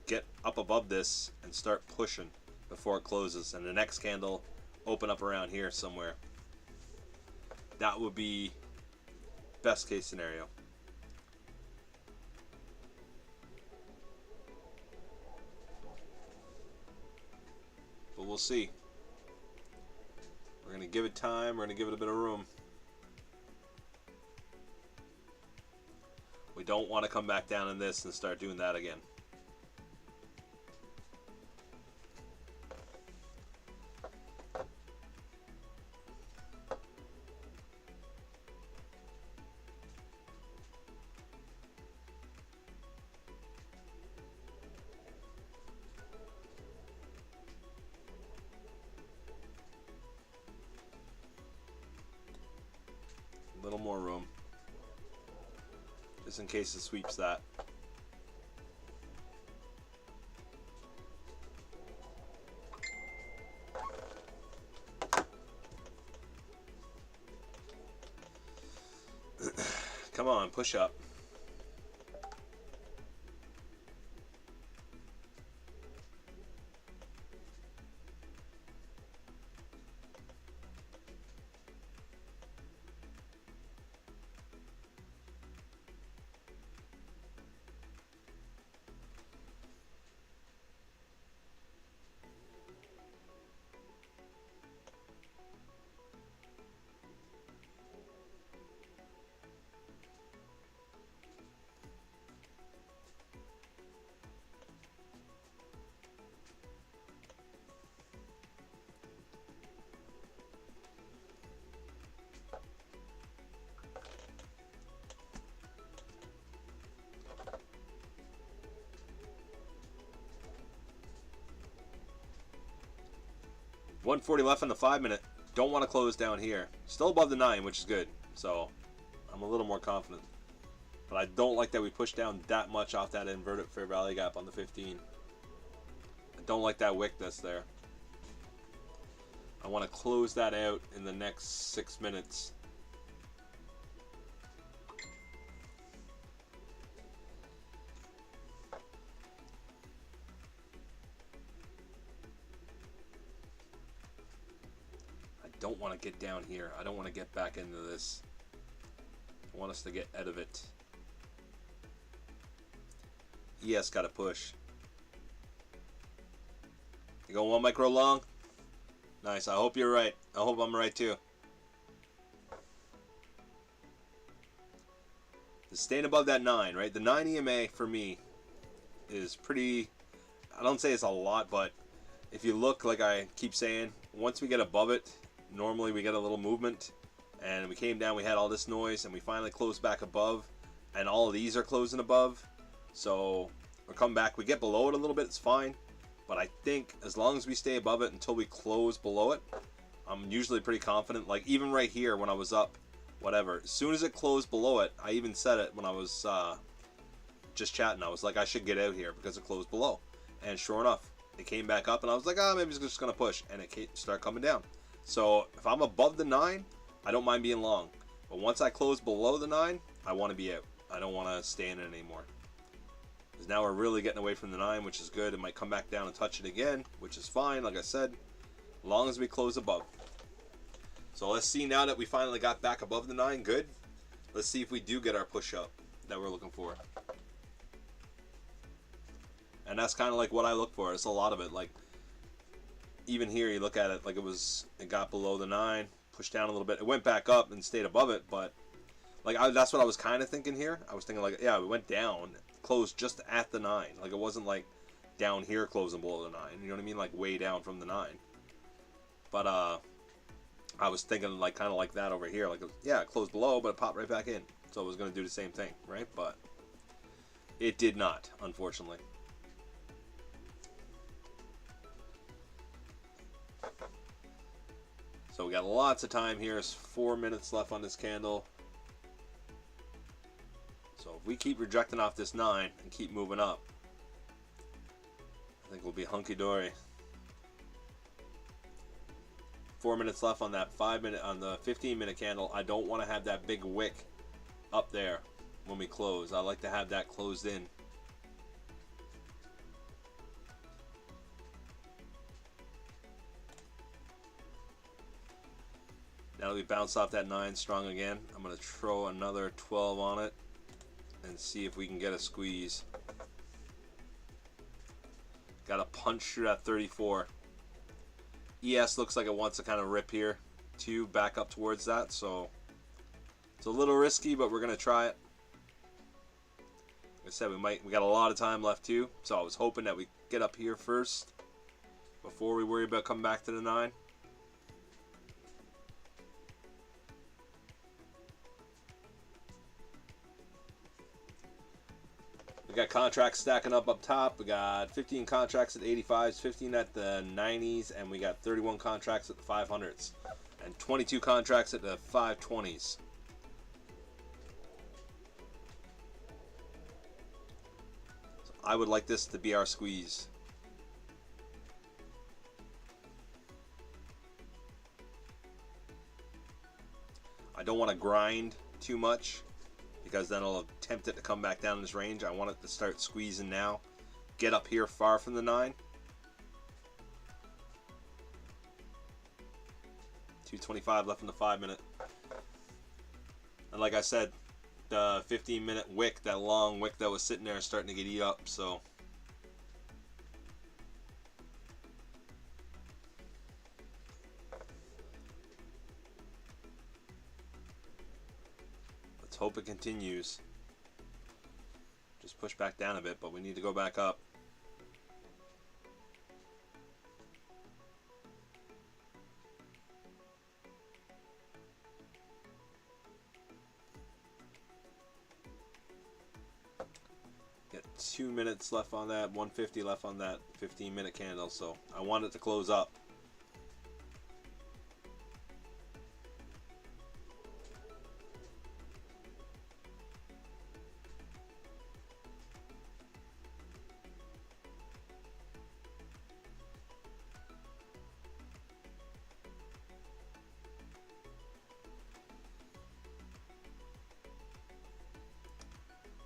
get up above this and start pushing before it closes. And the next candle open up around here somewhere. That would be best case scenario. But we'll see. We're going to give it time. We're going to give it a bit of room. We don't want to come back down in this and start doing that again. A little more room. Just in case it sweeps that. down, push up. $140 left on the 5 minute. Don't want to close down here. Still above the 9, which is good. So I'm a little more confident. But I don't like that we pushed down that much off that inverted fair value gap on the 15. I don't like that wick that's there. I want to close that out in the next 6 minutes. I don't want to get down here. I don't want to get back into this. I want us to get out of it. ES got to push. You going 1 micro long? Nice. I hope you're right. I hope I'm right too. Staying above that 9, right? The 9 EMA for me is pretty... I don't say it's a lot, but if you look, like I keep saying, once we get above it, normally we get a little movement, and we came down, we had all this noise, and we finally closed back above, and all of these are closing above. So we're coming back. We get below it a little bit, it's fine, but I think as long as we stay above it until we close below it, I'm usually pretty confident. Like even right here when I was up, whatever, as soon as it closed below it, I even said it when I was just chatting, I was like, I should get out here because it closed below. And sure enough, it came back up, and I was like, maybe it's just going to push, and it started coming down. So if I'm above the 9, I don't mind being long. But once I close below the 9, I want to be out. I don't want to stay in it anymore. Because now we're really getting away from the 9, which is good. It might come back down and touch it again, which is fine, like I said, as long as we close above. So let's see now that we finally got back above the 9, good. Let's see if we do get our push up that we're looking for. And that's kind of like what I look for. It's a lot of it. Like, even here, you look at it, like it got below the 9, pushed down a little bit. It went back up and stayed above it, but like that's what I was kind of thinking here. I was thinking like, yeah, it went down, closed just at the 9. Like it wasn't like down here closing below the 9. You know what I mean? Like way down from the 9. But I was thinking like kind of like that over here. Like yeah, it closed below, but it popped right back in. So it was going to do the same thing, right? But it did not, unfortunately. So we got lots of time here. It's 4 minutes left on this candle. So if we keep rejecting off this 9 and keep moving up, I think we'll be hunky-dory. 4 minutes left on that 5 minute, on the 15-minute candle. I don't want to have that big wick up there when we close. I like to have that closed in. Now that we bounce off that 9 strong again, I'm going to throw another 12 on it and see if we can get a squeeze. Got to punch through that 34. ES looks like it wants to kind of rip here too, back up towards that, so it's a little risky, but we're going to try it. Like I said, we got a lot of time left too, so I was hoping that we get up here first before we worry about coming back to the 9. We got contracts stacking up top. We got 15 contracts at 85s, 15 at the 90s, and we got 31 contracts at the 500s, and 22 contracts at the 520s. So I would like this to be our squeeze. I don't want to grind too much, because then it'll tempt it to come back down this range. I want it to start squeezing now. Get up here far from the 9. 2:25 left in the 5 minute. And like I said, the 15-minute wick, that long wick that was sitting there, is starting to get eat up, so. Let's hope it continues. Just push back down a bit, but we need to go back up. Get 2 minutes left on that, 150 left on that 15-minute candle, so I want it to close up.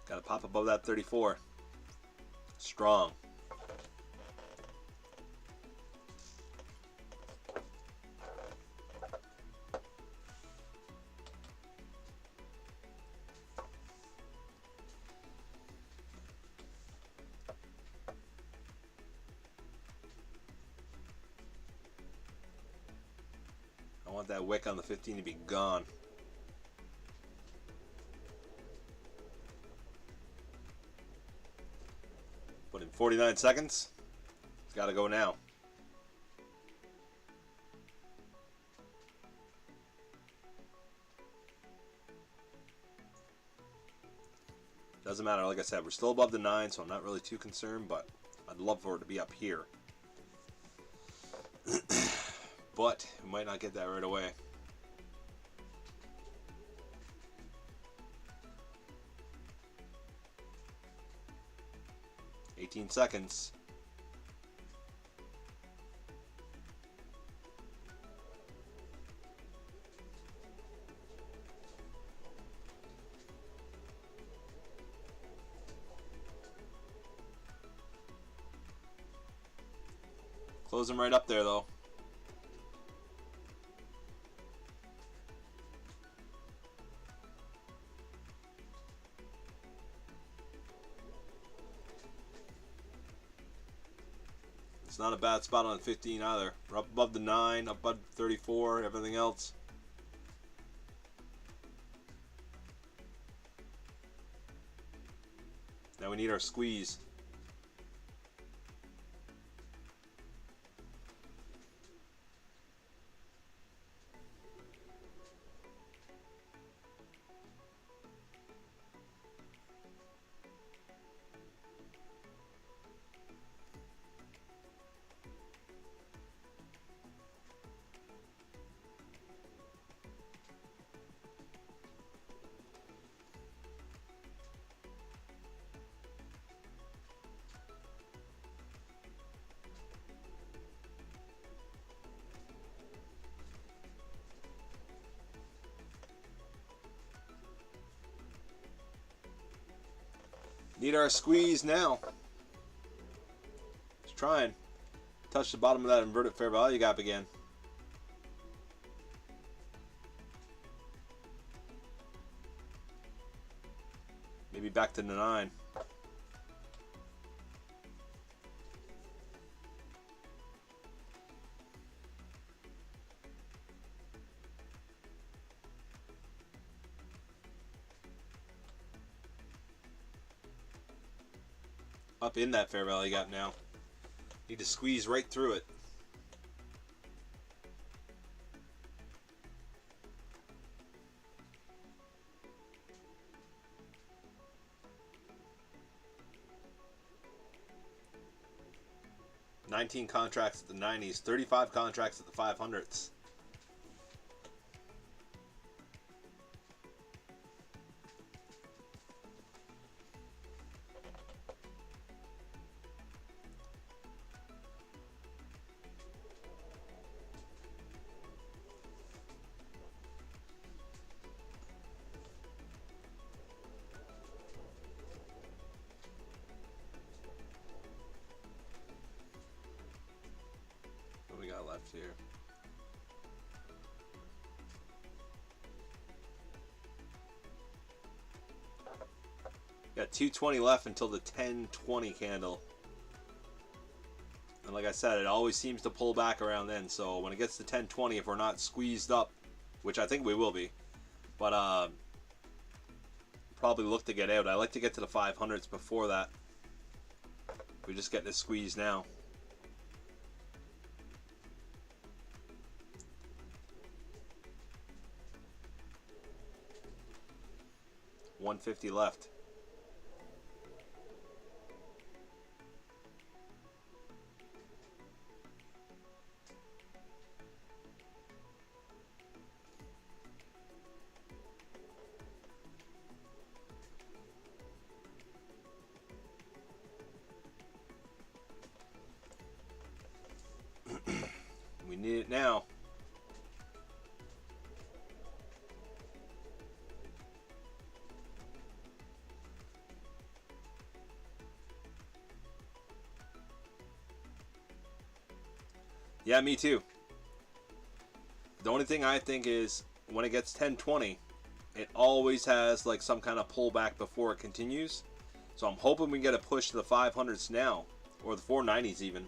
Got to pop above that 34. Strong. I want that wick on the 15 to be gone. But in 49 seconds, it's got to go now. Doesn't matter, like I said, we're still above the 9, so I'm not really too concerned, but I'd love for it to be up here. But we might not get that right away. Seconds. Close them right up there, though. It's not a bad spot on 15 either. We're up above the 9, up above 34, everything else. Now we need our squeeze. Need our squeeze now. Just trying. Touch the bottom of that inverted fair value gap again. Maybe back to the 9. Up in that fair value gap now. Need to squeeze right through it. $19 contracts at the 90s, 35 contracts at the 500s. left here. Got 220 left until the 1020 candle. And like I said, it always seems to pull back around then. So when it gets to 1020, if we're not squeezed up, which I think we will be, but probably look to get out. I like to get to the 500s before that. We just get this squeeze now. $150 left. We need it now. Yeah, me too. The only thing I think is when it gets 1020, it always has like some kind of pullback before it continues. So I'm hoping we get a push to the 500s now, or the 490s even,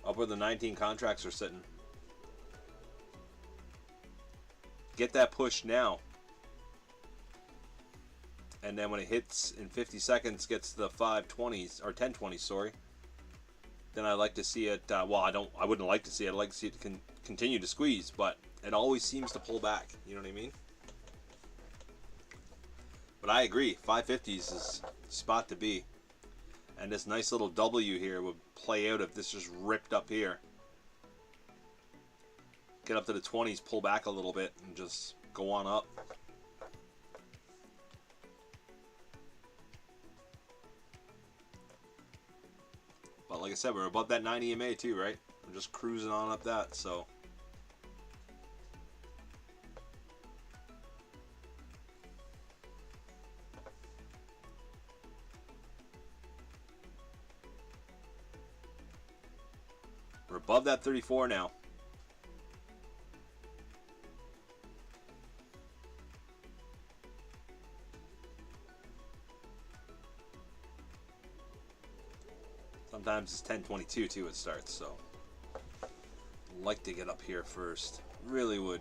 up where the 19 contracts are sitting. Get that push now. And then when it hits in 50 seconds, gets to the 520s, or 1020s, sorry. Then I'd like to see it, well, I wouldn't like to see it, I'd like to see it continue to squeeze, but it always seems to pull back, you know what I mean? But I agree, 550s is the spot to be. And this nice little W here would play out if this just ripped up here. Get up to the 20s, pull back a little bit, and just go on up. But like I said, we're above that 90 EMA too, right? We're just cruising on up that, so. We're above that 34 now. Sometimes it's 1022 too it starts, so I'd like to get up here first. Really would.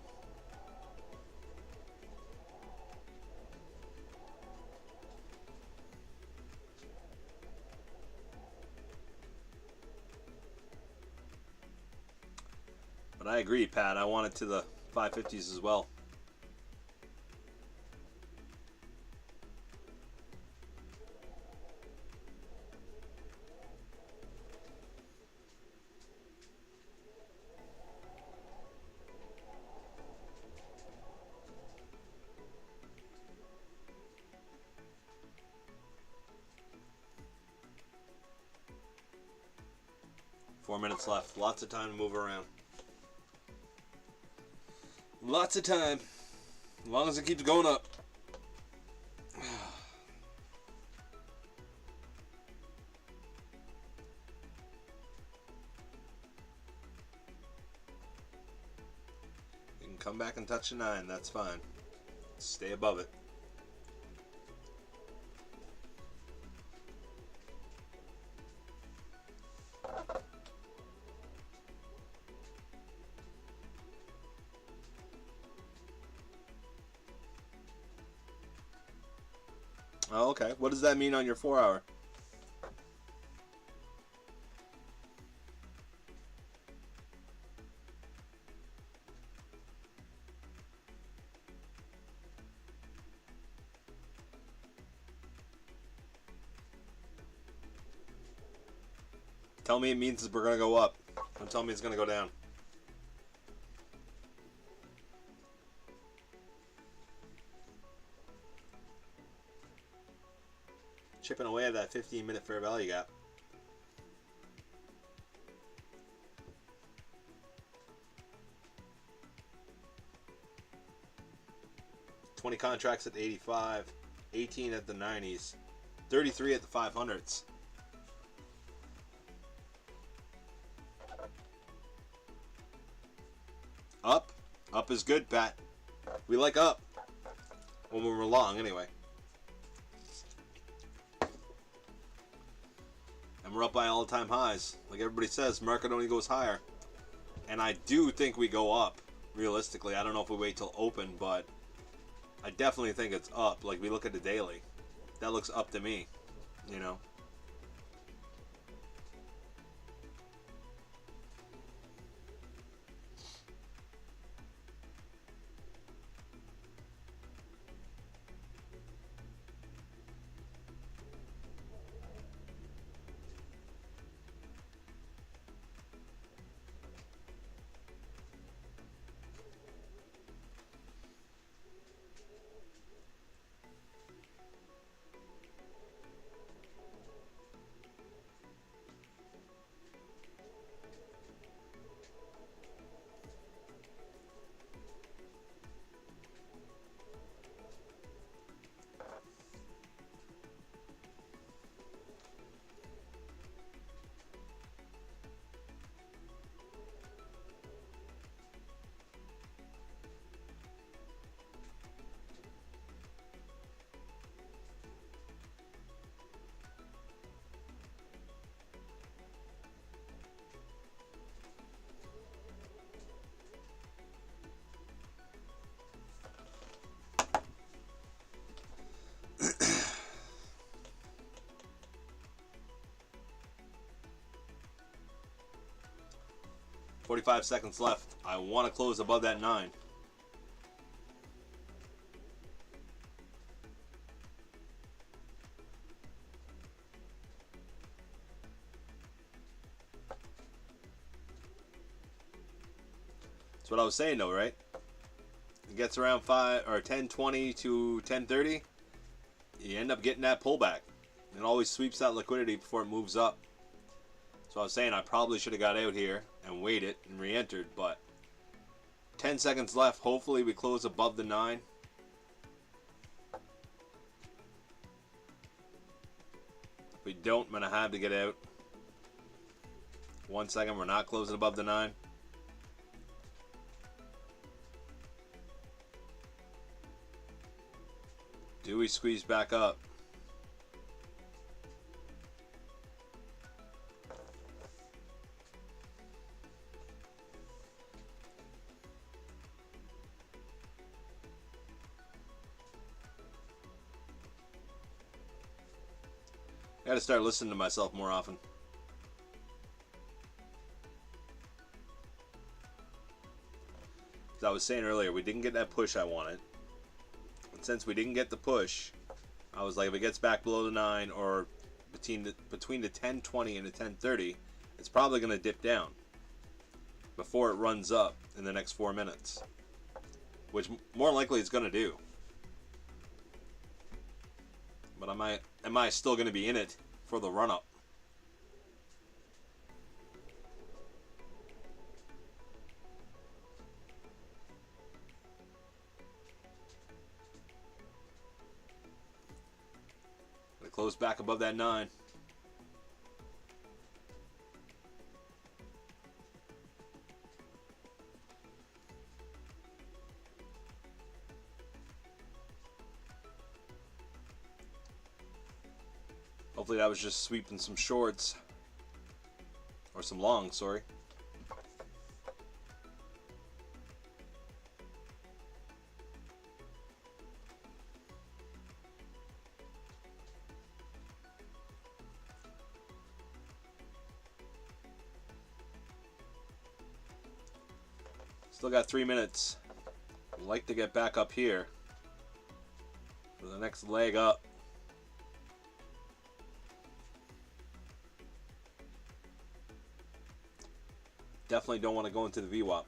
But I agree, Pat. I want it to the 550s as well. Four minutes left. Lots of time to move around. Lots of time. As long as it keeps going up. You can come back and touch a 9. That's fine. Stay above it. Oh, okay. What does that mean on your 4 hour? Tell me it means we're going to go up. Don't tell me it's going to go down. Chipping away at that 15-minute fair value gap. $20 contracts at the 85, 18 at the 90s, 33 at the 500s. Up. Up is good, Pat. We like up. When we're long, anyway. And we're up by all-time highs. Like everybody says, market only goes higher. And I do think we go up, realistically. I don't know if we wait till open, but I definitely think it's up. Like, we look at the daily. That looks up to me, you know. $45 seconds left. I want to close above that 9. That's what I was saying, though, right? It gets around 10:20 to 10:30. You end up getting that pullback. It always sweeps that liquidity before it moves up. So I was saying I probably should have got out here and waited and re-entered, but 10 seconds left. Hopefully we close above the 9. If we don't, I'm going to have to get out. 1 second, we're not closing above the 9. Do we squeeze back up? I gotta start listening to myself more often. As I was saying earlier, we didn't get that push I wanted. And since we didn't get the push, I was like, if it gets back below the 9 or between the 10:20 and the 10:30, it's probably gonna dip down before it runs up in the next 4 minutes, which more likely it's gonna do. But am I still going to be in it for the run-up? Gonna close back above that 9. Hopefully that was just sweeping some shorts. Or some longs, sorry. Still got 3 minutes. I'd like to get back up here for the next leg up. Definitely don't want to go into the VWAP.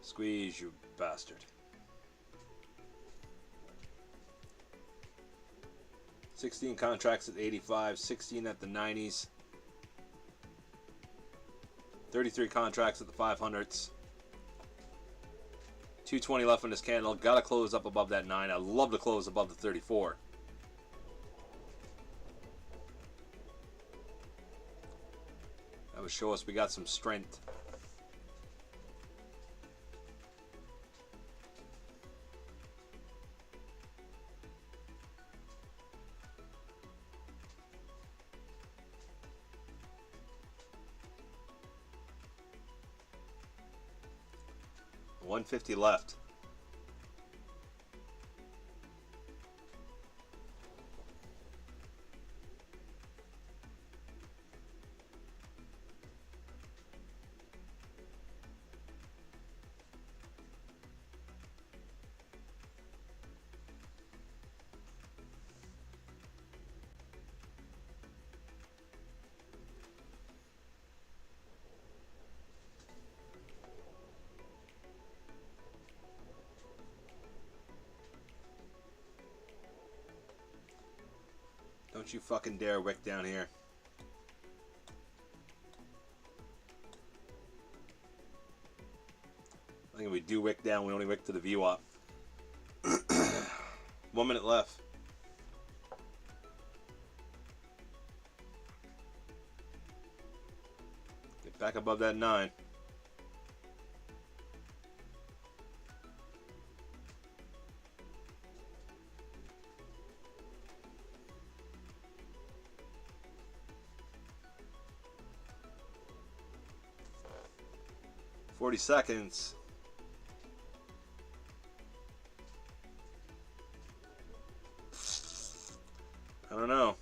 Squeeze, you bastard. 16 contracts at 85, 16 at the 90s. 33 contracts at the 500s. 220 left in this candle. Gotta close up above that 9. I'd love to close above the 34. That would show us we got some strength. $150 left. Don't you fucking dare wick down here. I think if we do wick down, we only wick to the VWAP. 1 minute left. Get back above that 9. $40 seconds. I don't know.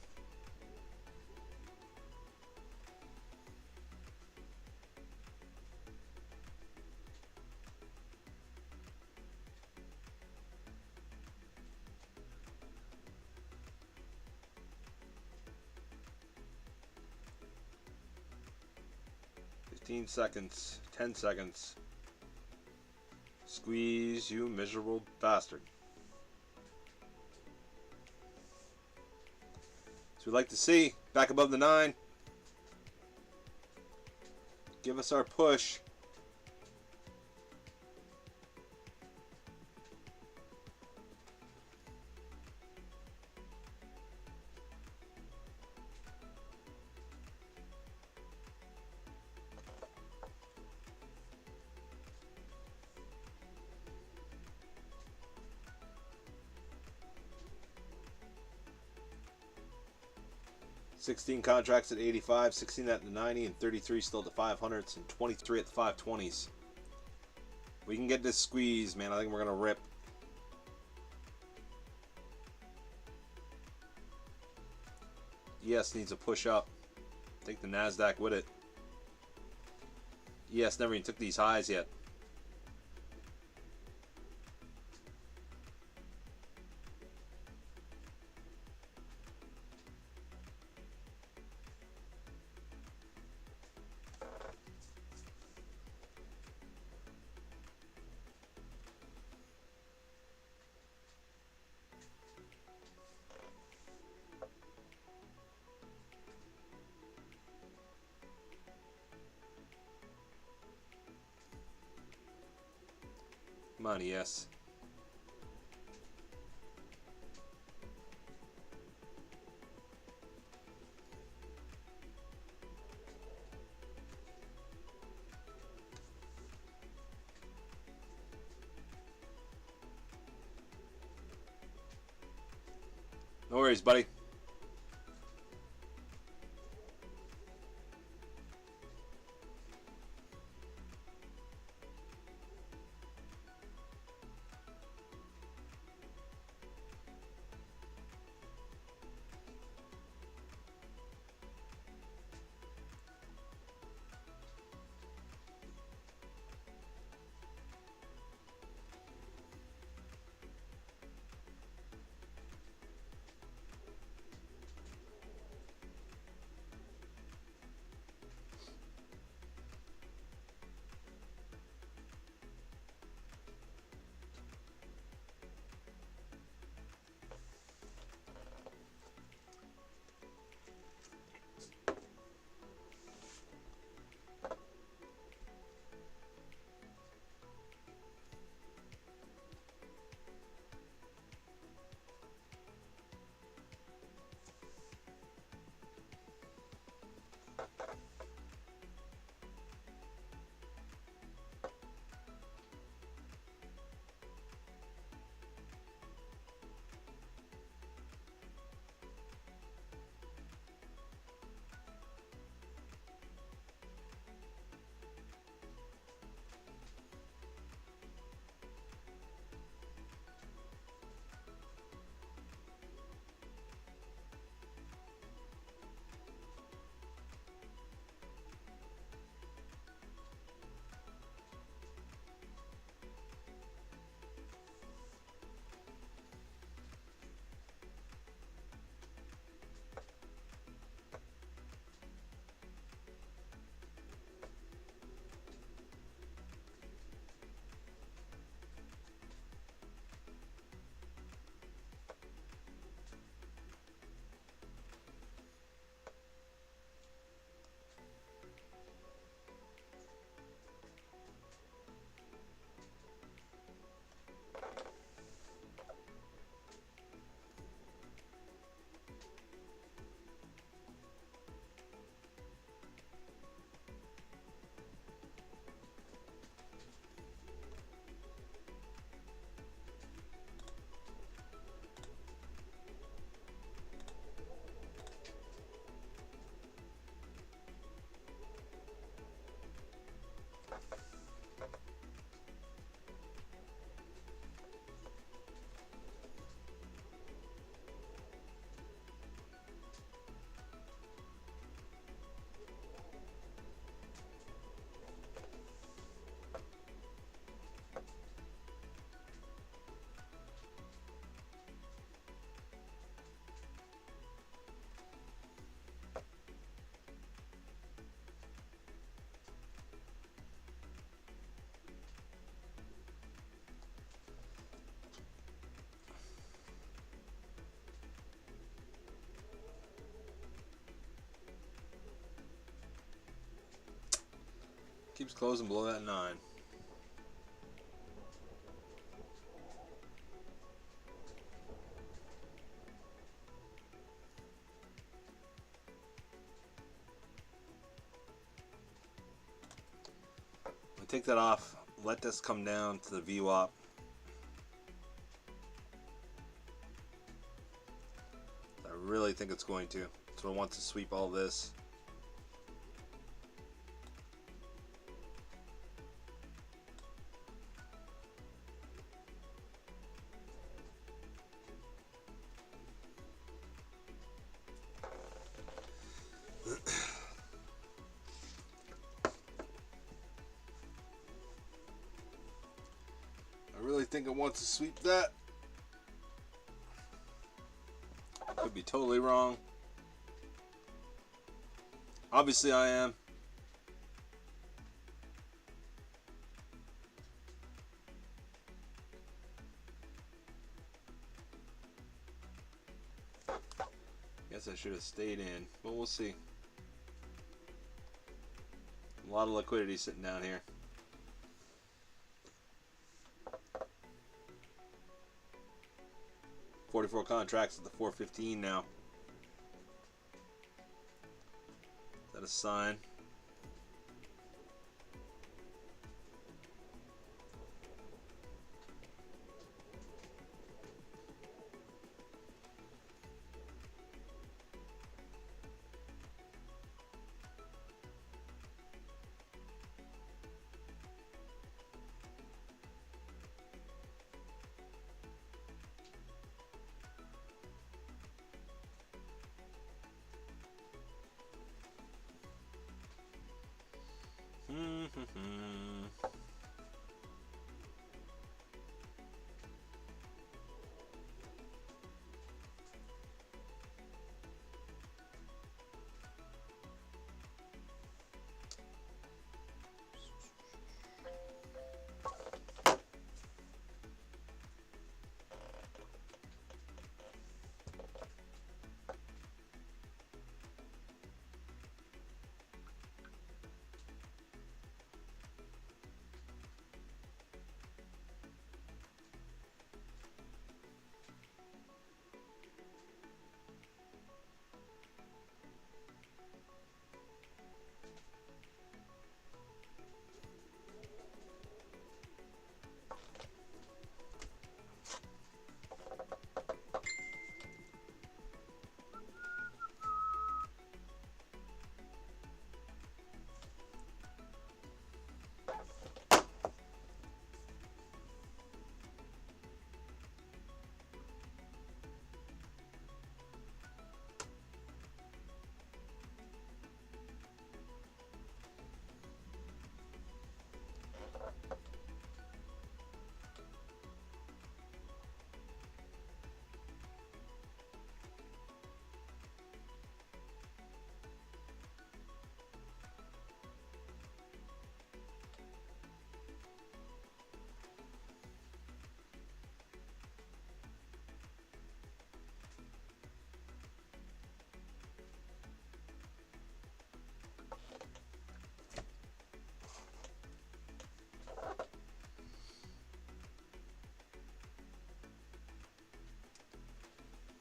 Seconds, 10 seconds. Squeeze, you miserable bastard. So we'd like to see back above the 9. Give us our push. $16 contracts at 85, 16 at the 90, and 33 still at the 500s, and 23 at the 520s. We can get this squeeze, man. I think we're gonna rip. ES needs a push up. Take the NASDAQ with it. ES never even took these highs yet. Come on, ES. No worries, buddy. Keeps closing below that 9. We take that off. Let this come down to the VWAP. I really think it's going to. So I want to sweep all this. I really think I want to sweep that. Could be totally wrong. Obviously I am. Guess I should have stayed in, but we'll see. A lot of liquidity sitting down here. $44 contracts at the 415 now. Is that a sign?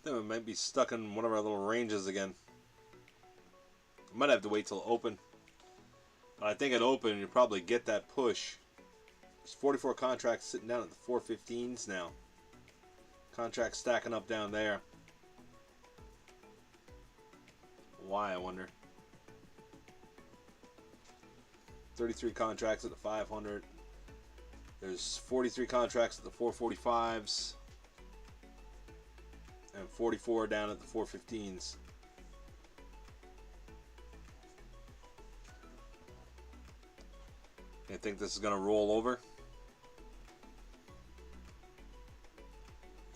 Then we might be stuck in one of our little ranges again. I might have to wait till open. But I think at open you probably get that push. There's 44 contracts sitting down at the 415s now. Contracts stacking up down there. Why, I wonder. 33 contracts at the 500. There's 43 contracts at the 445s. And 44 down at the 415s. I think this is going to roll over.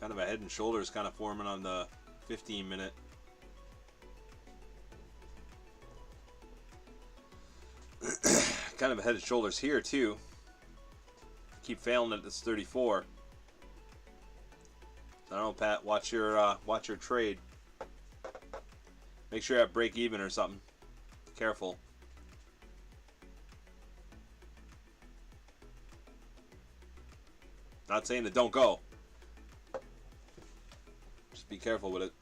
Kind of a head and shoulders kind of forming on the 15-minute. Kind of a head and shoulders here too. Keep failing at this 34. I don't know, Pat. Watch your trade. Make sure you have break even or something. Careful. Not saying that don't go. Just be careful with it.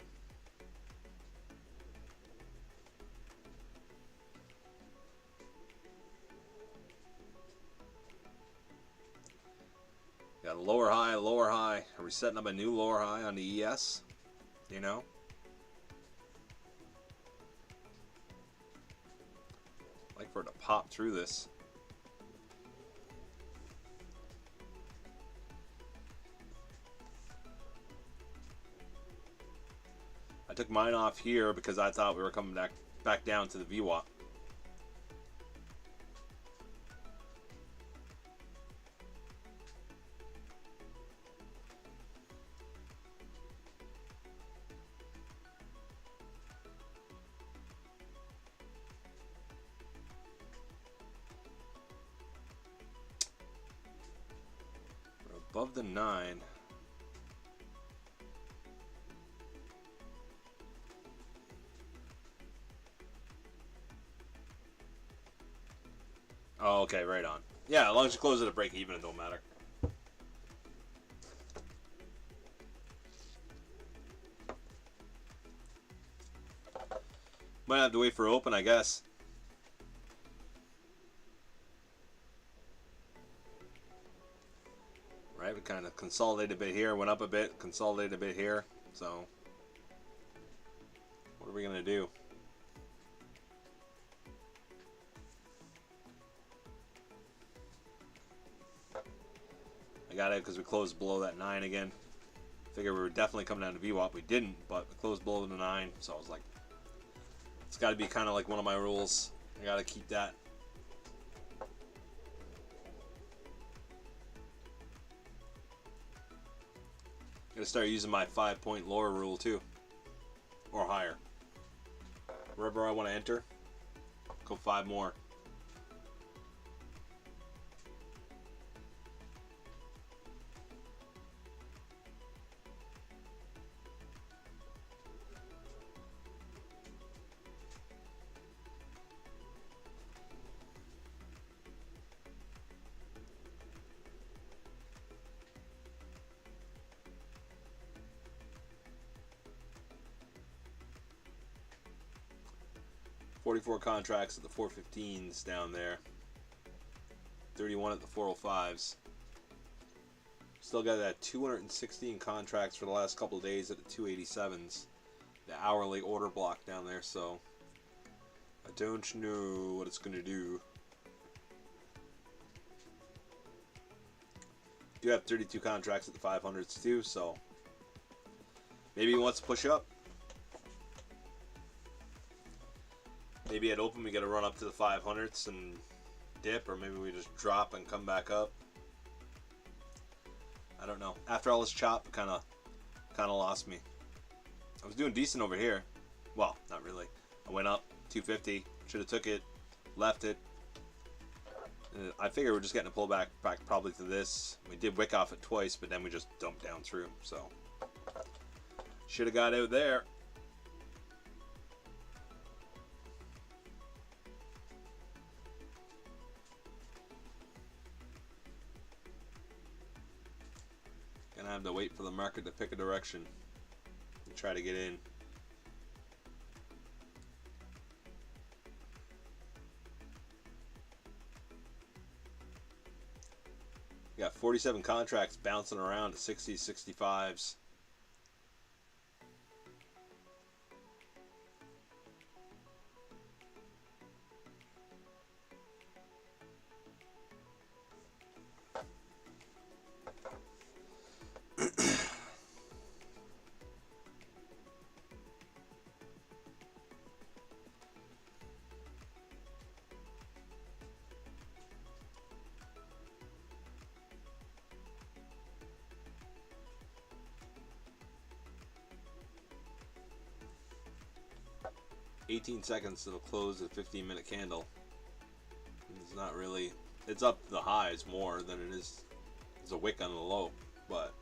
Got a lower high, lower high. Are we setting up a new lower high on the ES? You know? I'd like for it to pop through this. I took mine off here because I thought we were coming back down to the VWAP. We're above the 9. Oh, okay, right on. Yeah, as long as you close it at break even, it don't matter. Might have to wait for open, I guess. Right, we kind of consolidated a bit here, went up a bit, consolidated a bit here. So, what are we going to do? I got it because we closed below that 9 again. Figured we were definitely coming down to VWAP. We didn't, but we closed below the 9. So I was like, it's got to be kind of like one of my rules. I got to keep that. I'm going to start using my 5-point lower rule too. Or higher. Wherever I want to enter, go 5 more. $44 contracts at the 415s down there. 31 at the 405s. Still got that 216 contracts for the last couple of days at the 287s. The hourly order block down there, so I don't know what it's going to do. Do have 32 contracts at the 500s too, so maybe he wants to push up. Maybe at open we got to run up to the 500s and dip, or maybe we just drop and come back up. I don't know. After all this chop, kind of lost me. I was doing decent over here. Well, not really. I went up 250. Should have took it, left it. I figured we're just getting a pullback back probably to this. We did wick off it twice, but then we just dumped down through. So should have got out there. Gonna have to wait for the market to pick a direction and try to get in. We got 47 contracts bouncing around to 60s, 65s. $18 seconds to close a 15-minute candle. It's not really. It's up the highs more than it is. It's a wick on the low, but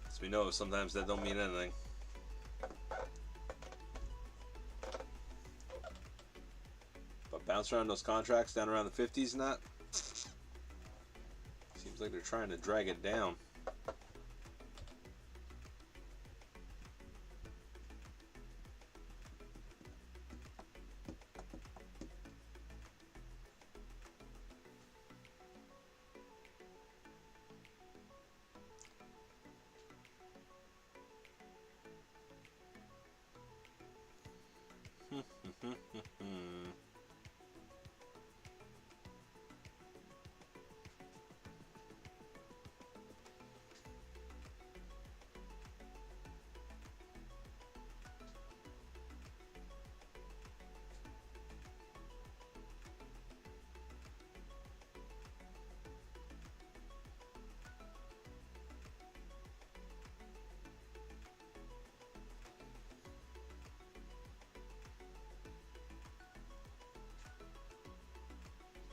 as we know, sometimes that don't mean anything. Bounce around those contracts down around the 50s and that. Seems like they're trying to drag it down.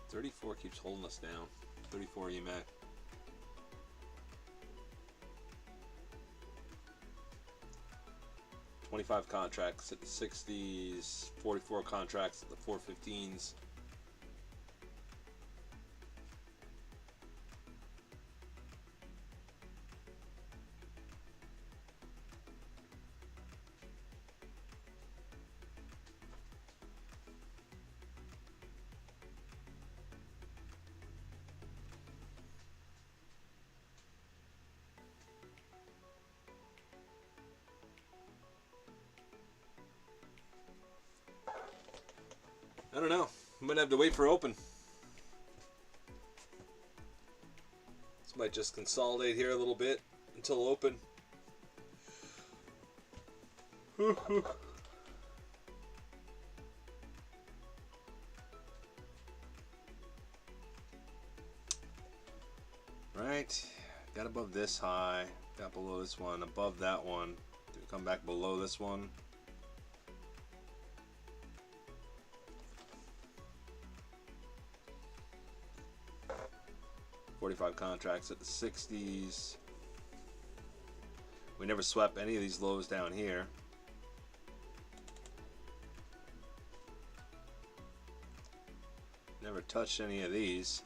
$34 keeps holding us down. 34 EMAC. $25 contracts at the 60s, 44 contracts at the 415s. I don't know. I'm gonna have to wait for open. This might just consolidate here a little bit until open. Right. Got above this high. Got below this one. Above that one. Did we come back below this one? $45 contracts at the 60s. We never swept any of these lows down here. Never touched any of these.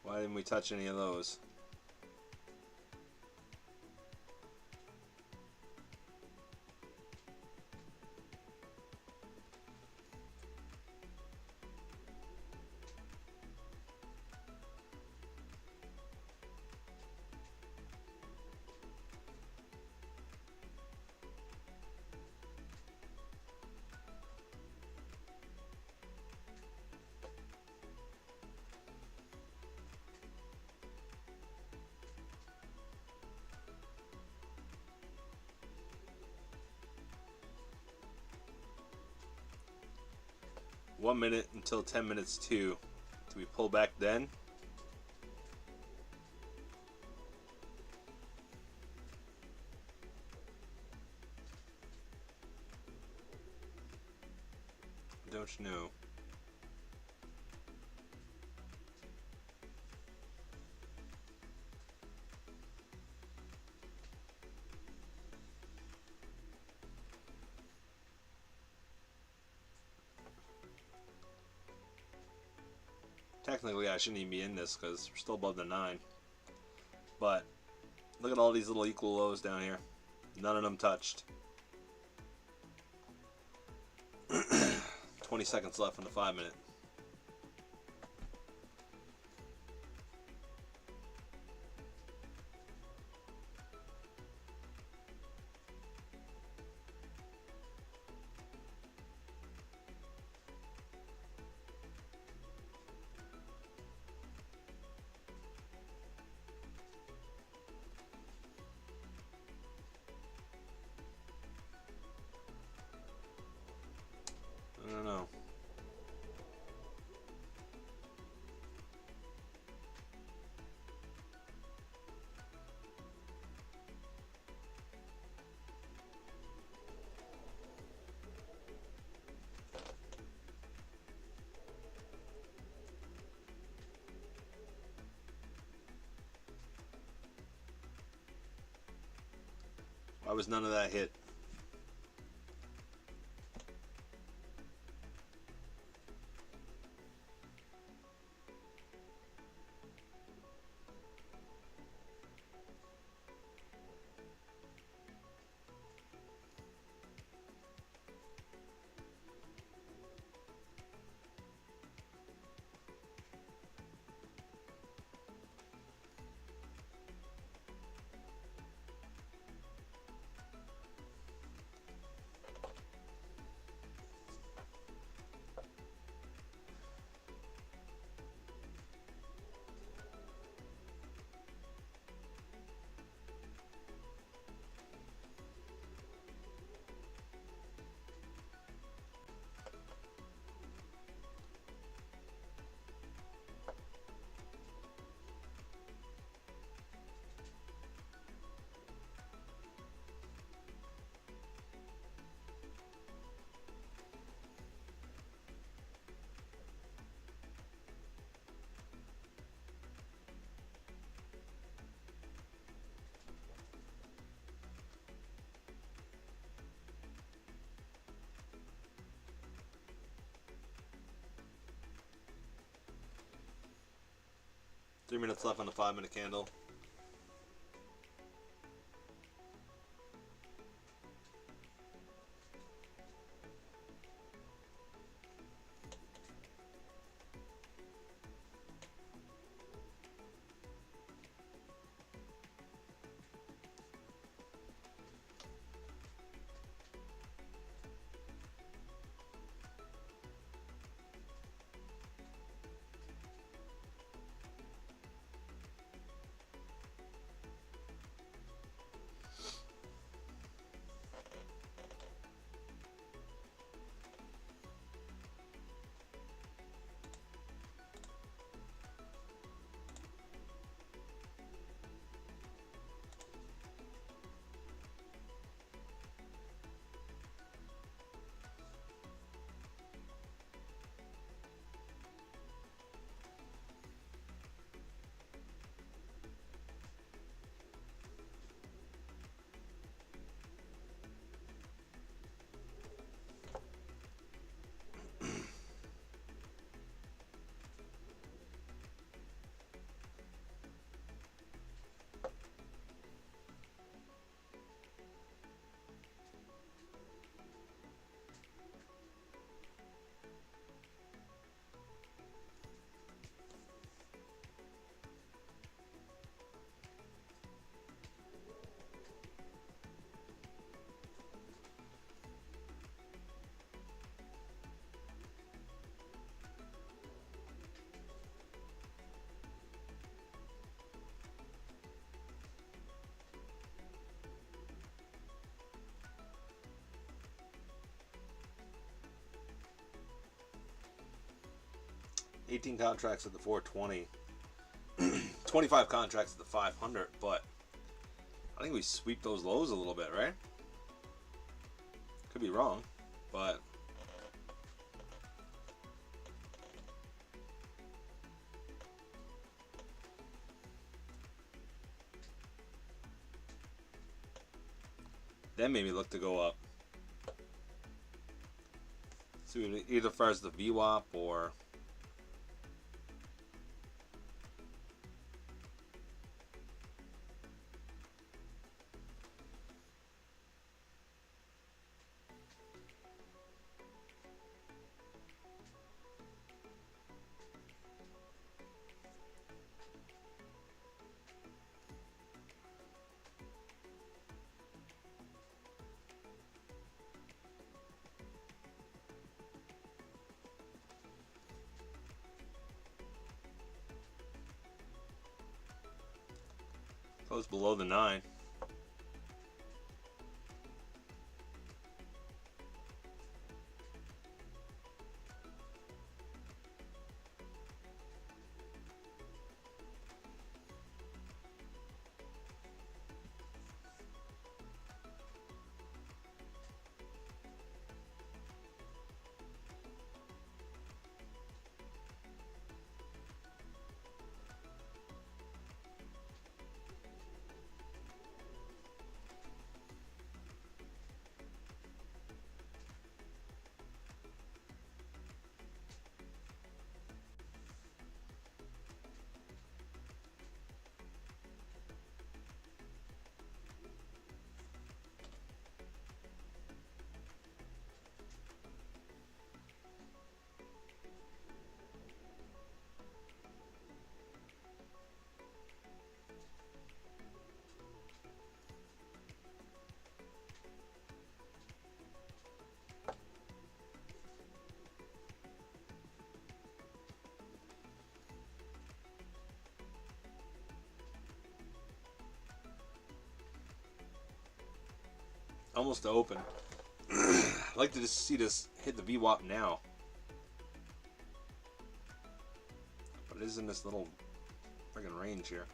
Why didn't we touch any of those? One minute until 10 minutes to. Do we pull back then? Don't you know? Technically, I shouldn't even be in this because we're still above the 9. But look at all these little equal lows down here. None of them touched. 20 seconds left in the 5 minute. I don't know. Why was none of that hit? Three minutes left on the 5-minute candle. $18 contracts at the 420. 25 contracts at the 500, but I think we sweep those lows a little bit, right? Could be wrong, but that made me look to go up. So either first the VWAP or close below the 9. Almost to open. I'd like to just see this hit the VWAP now. But it is in this little friggin' range here.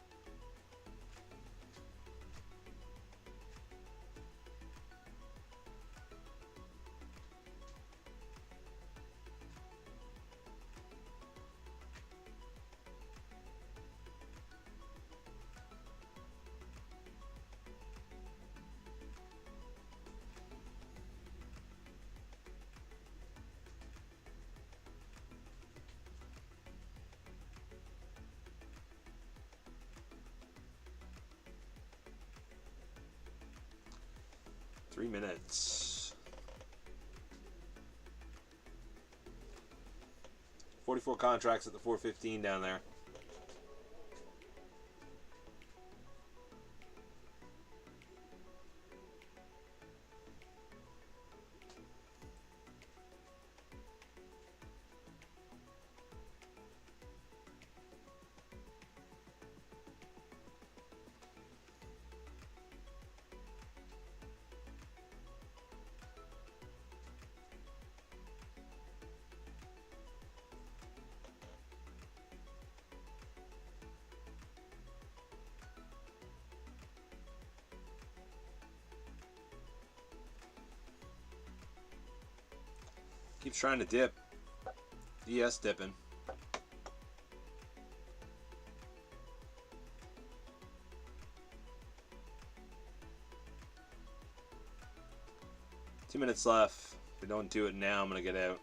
Three minutes. 44 contracts at the 415 down there. Keeps trying to dip. ES dipping. Two minutes left. If we don't do it now, I'm gonna get out.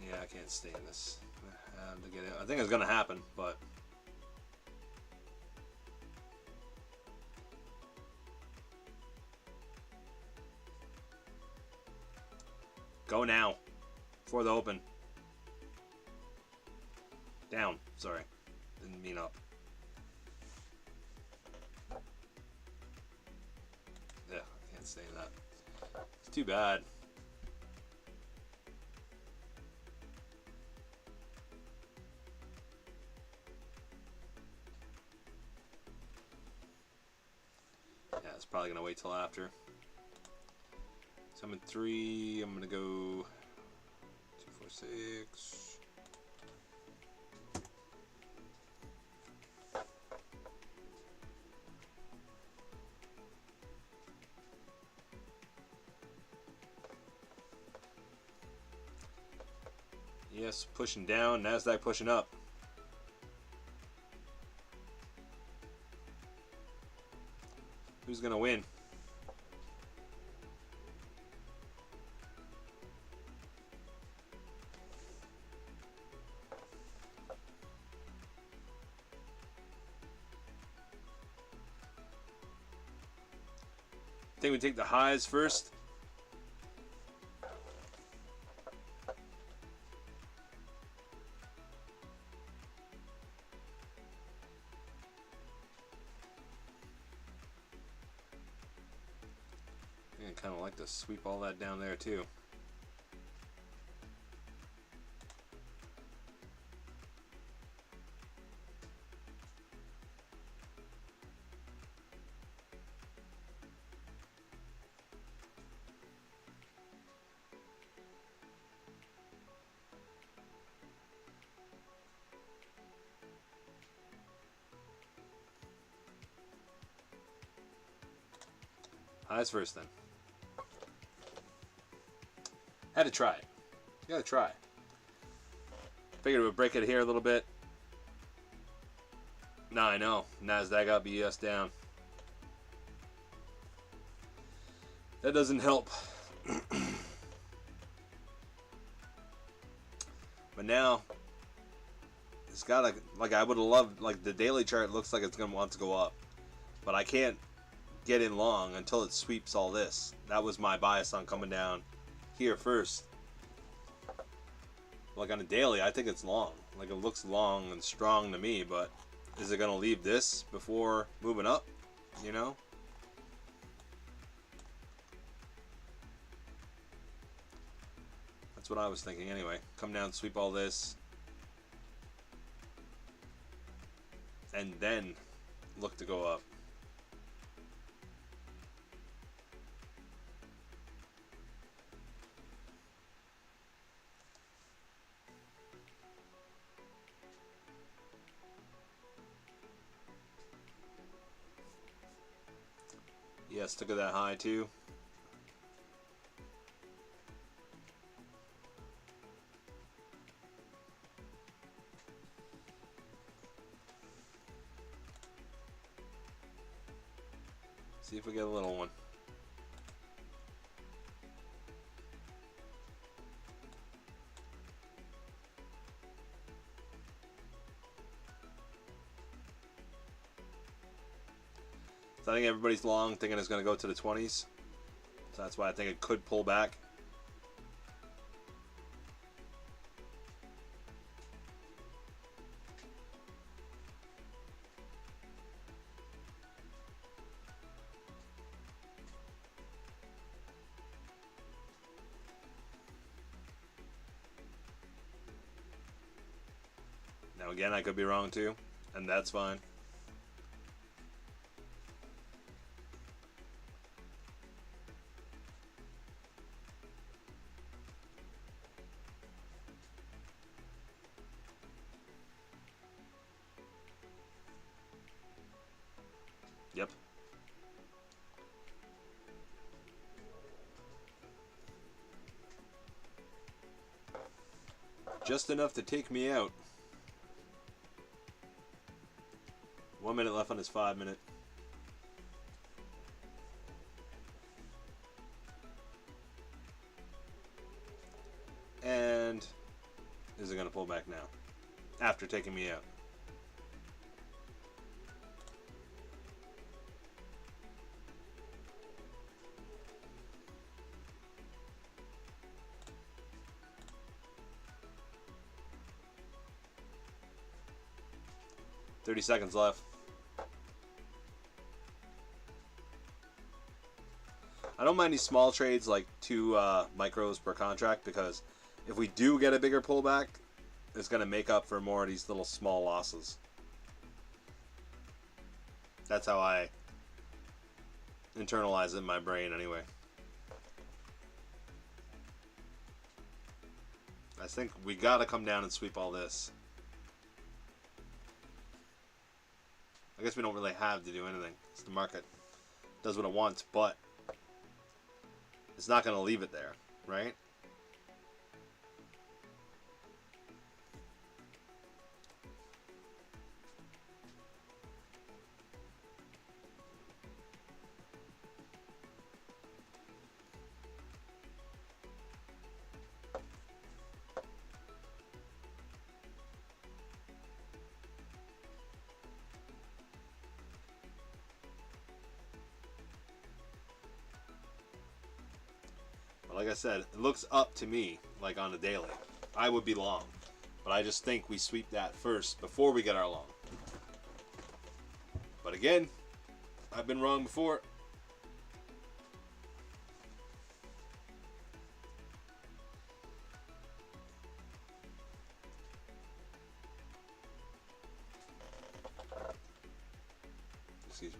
Yeah, I can't stay in this. I have to get out. I think it's gonna happen, but go now before the open. Down. Sorry, didn't mean up. Yeah, I can't stay in that. It's too bad. Yeah, it's probably gonna wait till after. So I'm in 3. I'm gonna go 2, 4, 6. Yes, pushing down. Nasdaq pushing up. Who's gonna win? Think we take the highs first. I kind of like to sweep all that down there too. Highs first then. Had to try it. You gotta try. Figured it would break it here a little bit. Now I know. NASDAQ up, ES down. That doesn't help. But now, it's gotta, like, I would have loved, like, the daily chart looks like it's gonna want to go up. But I can't get in long until it sweeps all this. That was my bias on coming down here first. Like, on a daily, I think it's long. Like, it looks long and strong to me, but is it gonna leave this before moving up? You know? That's what I was thinking anyway. Come down, sweep all this. And then look to go up. Yes, took it that high too. See if we get a little one. So I think everybody's long, thinking it's going to go to the 20s. So that's why I think it could pull back. Now again, I could be wrong too, and that's fine. Yep. Just enough to take me out. 1 minute left on his 5 minute. And is it going to pull back now? After taking me out. $30 seconds left. I don't mind these small trades like 2 micros per contract, because if we do get a bigger pullback, it's going to make up for more of these little small losses. That's how I internalize it in my brain anyway. I think we got to come down and sweep all this. I guess we don't really have to do anything. It's the market does what it wants, but it's not going to leave it there, right? Like I said, it looks up to me, like on the daily. I would be long, but I just think we sweep that first before we get our long. But again, I've been wrong before. Excuse me.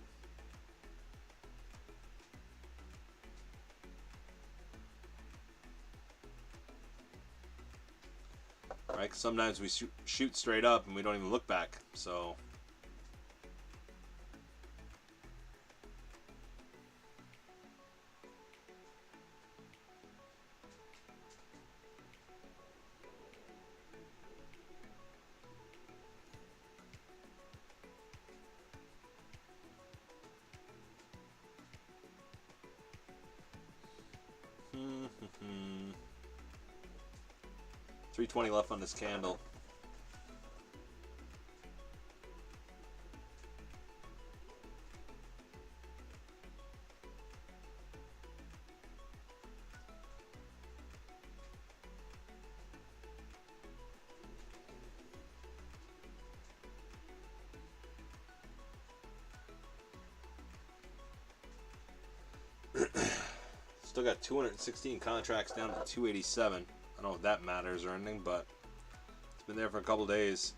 Right? 'Cause sometimes we shoot straight up and we don't even look back. So 320 left on this candle. Still got 216 contracts down to 287. I don't know if that matters or anything, but it's been there for a couple days.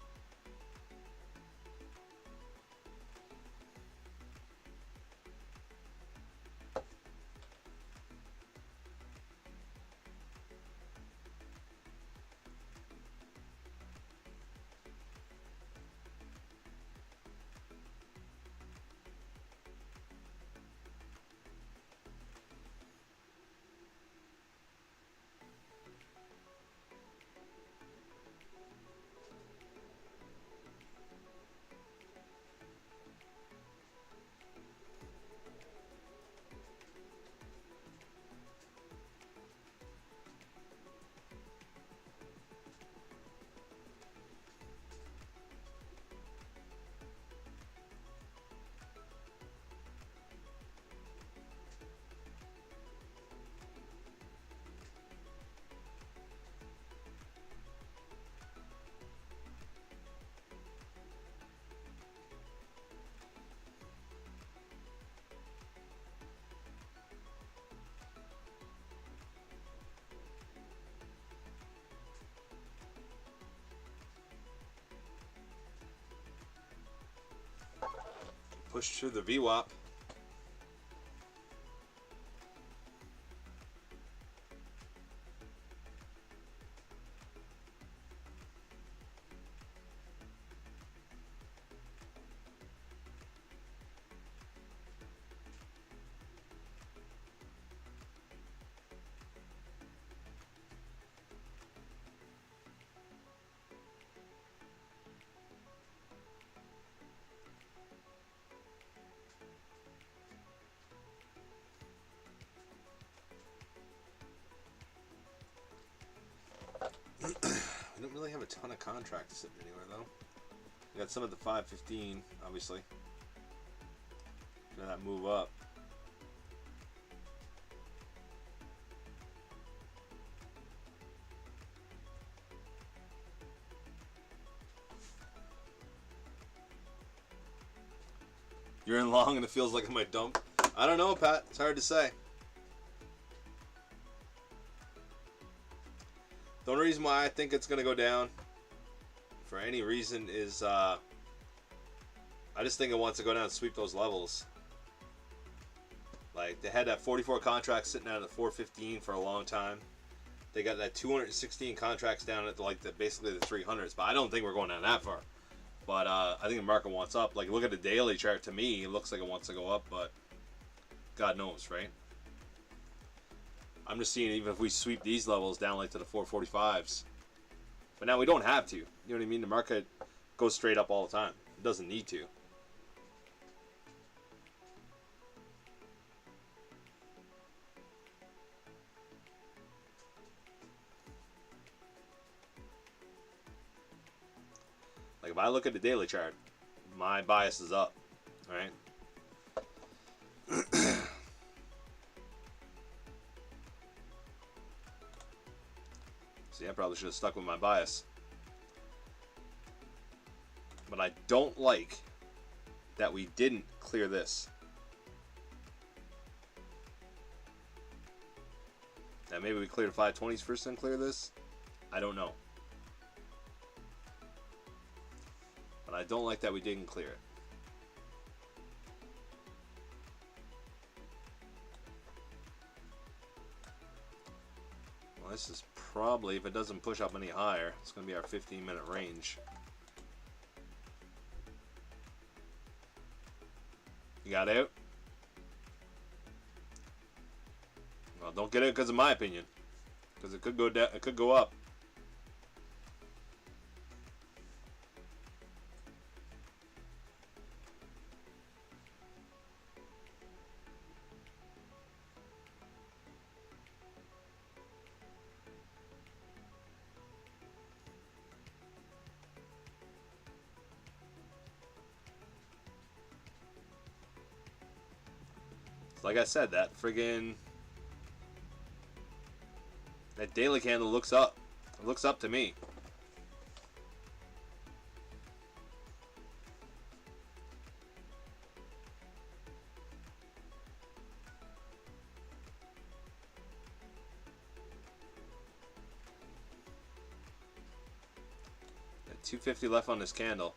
Push through the VWAP. We don't really have a ton of contracts sitting anywhere though. We got some at the 515, obviously. Try that move up. You're in long and it feels like I might dump. I don't know, Pat. It's hard to say. The only reason why I think it's going to go down for any reason is I just think it wants to go down and sweep those levels. Like, they had that 44 contract sitting out at 415 for a long time. They got that 216 contracts down at basically the 300s, but I don't think we're going down that far. But I think the market wants up. Like, look at the daily chart. To me, it looks like it wants to go up, but God knows, right? I'm just seeing even if we sweep these levels down like to the 445s. But now we don't have to. You know what I mean? The market goes straight up all the time. It doesn't need to. Like if I look at the daily chart, my bias is up, right? See, I probably should have stuck with my bias. But I don't like that we didn't clear this. Now maybe we cleared 520s first and clear this. I don't know. But I don't like that we didn't clear it. Well, this is probably, if it doesn't push up any higher, it's going to be our 15-minute range. You got out? Well, don't get out because of my opinion. Because it could go down, it could go up. like I said, that friggin' that daily candle looks up. It looks up to me. Got 250 left on this candle.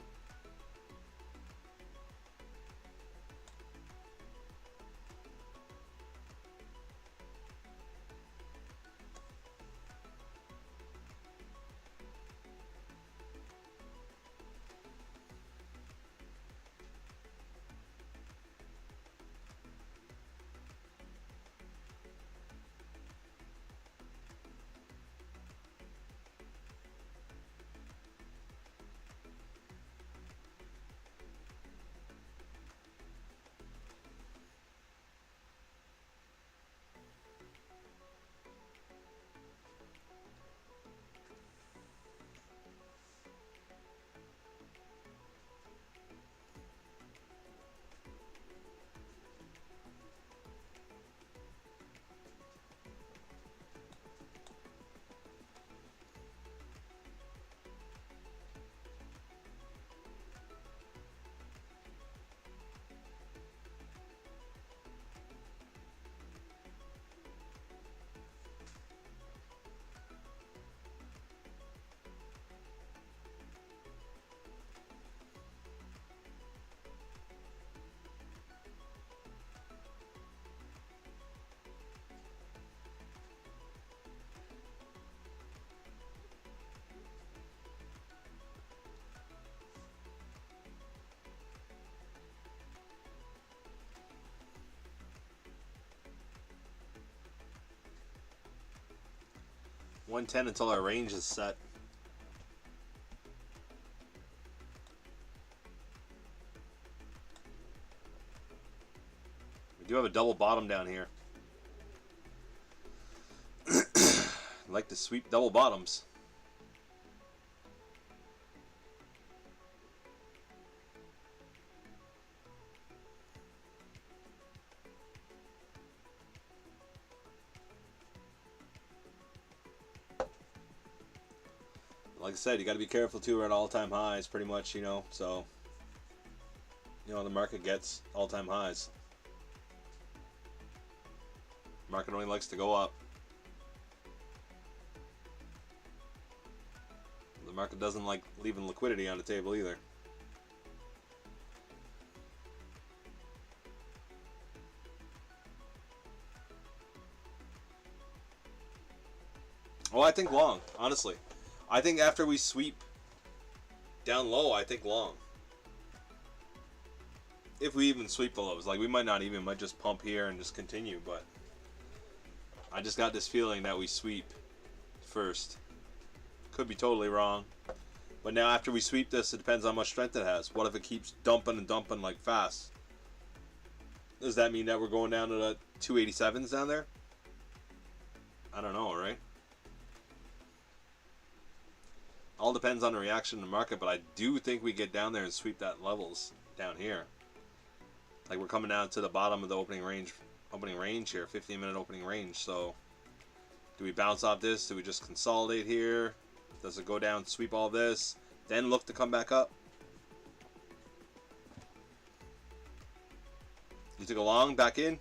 $110 until our range is set. We do have a double bottom down here. I like to sweep double bottoms. Like I said, you got to be careful too. We're at all-time highs, pretty much, you know. So, you know, the market gets all-time highs. Market only likes to go up. The market doesn't like leaving liquidity on the table either. Oh, I think long, honestly. I think after we sweep down low, I think long. If we even sweep the lows. Like, we might not even, might just pump here and just continue, but I just got this feeling that we sweep first. Could be totally wrong. But now after we sweep this, it depends on how much strength it has. What if it keeps dumping and dumping like fast? Does that mean that we're going down to the 287s down there? I don't know, right? All depends on the reaction in the market, but I do think we get down there and sweep that levels down here. Like, we're coming down to the bottom of the opening range here, 15-minute opening range. So do we bounce off this? Do we just consolidate here? Does it go down, sweep all this, then look to come back up? You took a long back in?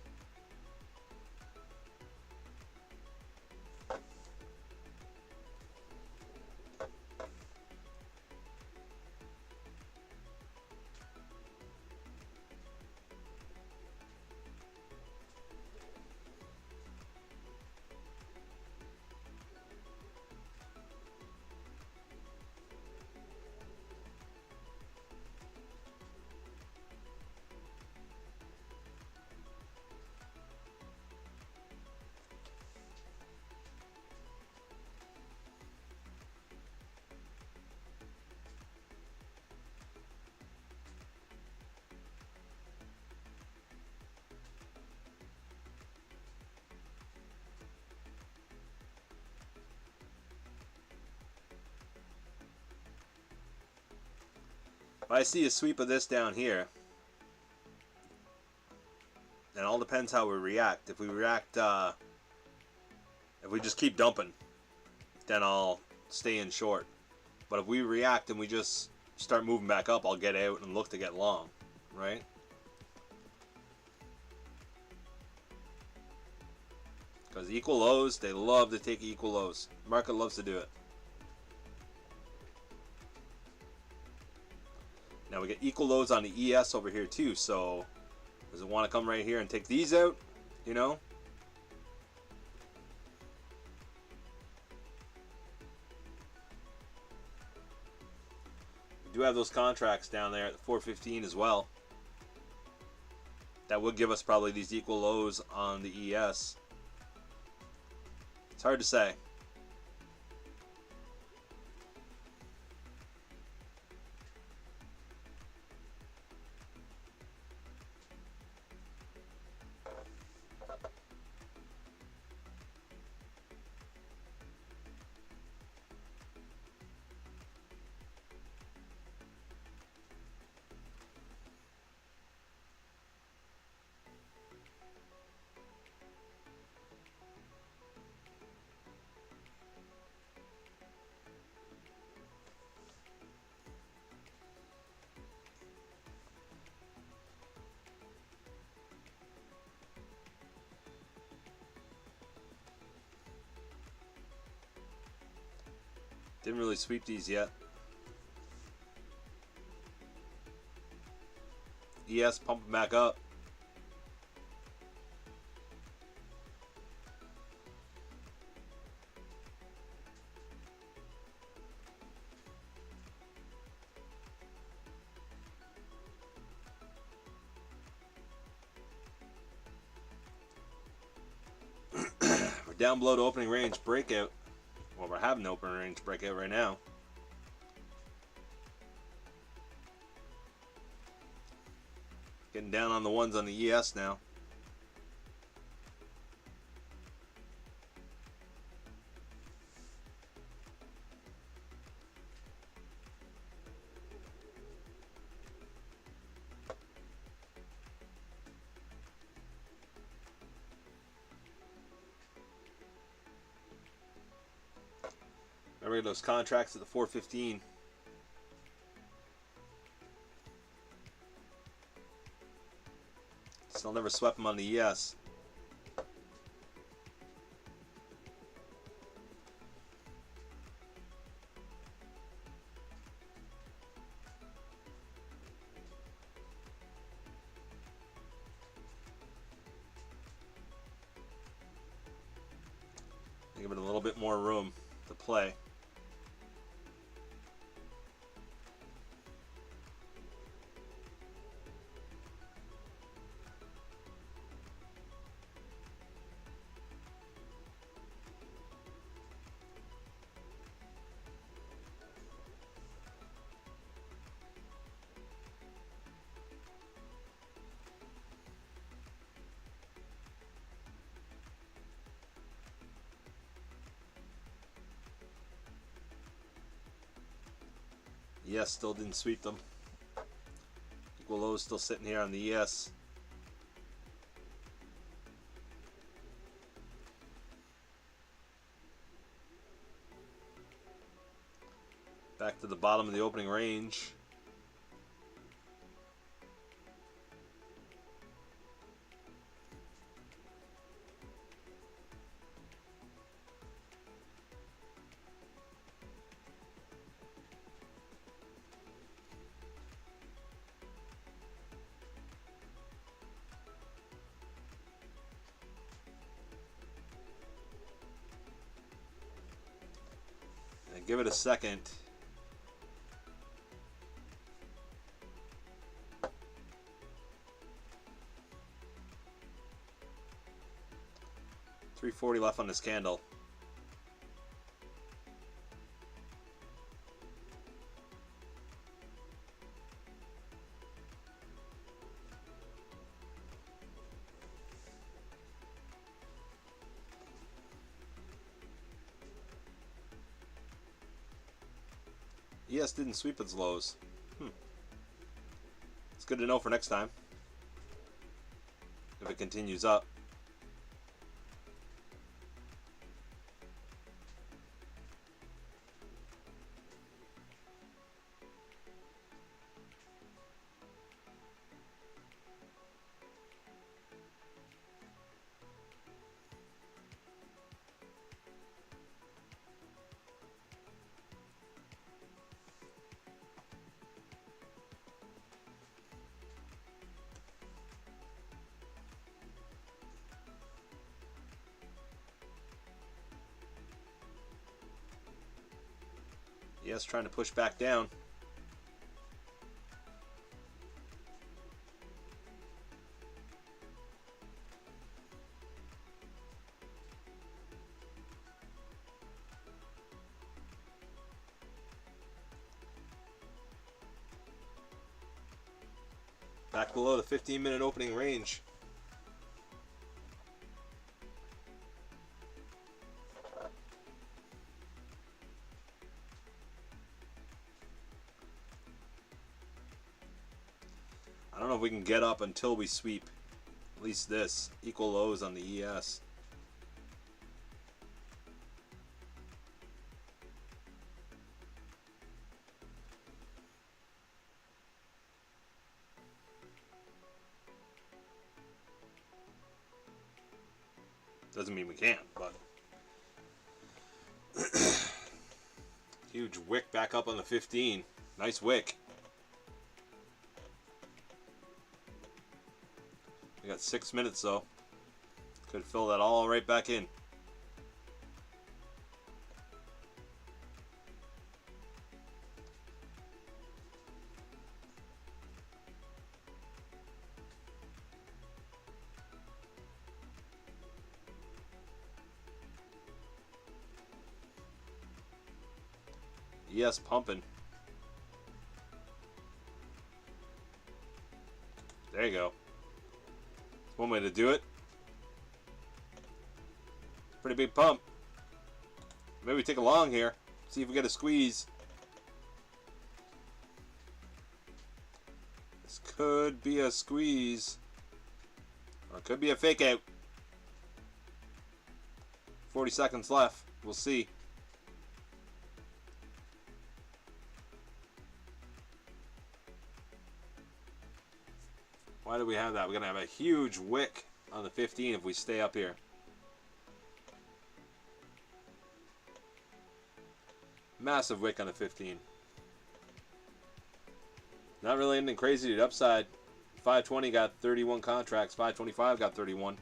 If I see a sweep of this down here, And it all depends how we react. If we react, if we just keep dumping, then I'll stay in short. But if we react and we just start moving back up, I'll get out and look to get long, right? Because equal lows, they love to take equal lows. Market loves to do it. Now we get equal lows on the ES over here too, so does it want to come right here and take these out, you know? We do have those contracts down there at the 415 as well. That would give us probably these equal lows on the ES. It's hard to say. Didn't really sweep these yet. ES pumping back up. We're down below the opening range breakout. Well, we're having an open range breakout right now. Getting down on the ones on the ES now. Remember those contracts at the 415. Still never swept them on the ES. Give it a little bit more room to play. ES still didn't sweep them. Equal lows still sitting here on the ES. Back to the bottom of the opening range. Give it a second. $340 left on this candle. ES didn't sweep its lows. It's good to know for next time. if it continues up. Yes, trying to push back down. Back below the 15-minute opening range. I don't know if we can get up until we sweep at least this. Equal lows on the ES. Doesn't mean we can't, but huge wick back up on the 15. Nice wick. We got 6 minutes though. Could fill that all right back in. Yes, pumping. There you go. That's one way to do it. Pretty big pump. Maybe we take a long here. See if we get a squeeze. This could be a squeeze. Or it could be a fake out. 40 seconds left. We'll see. Why do we have that? We're going to have a huge wick on the 15 if we stay up here. Massive wick on the 15. Not really anything crazy to the upside. 520 got 31 contracts. 525 got 31.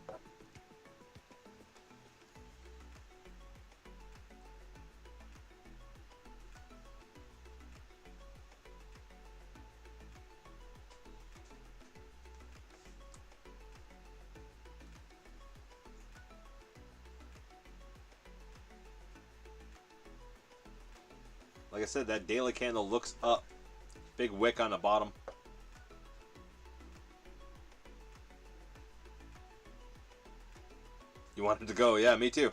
Like I said, that daily candle looks up. Big wick on the bottom. You want it to go? Yeah, me too.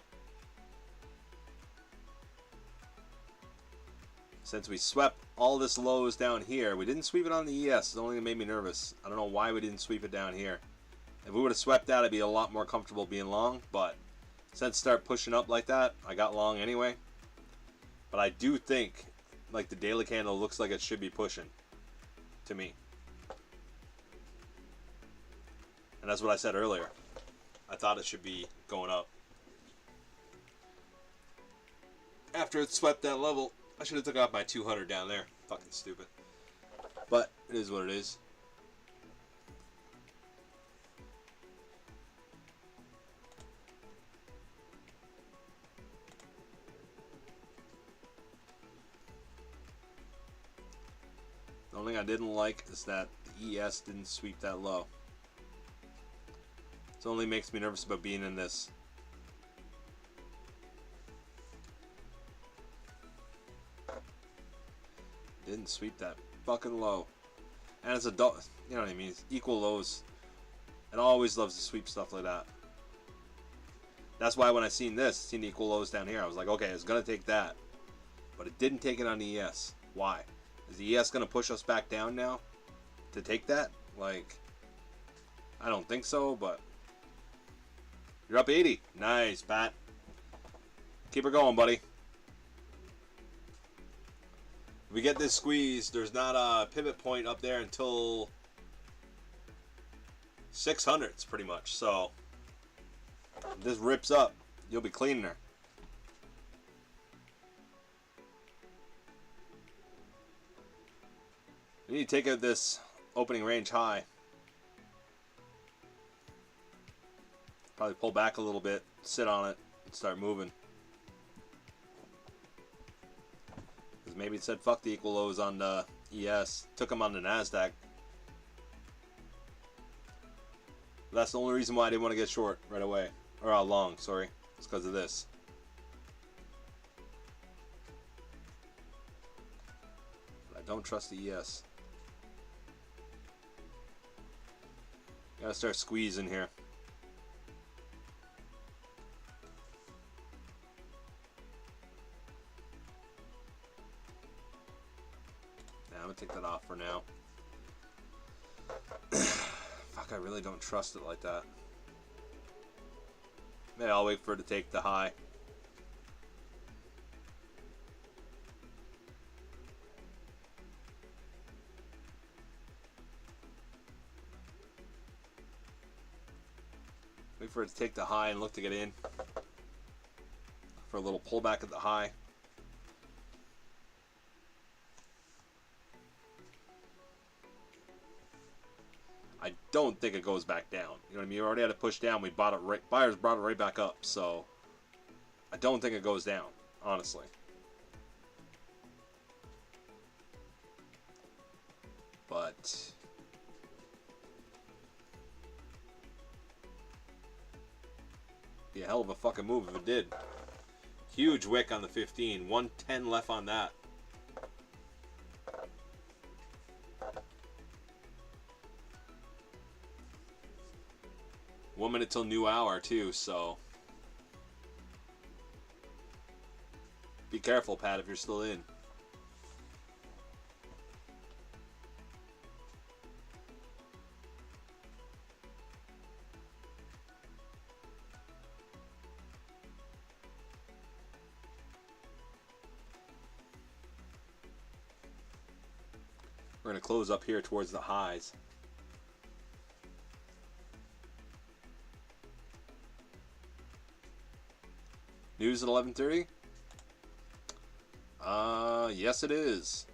Since we swept all this lows down here, we didn't sweep it on the ES. It's the only thing that made me nervous. I don't know why we didn't sweep it down here. If we would have swept that, I'd be a lot more comfortable being long. But since start pushing up like that, I got long anyway. But I do think like the daily candle looks like it should be pushing to me. And that's what I said earlier. I thought it should be going up. After it swept that level, I should have took off my 200 down there. Fucking stupid. But it is what it is. The only thing I didn't like is that the ES didn't sweep that low. It only makes me nervous about being in this. Didn't sweep that fucking low. And it's a, you know what I mean, it's equal lows. It always loves to sweep stuff like that. That's why when I seen this, seen the equal lows down here, I was like, okay, it's gonna take that. But it didn't take it on the ES. Why? Is the ES gonna push us back down now to take that? Like, I don't think so, but You're up 80. Nice, Pat. Keep her going, buddy. If we get this squeeze, there's not a pivot point up there until 600s, pretty much. So, if this rips up, you'll be cleaning her. We need to take out this opening range high. Probably pull back a little bit, sit on it, and start moving. Because maybe it said fuck the equal lows on the ES. Took them on the NASDAQ. That's the only reason why I didn't want to get short right away. Or long, sorry. It's because of this. But I don't trust the ES. Gotta start squeezing here. Yeah, I'm gonna take that off for now. Fuck, I really don't trust it like that. Maybe I'll wait for it to take the high. Wait for it to take the high and look to get in. For a little pullback at the high. I don't think it goes back down. You know what I mean? You already had to push down. We bought it right. Buyers brought it right back up. So I don't think it goes down, honestly. But be a hell of a fucking move if it did. Huge wick on the 15. 110 left on that. One minute till new hour too, so be careful, Pat, if you're still in. We're going to close up here towards the highs. News at 11:30? Yes it is.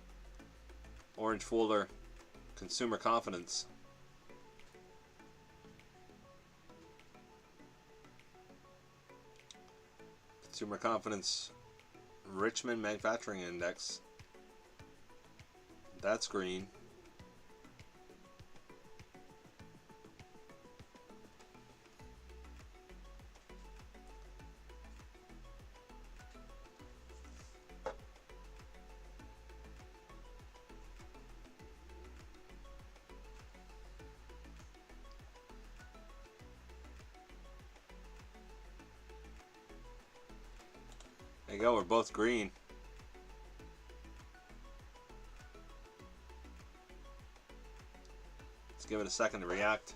Orange folder. Consumer confidence. Consumer confidence. Richmond Manufacturing Index. That's green. There you go, we're both green. Let's give it a second to react.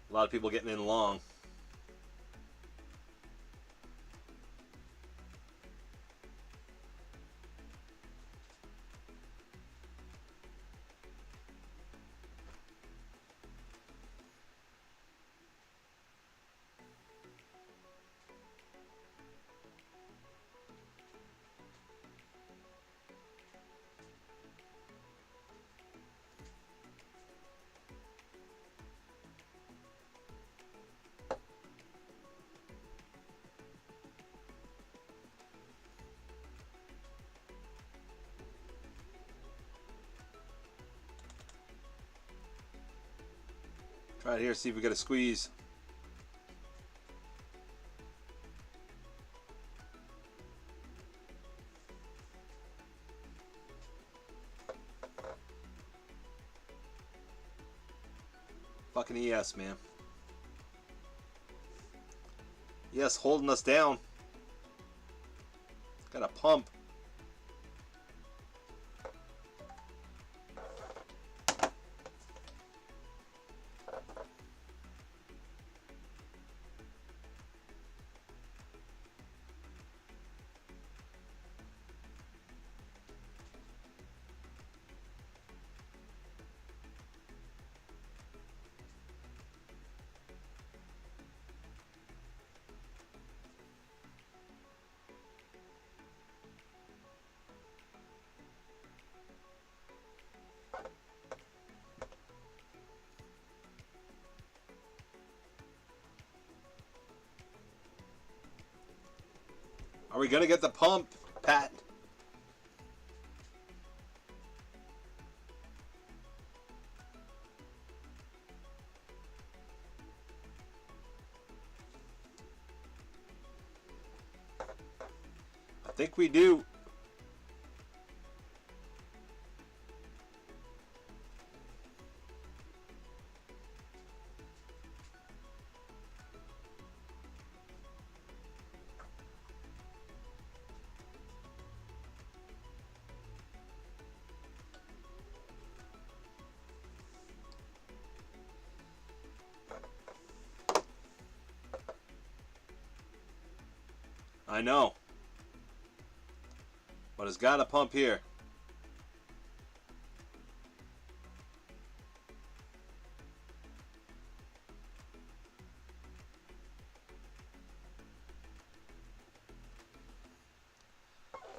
A lot of people getting in long. Try it here, see if we get a squeeze. Fucking ES, man. Yes, holding us down. Got a pump. Are we gonna get the pump, Pat? I think we do. I know. But it's got a pump here.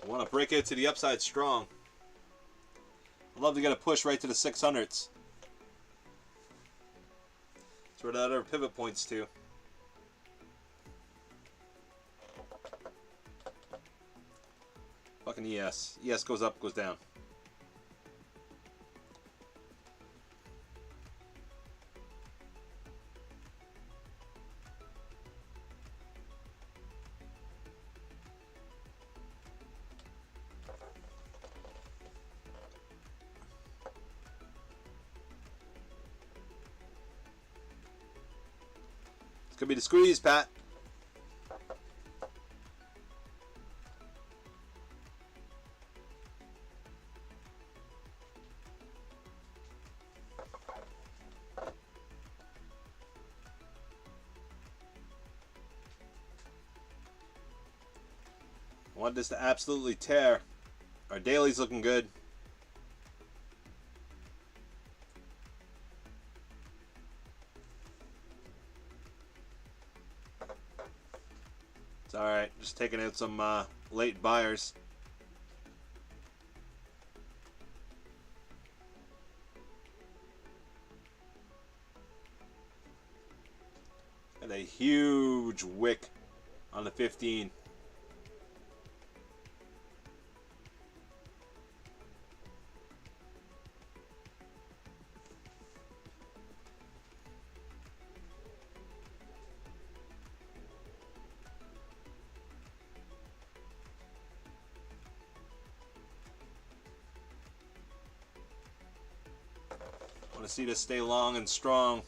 I want to break it to the upside strong. I'd love to get a push right to the 600s. That's where that other pivot points to. Fucking ES. ES goes up, goes down. This could be the squeeze, Pat. I want this to absolutely tear. Our daily's looking good. It's alright. Just taking out some late buyers. Got a huge wick on the 15. Want to see this stay long and strong.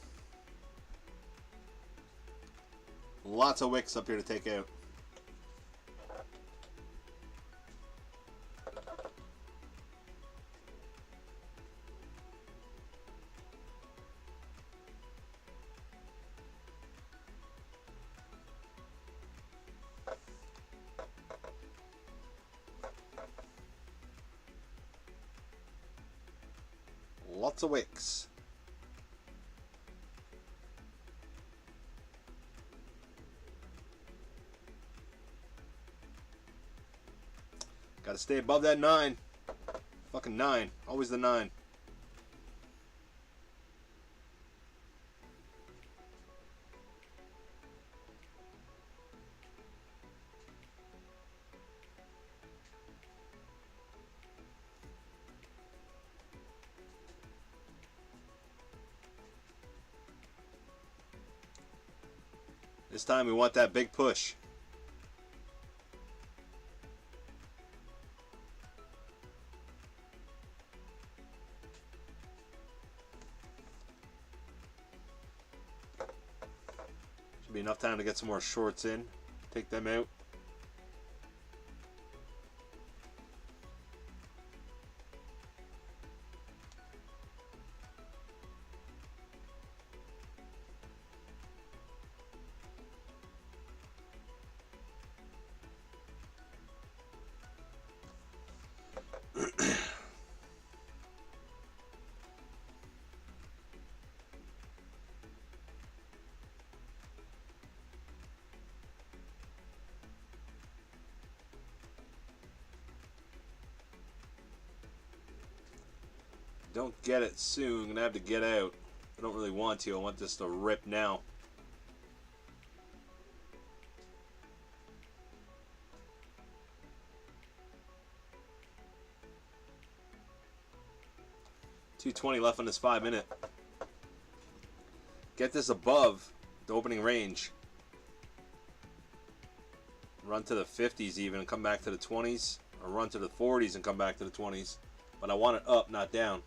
Lots of wicks up here to take out. Lots of wicks. Gotta stay above that 9. Fucking 9. Always the 9. This time we want that big push. Should be enough time to get some more shorts in. Take them out. Don't get it soon. I'm gonna have to get out. I don't really want to. I want this to rip now. $220 left on this 5-minute. Get this above the opening range. Run to the 50s even and come back to the 20s. Or run to the 40s and come back to the 20s. But I want it up, not down.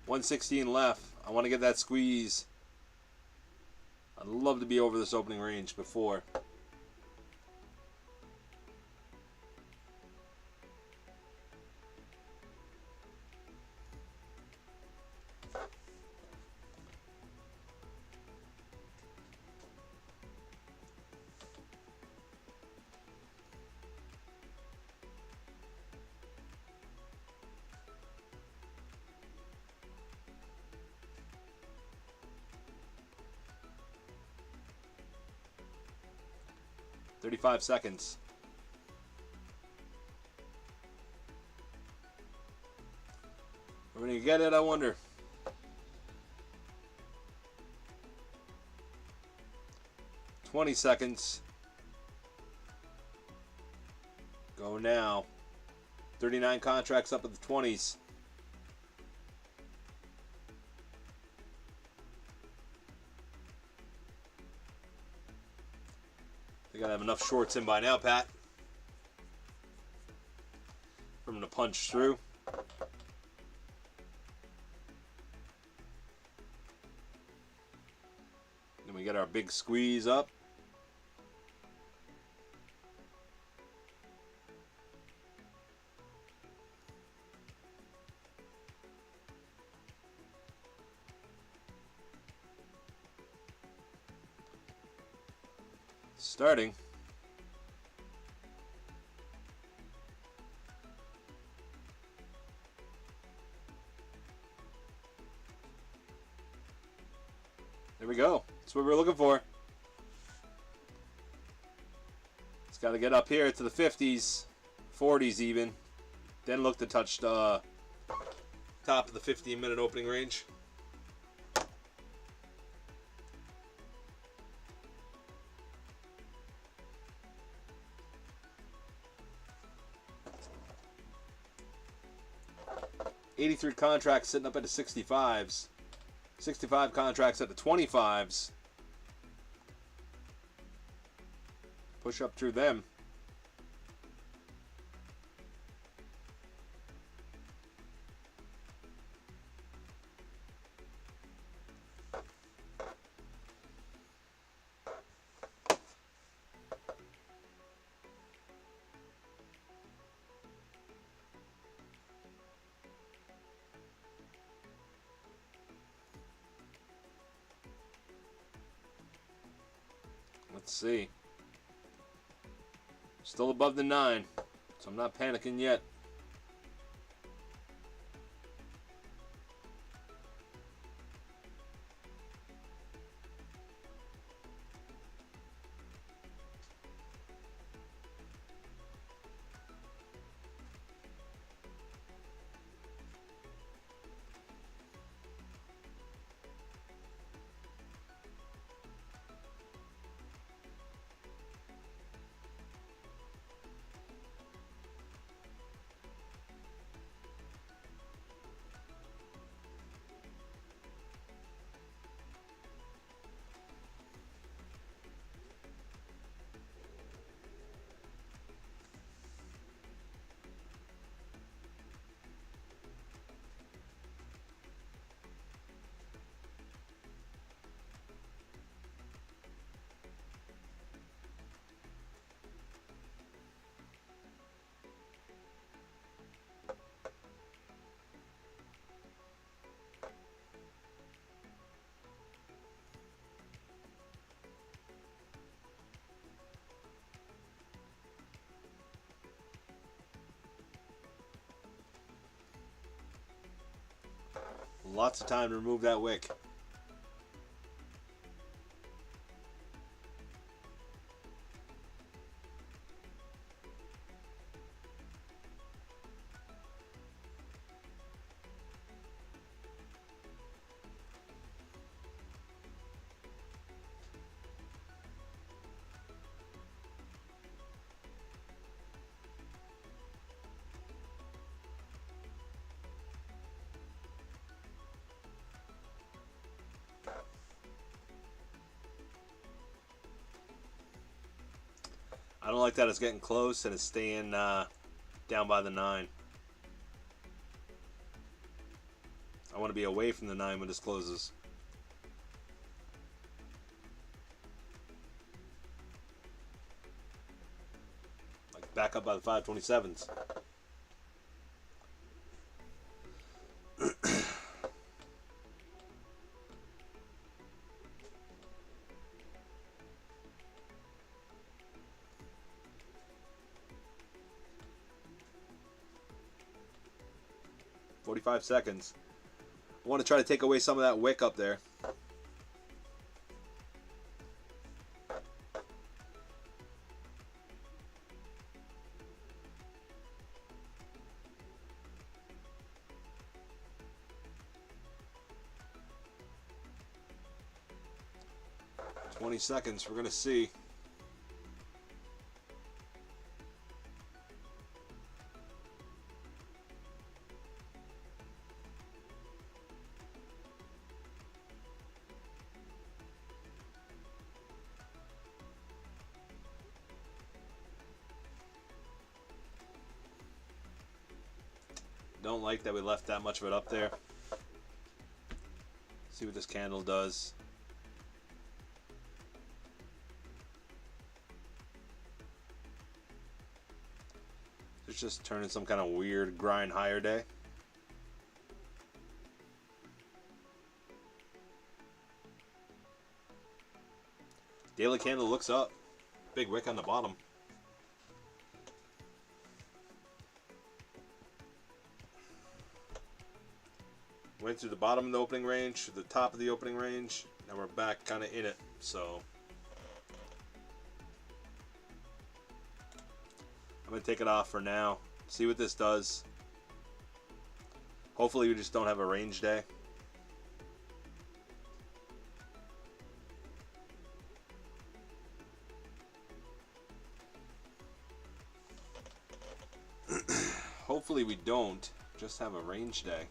$116 left. I want to get that squeeze. I'd love to be over this opening range before. $35 seconds. Are we gonna get it, I wonder? $20 seconds. Go now. 39 contracts up at the 20s. They gotta have enough shorts in by now, Pat. For them to punch through. Then we get our big squeeze up. Starting. There we go. That's what we're looking for. It's got to get up here to the 50s, 40s even. Then look to touch the top of the 15-minute opening range. $83 contracts sitting up at the 65s. 65 contracts at the 25s. Push up through them. Let's see. Still above the 9, so I'm not panicking yet. Lots of time to remove that wick. I don't like that it's getting close and it's staying down by the 9. I want to be away from the 9 when this closes. Like back up by the 527s. "45 seconds. I want to try to take away some of that wick up there. "20 seconds. We're gonna see. Don't like that we left that much of it up there. See what this candle does. It's just turning some kind of weird grind higher day. Daily candle looks up. Big wick on the bottom. Went through the bottom of the opening range, to the top of the opening range. Now we're back kind of in it. So I'm going to take it off for now. See what this does. Hopefully we just don't have a range day. Hopefully we don't just have a range day.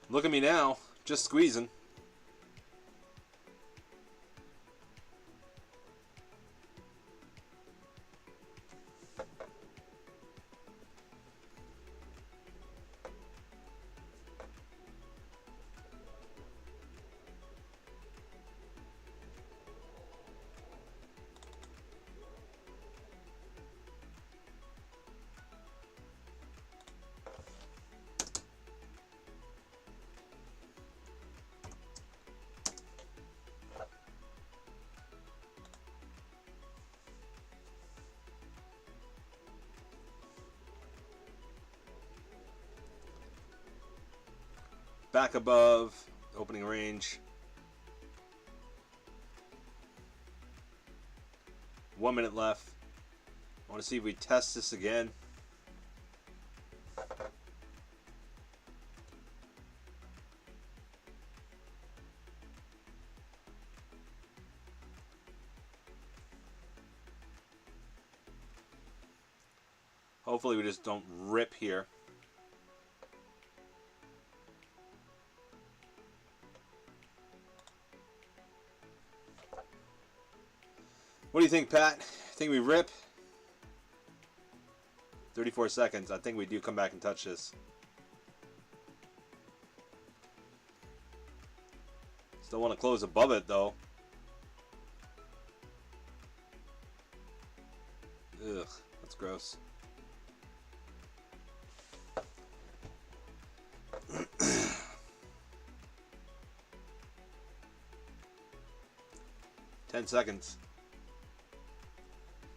Look at me now, just squeezing. back above opening range. 1 minute left. I want to see if we test this again. Hopefully we just don't rip here. What do you think, Pat? Think we rip? 34 seconds. I think we do come back and touch this. Still want to close above it, though. Ugh, that's gross. Ten seconds.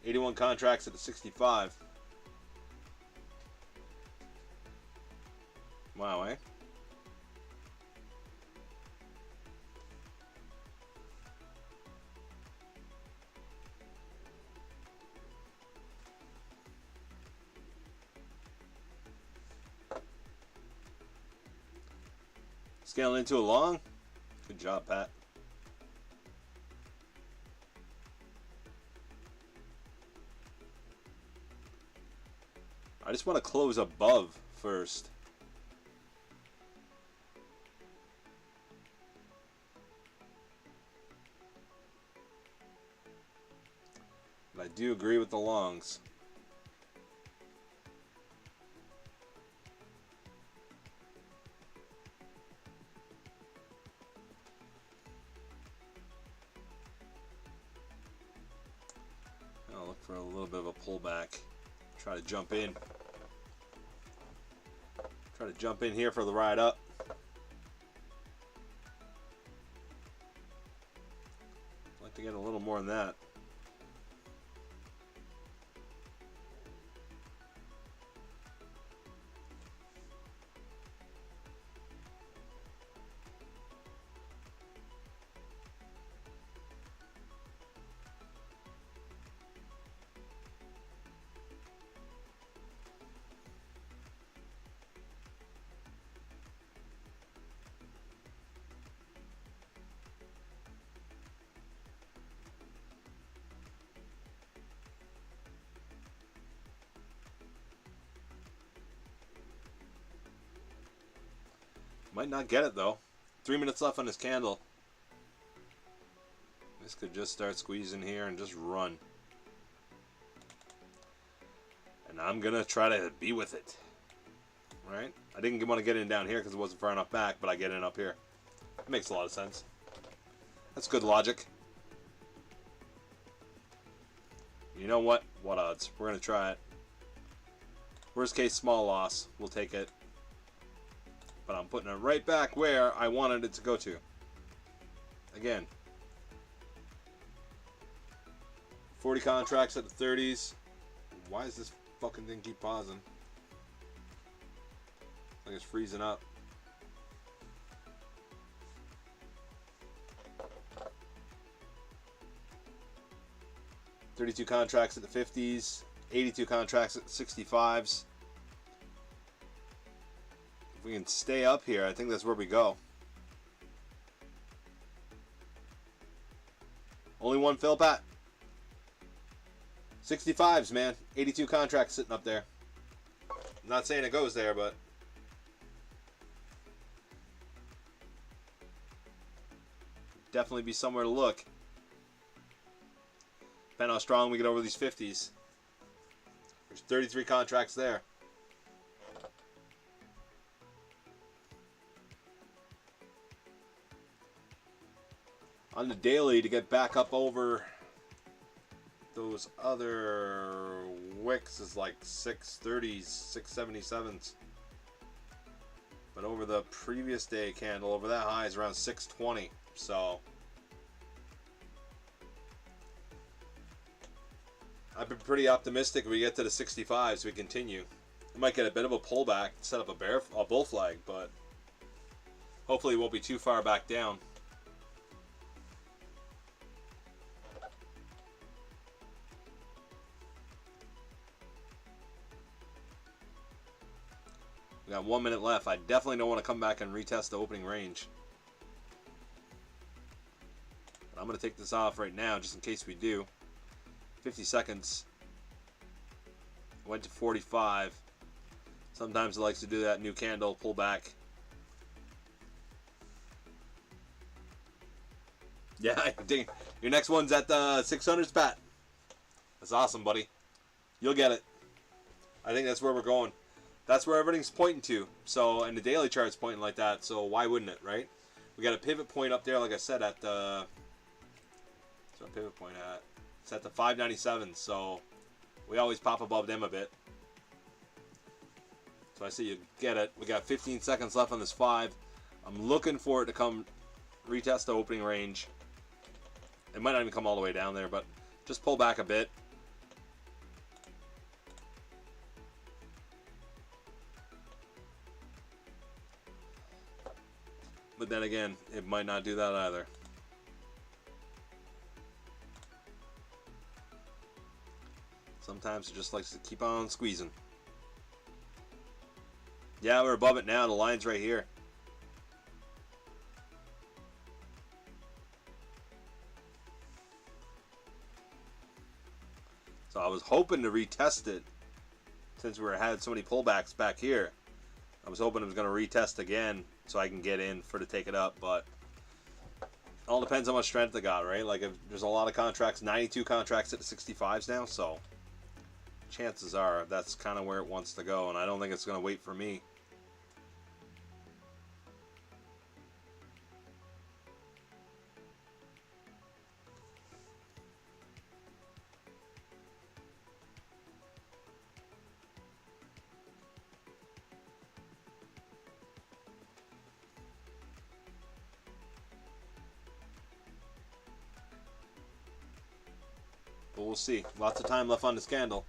81 contracts at the 65. Wow, eh? Scaling into a long. Good job, Pat. I just want to close above first. But I do agree with the longs. I'll look for a little bit of a pullback. Try to jump in. Try to jump in here for the ride up. I'd like to get a little more than that. Might not get it though. 3 minutes left on this candle. This could just start squeezing here and just run. And I'm gonna try to be with it. Right? I didn't want to get in down here because it wasn't far enough back, but I get in up here. It makes a lot of sense. That's good logic. You know what? What odds? We're gonna try it. Worst case, small loss. We'll take it. But I'm putting it right back where I wanted it to go to. Again. 40 contracts at the 30s. Why does this fucking thing keep pausing? Like it's freezing up. $32 contracts at the 50s. 82 contracts at the 65s. We can stay up here. I think that's where we go. Only one fill, Pat. 65s, man. 82 contracts sitting up there. I'm not saying it goes there, but definitely be somewhere to look. Depending how strong we get over these 50s. There's 33 contracts there. On the daily, to get back up over those other wicks is like 630s, 677s. But over the previous day candle, over that high is around 620. So I've been pretty optimistic if we get to the 65s, we continue. We might get a bit of a pullback, set up a bull flag, but Hopefully it won't be too far back down. We got 1 minute left. I definitely don't want to come back and retest the opening range. But I'm going to take this off right now just in case we do. 50 seconds. Went to 45. Sometimes it likes to do that new candle, pull back. Yeah, I think your next one's at the 600s, Pat. That's awesome, buddy. You'll get it. I think that's where we're going. That's where everything's pointing to. So, and the daily chart's pointing like that, so why wouldn't it, right? We got a pivot point up there, like I said, at the... What's our pivot point at? It's at the 597, so we always pop above them a bit. So I see you get it. We got 15 seconds left on this 5. I'm looking for it to come retest the opening range. It might not even come all the way down there, but just pull back a bit. But then again, it might not do that either. Sometimes it just likes to keep on squeezing. Yeah, we're above it now. The line's right here. So I was hoping to retest it since we had so many pullbacks back here. I was hoping it was going to retest again so I can get in for to take it up, but it all depends on how much strength I got, right? Like, if there's a lot of contracts, 92 contracts at the 65s now, so chances are that's kind of where it wants to go, and I don't think it's going to wait for me. But we'll see. Lots of time left on this candle.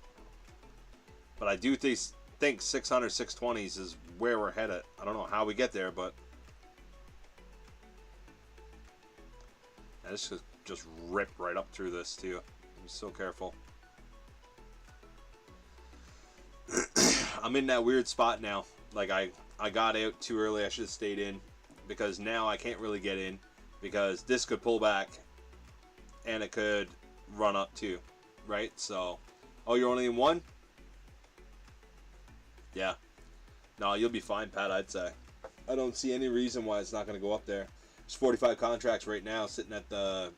But I do think 600, 620s is where we're headed. I don't know how we get there, but I just rip right up through this too. Be so careful. I'm in that weird spot now. Like I got out too early. I should have stayed in because now I can't really get in because this could pull back and it could run up too, right? So, oh, you're only in one? Yeah. No, you'll be fine, Pat, I'd say. I don't see any reason why it's not going to go up there. There's 45 contracts right now sitting at the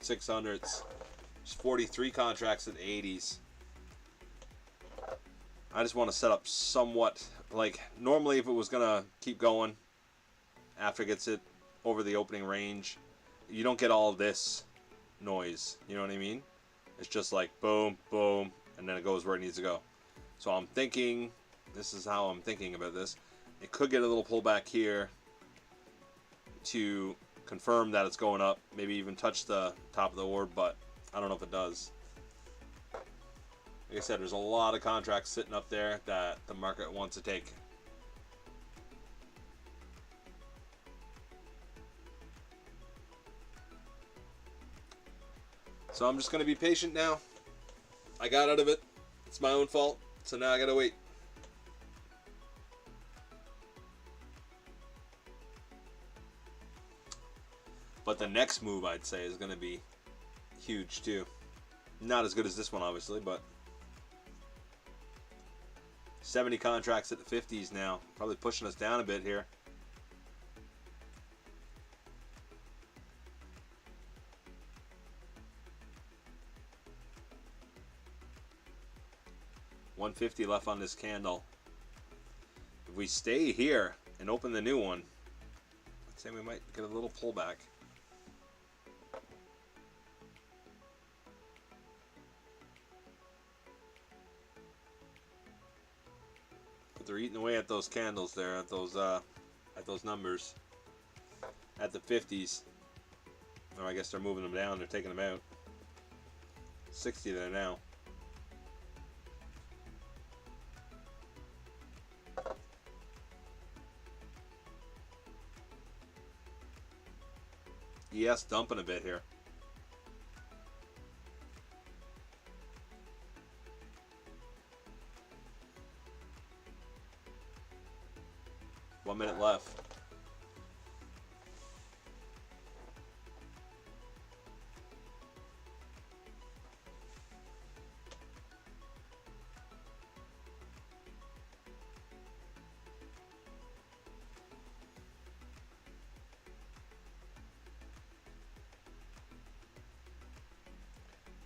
600s. There's 43 contracts at the 80s. I just want to set up somewhat, like, normally if it was going to keep going after it gets it over the opening range, you don't get all this noise, you know what I mean? It's just like boom, boom, and then it goes where it needs to go. So I'm thinking, this is how I'm thinking about this. It could get a little pullback here to confirm that it's going up, maybe even touch the top of the orb, but I don't know if it does. Like I said, there's a lot of contracts sitting up there that the market wants to take. So I'm just going to be patient now. I got out of it. It's my own fault. So now I got to wait. But the next move, I'd say, is going to be huge too. Not as good as this one, obviously, but 70 contracts at the 50s now. Probably pushing us down a bit here. $150 left on this candle. If we stay here and open the new one, I'd say we might get a little pullback. But they're eating away at those candles there, at those numbers, at the 50s. Or I guess they're moving them down. They're taking them out. 60 there now. ES dumping a bit here. One minute left.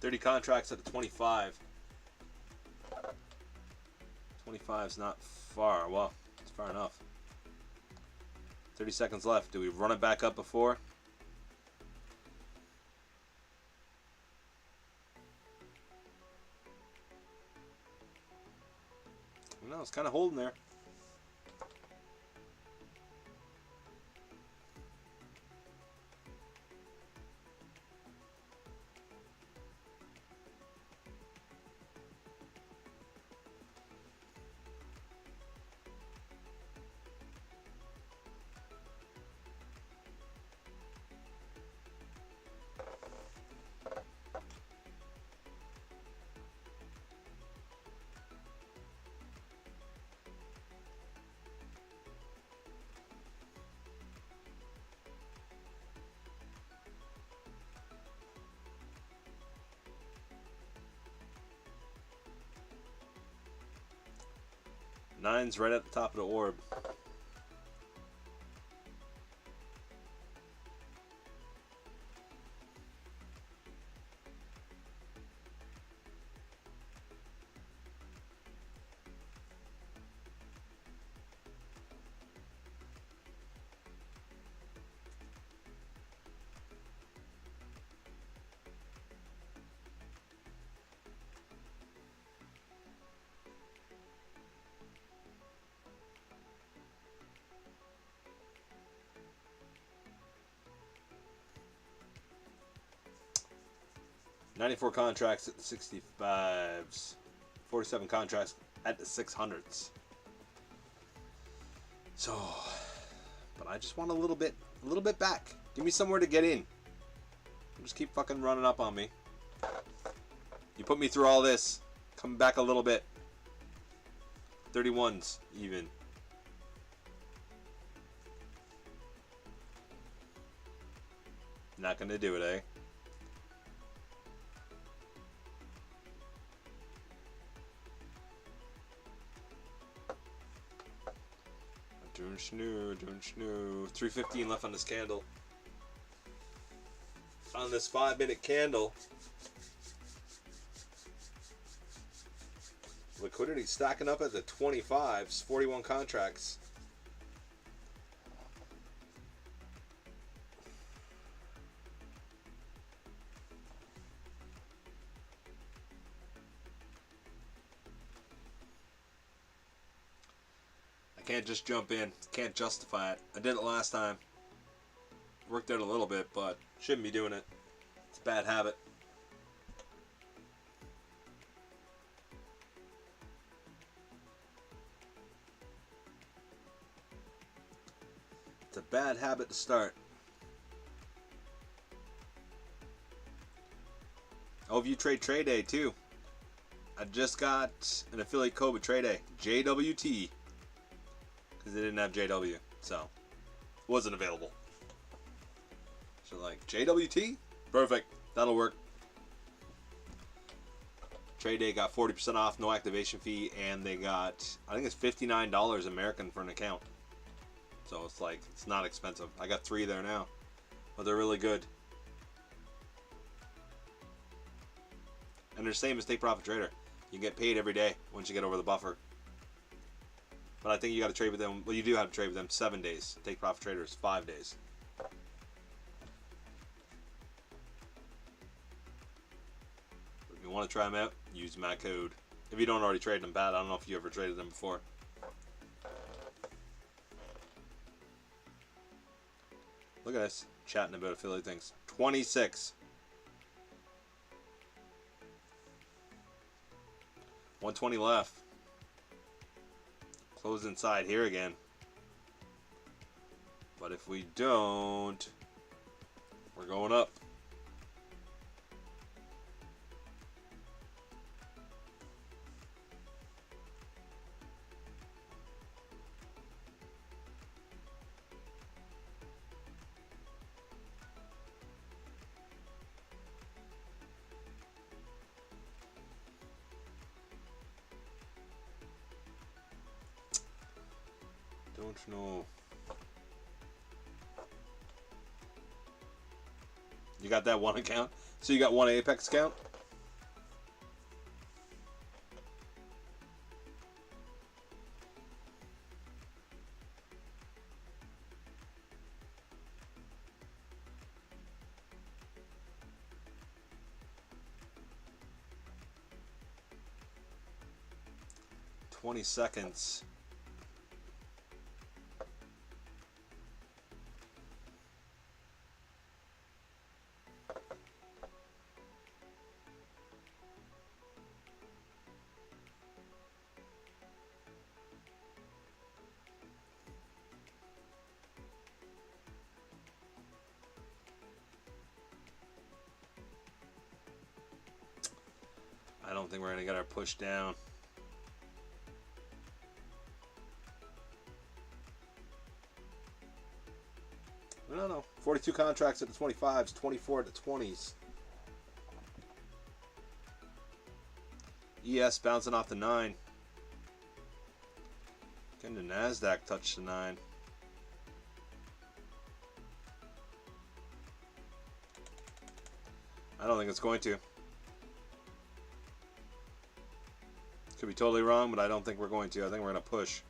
$30 contracts at the 25. 25 is not far. Well, it's far enough. 30 seconds left. Do we run it back up before? No, it's kind of holding there. Nine's right at the top of the orb. $94 contracts at the 65s. 47 contracts at the 600s. So, but I just want a little bit back. Give me somewhere to get in. Just keep fucking running up on me. You put me through all this. Come back a little bit. 31s even. Not gonna do it, eh? Doing schnoo, doing schnoo. 3:15 left on this candle. On this 5-minute candle. Liquidity stacking up at the 25s. 41 contracts. Can't just jump in. Can't justify it. I did it last time. Worked out a little bit, but shouldn't be doing it. It's a bad habit. It's a bad habit to start. Oh, if you trade Day too. I just got an affiliate code with Day. JWT. Because they didn't have JW, so wasn't available. So like JWT, perfect, that'll work. Day got 40% off, no activation fee, and they got, I think it's $59 American for an account. So it's like, it's not expensive. I got 3 there now, but they're really good. And they're the same as Take Profit Trader. You get paid every day once you get over the buffer. But I think you got to trade with them. Well, you do have to trade with them 7 days. Take Profit Trader is 5 days. If you want to try them out, use my code. If you don't already trade them, bad. I don't know if you ever traded them before. Look at this, chatting about affiliate things. 26. 120 left. Close inside here again. But if we don't, We're going up. Don't know. You got that one account? So you got one Apex account? $20. I don't think we're gonna get our push down. I don't know. 42 contracts at the 25s, 24 at the 20s. ES bouncing off the 9. Can the NASDAQ touch the 9? I don't think it's going to. Could be totally wrong, but I don't think we're going to. I think we're going to push.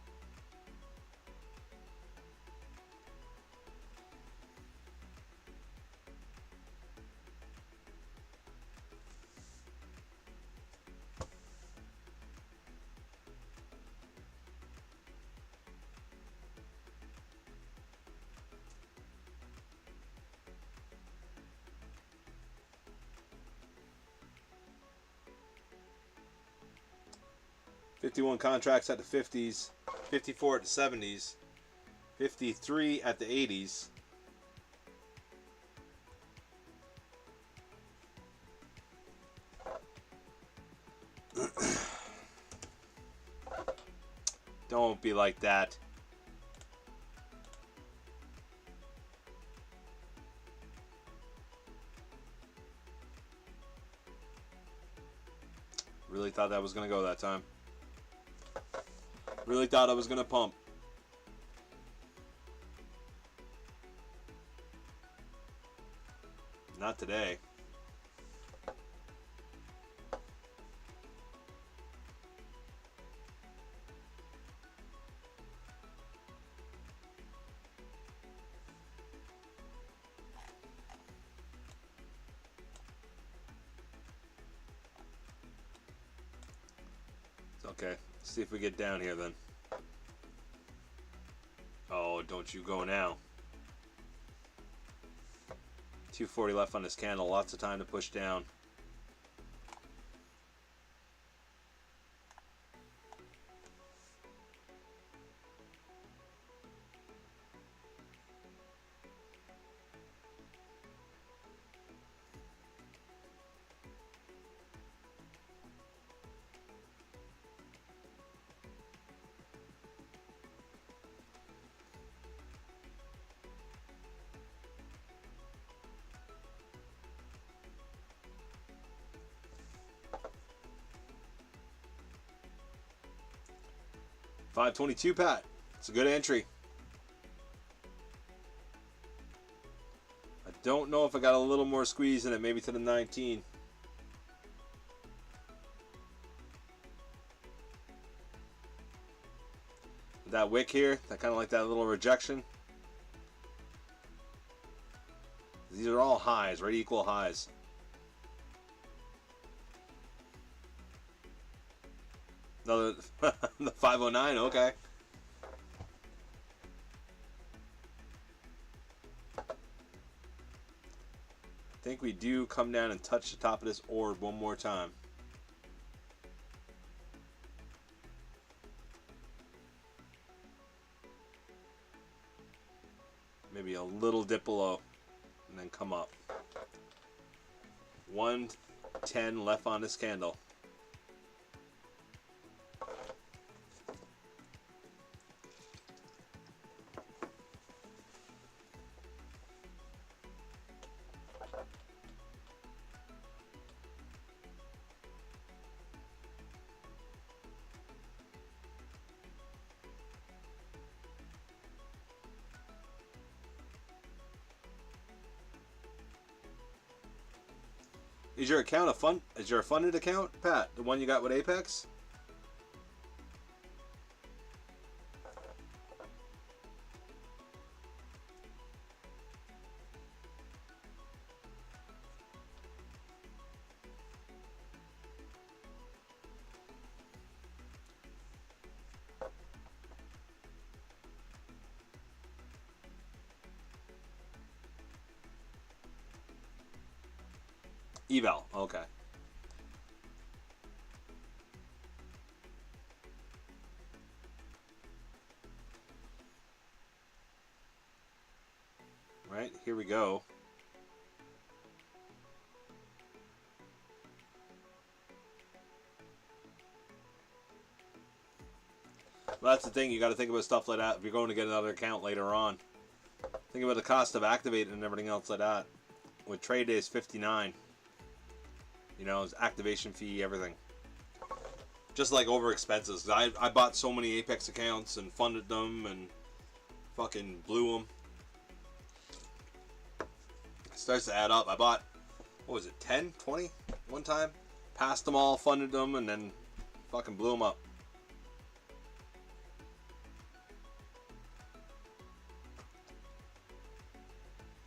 $51 contracts at the 50s, 54 at the 70s, 53 at the 80s. Don't be like that. Really thought that was going to go that time. Really thought I was going to pump. Not today. Okay, let's see if we get down here then. Oh, don't you go now. 240 left on this candle. Lots of time to push down. $5.22, Pat. It's a good entry. I don't know if I got a little more squeeze in it, maybe to the 19. That wick here, that kind of like that little rejection. These are all highs, right? Equal highs. Another the 509, okay. I think we do come down and touch the top of this orb one more time. Maybe a little dip below. and then come up. 110 left on this candle. Is your account a fund? Is your funded account, Pat? The one you got with Apex? Eval. Okay. Right, here we go. Well, that's the thing, you got to think about stuff like that if you're going to get another account later on. Think about the cost of activating and everything else like that. With trade days 59. You know, it's activation fee, everything. Just like over expenses. I bought so many Apex accounts and funded them and fucking blew them. It starts to add up. I bought, what was it, 10, 20 one time? Passed them all, funded them, and then fucking blew them up.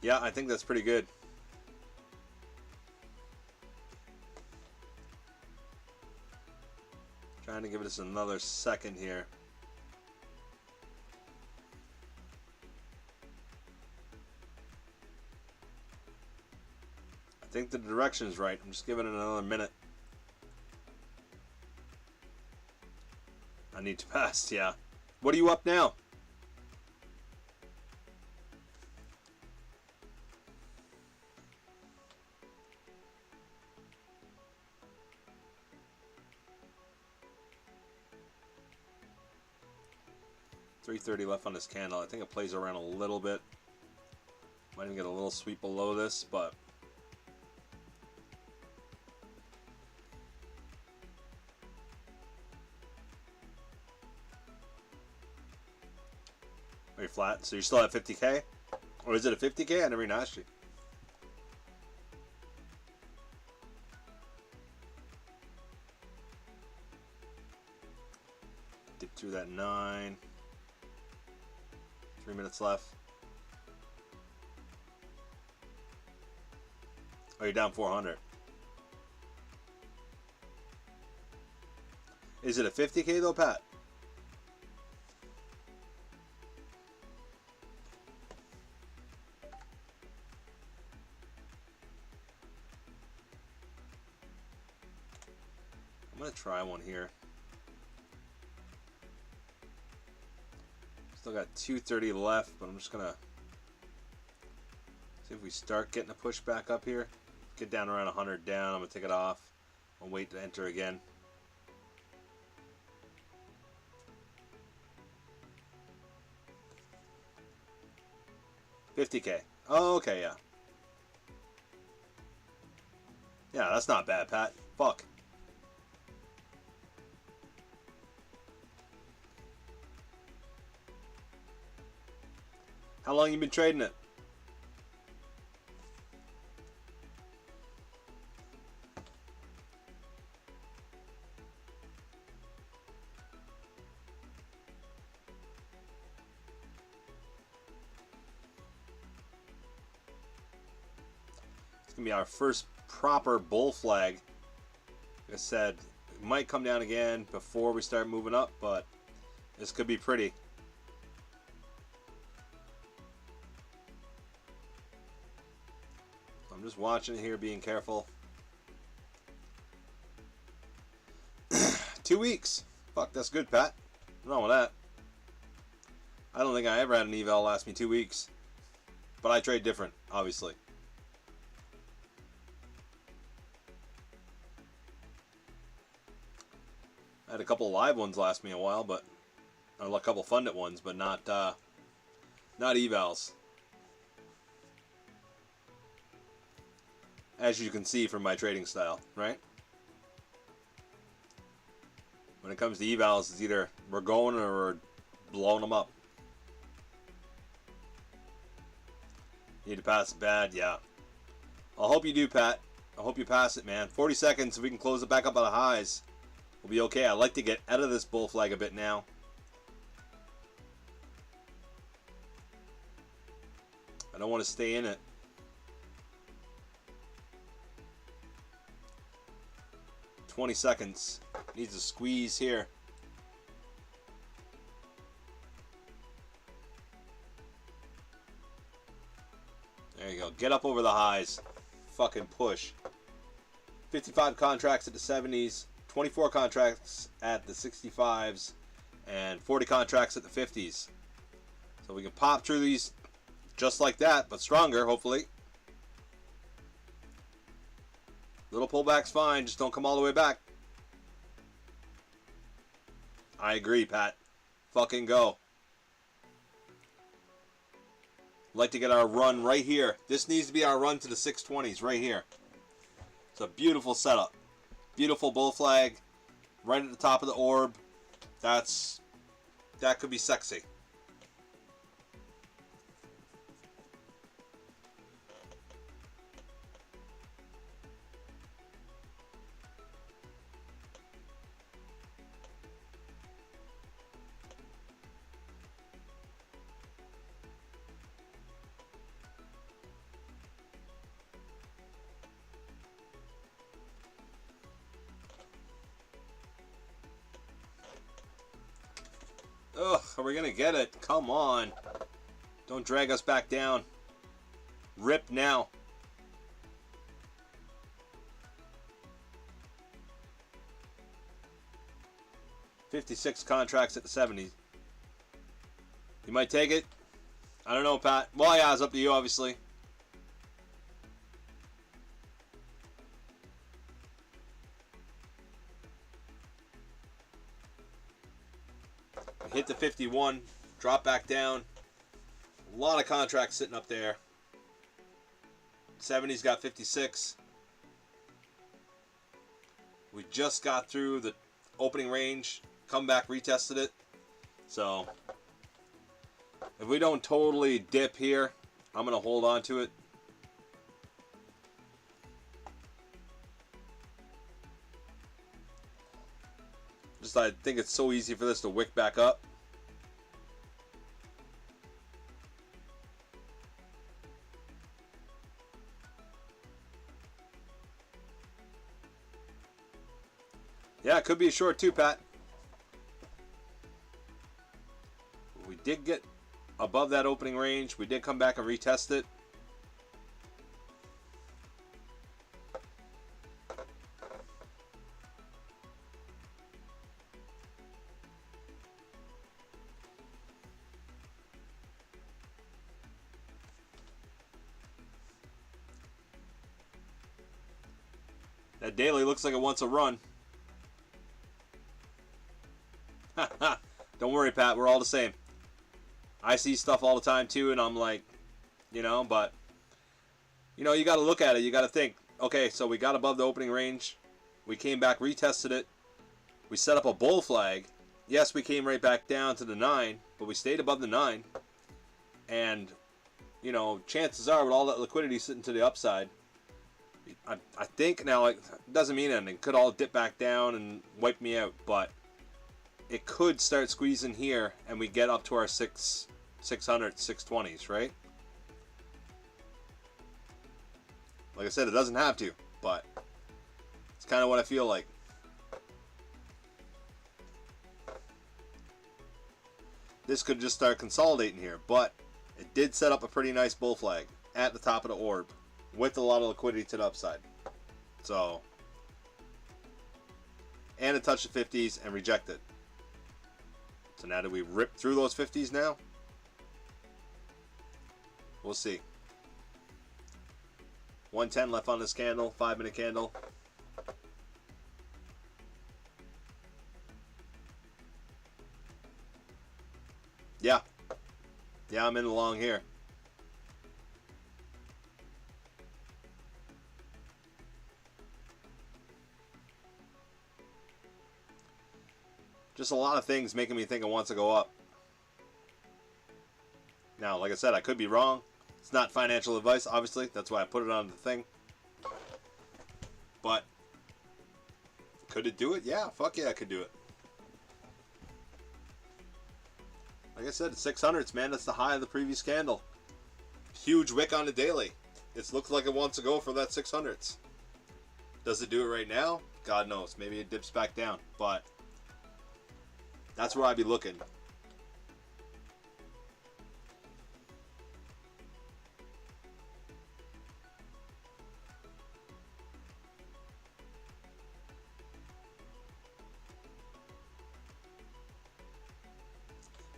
Yeah, I think that's pretty good. Trying to give this another second here. I think the direction is right. I'm just giving it another minute. I need to pass, yeah. What are you up now? $330 left on this candle. I think it plays around a little bit. Might even get a little sweep below this, but are you flat? So you're still at 50K? Or is it a 50K? I never even asked you. Dip through that 9. 3 minutes left. Oh, you're down 400. Is it a 50K though, Pat? I'm gonna try one here. Still got 230 left, but I'm just gonna see if we start getting a push back up here. Get down around 100 down. I'm gonna take it off. I'll wait to enter again. $50K. Oh, okay, yeah. Yeah, that's not bad, Pat. Fuck. How long you been trading it? It's gonna be our first proper bull flag. Like I said, it might come down again before we start moving up, but this could be pretty. I'm just watching it here, being careful. 2 weeks. Fuck, that's good, Pat. Nothing wrong with that. I don't think I ever had an eval last me 2 weeks. But I trade different, obviously. I had a couple live ones last me a while, but or a couple funded ones, but not evals. As you can see from my trading style, right? When it comes to evals, it's either we're going or we're blowing them up. Need to pass it bad, yeah. I hope you do, Pat. I hope you pass it, man. 40 seconds, so we can close it back up on the highs. We'll be okay. I'd like to get out of this bull flag a bit now. I don't want to stay in it. $20 seconds. Needs a squeeze here. There you go. Get up over the highs. Fucking push. 55 contracts at the 70s, 24 contracts at the 65s, and 40 contracts at the 50s. So we can pop through these just like that, but stronger, hopefully. Little pullback's fine, just don't come all the way back. I agree, Pat. Fucking go. Like to get our run right here. This needs to be our run to the 620s right here. It's a beautiful setup. Beautiful bull flag. Right at the top of the orb. That could be sexy. Ugh, are we gonna get it? Come on. Don't drag us back down. Rip now. $56 contracts at the 70s. You might take it. I don't know, Pat. Well, yeah, it's up to you, obviously. Hit the 51, drop back down. A lot of contracts sitting up there. 70's got 56. We just got through the opening range, come back, retested it. So if we don't totally dip here, I'm going to hold on to it. I think it's so easy for this to wick back up. Yeah, it could be a short too, Pat. We did get above that opening range. We did come back and retest it. That daily looks like it wants a run. Don't worry, Pat. We're all the same. I see stuff all the time, too, and I'm like, but, you got to look at it. You got to think, okay, so we got above the opening range. We came back, retested it. We set up a bull flag. Yes, we came right back down to the 9, but we stayed above the 9. And, chances are, with all that liquidity sitting to the upside, I think now, it doesn't mean anything. It could all dip back down and wipe me out, but it could start squeezing here and we get up to our 600, 620s, right? Like I said, it doesn't have to, but it's kind of what I feel like. This could just start consolidating here, but it did set up a pretty nice bull flag at the top of the orb with a lot of liquidity to the upside. So, and it touched the 50s and rejected. So now do we rip through those 50s now? We'll see. 110 left on this candle, 5-minute candle. Yeah, I'm in the long here. Just a lot of things making me think it wants to go up. Now, like I said, I could be wrong. It's not financial advice, obviously. That's why I put it on the thing. But could it do it? Yeah, fuck yeah, I could do it. Like I said, 600s, man. That's the high of the previous candle. Huge wick on the daily. It looks like it wants to go for that 600s. Does it do it right now? God knows. Maybe it dips back down. But that's where I'd be looking.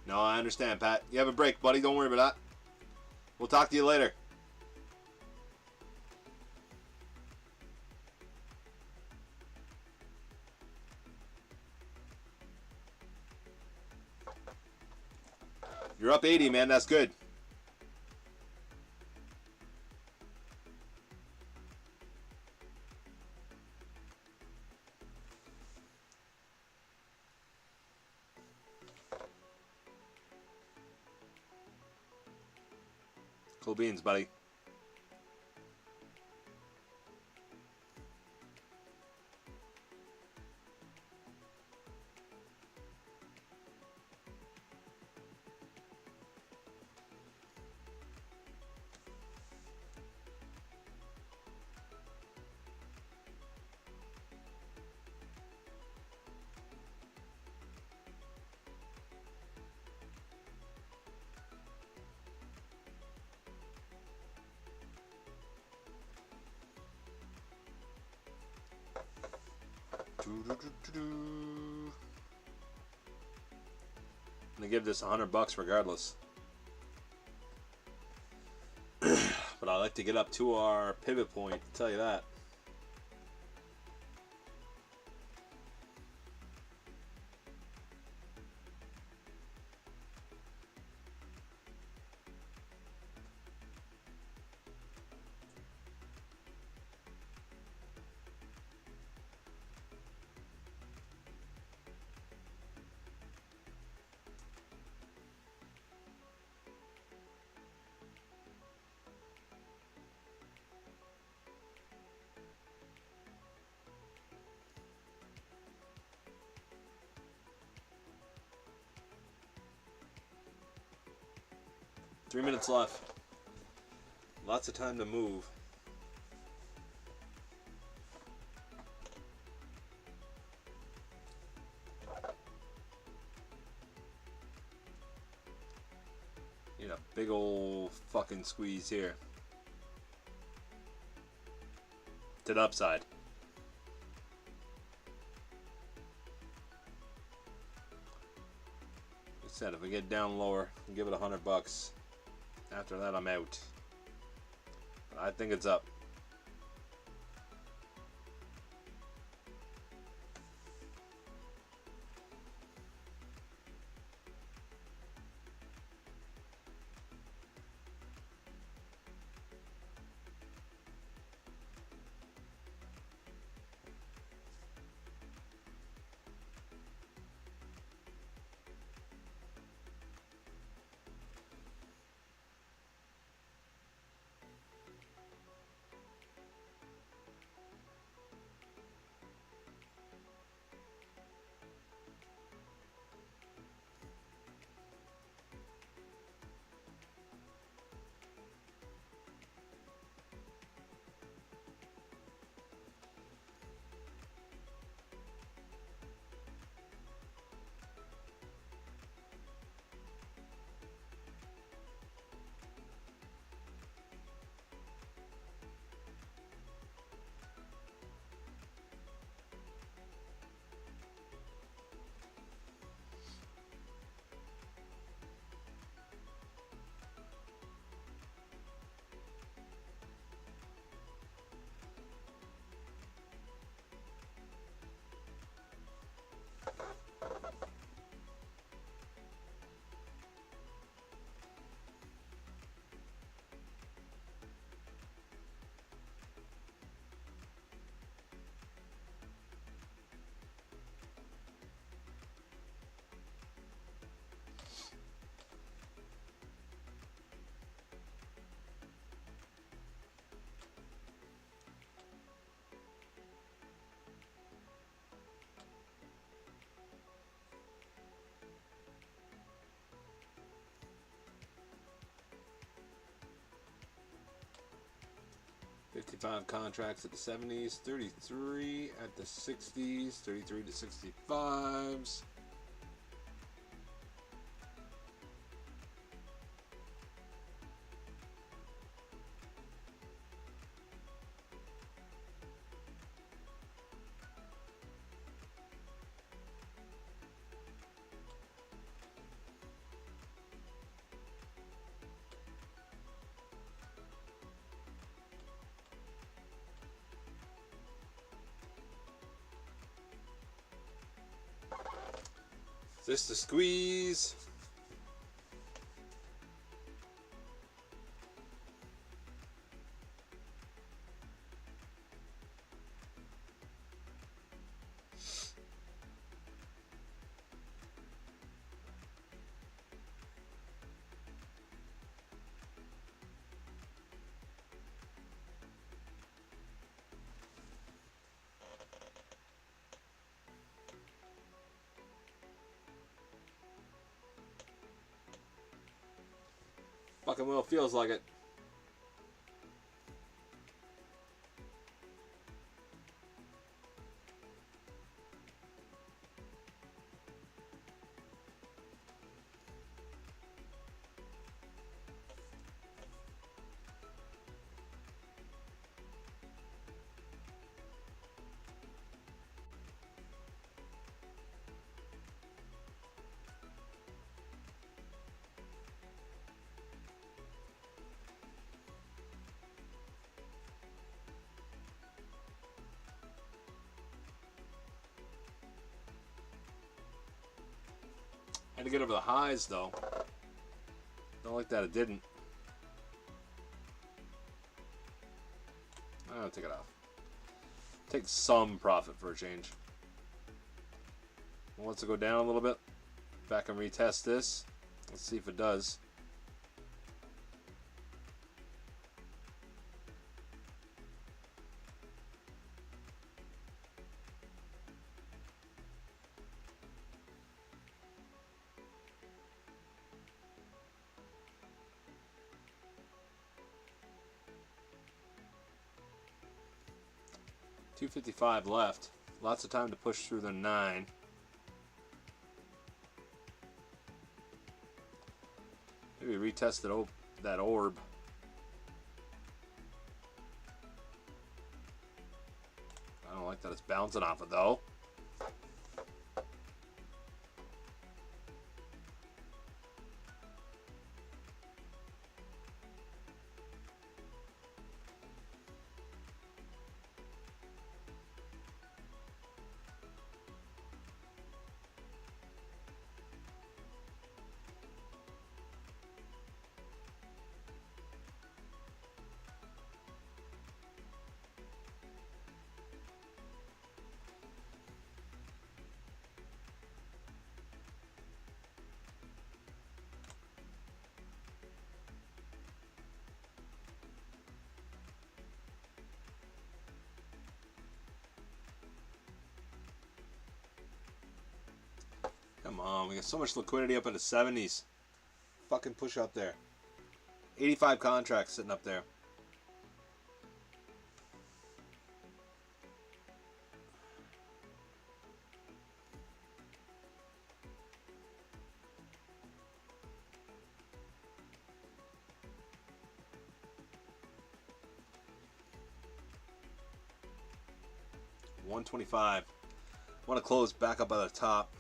No, I understand, Pat. You have a break, buddy. Don't worry about that. We'll talk to you later. You're up 80, man. That's good. Cool beans, buddy. I'm gonna give this $100 regardless. But I like to get up to our pivot point, I'll tell you that. Three minutes left. Lots of time to move. Need a big old fucking squeeze here. To the upside. Like I said, if we get down lower, we'll give it $100. After that, I'm out. But I think it's up. 55 contracts at the 70s, 33 at the 60s, 33 to 65s. This to squeeze. Fucking well feels like it. Had to get over the highs though. Don't like that it didn't. I'll take it off. Take some profit for a change. Wants to go down a little bit. Back and retest this. Let's see if it does. $255 left. Lots of time to push through the 9. Maybe retest that orb. I don't like that it's bouncing off it though. Come on, we got so much liquidity up in the 70s. Fucking push up there. 85 contracts sitting up there. $125. Want to close back up at the top.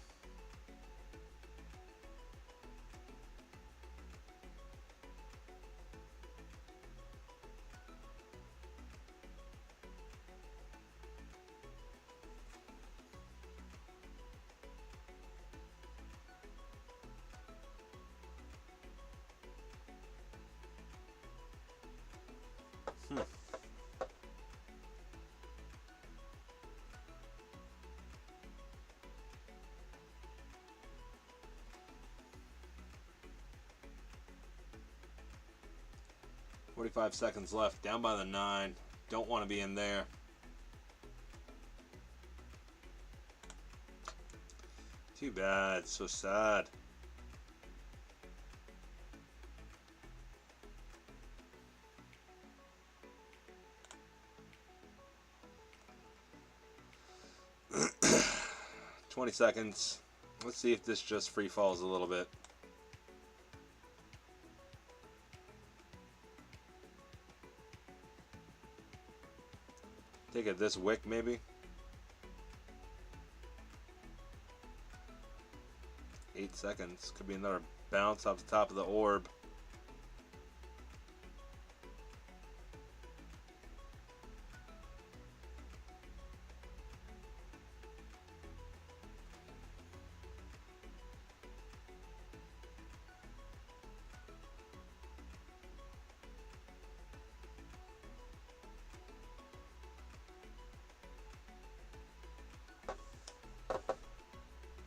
Hmm. $45 seconds left. Down by the 9. Don't want to be in there. Too bad. So sad. 20 seconds. Let's see if this just free falls a little bit. Take it this wick maybe. 8 seconds. Could be another bounce off the top of the orb.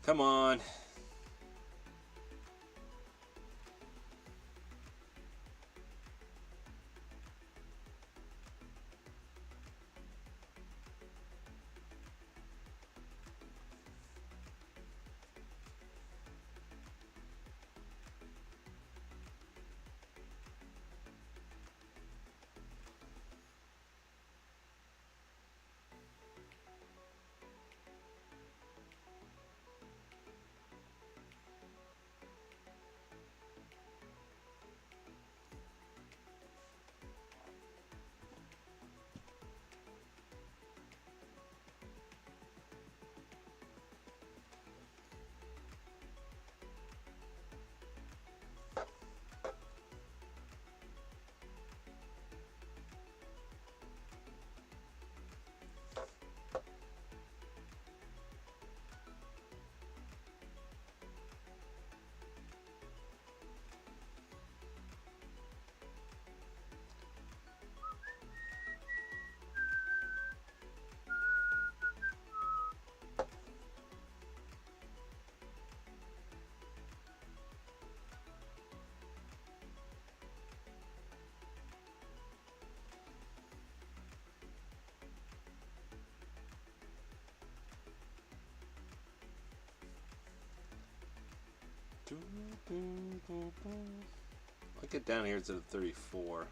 Come on. I'll get down here to the 34.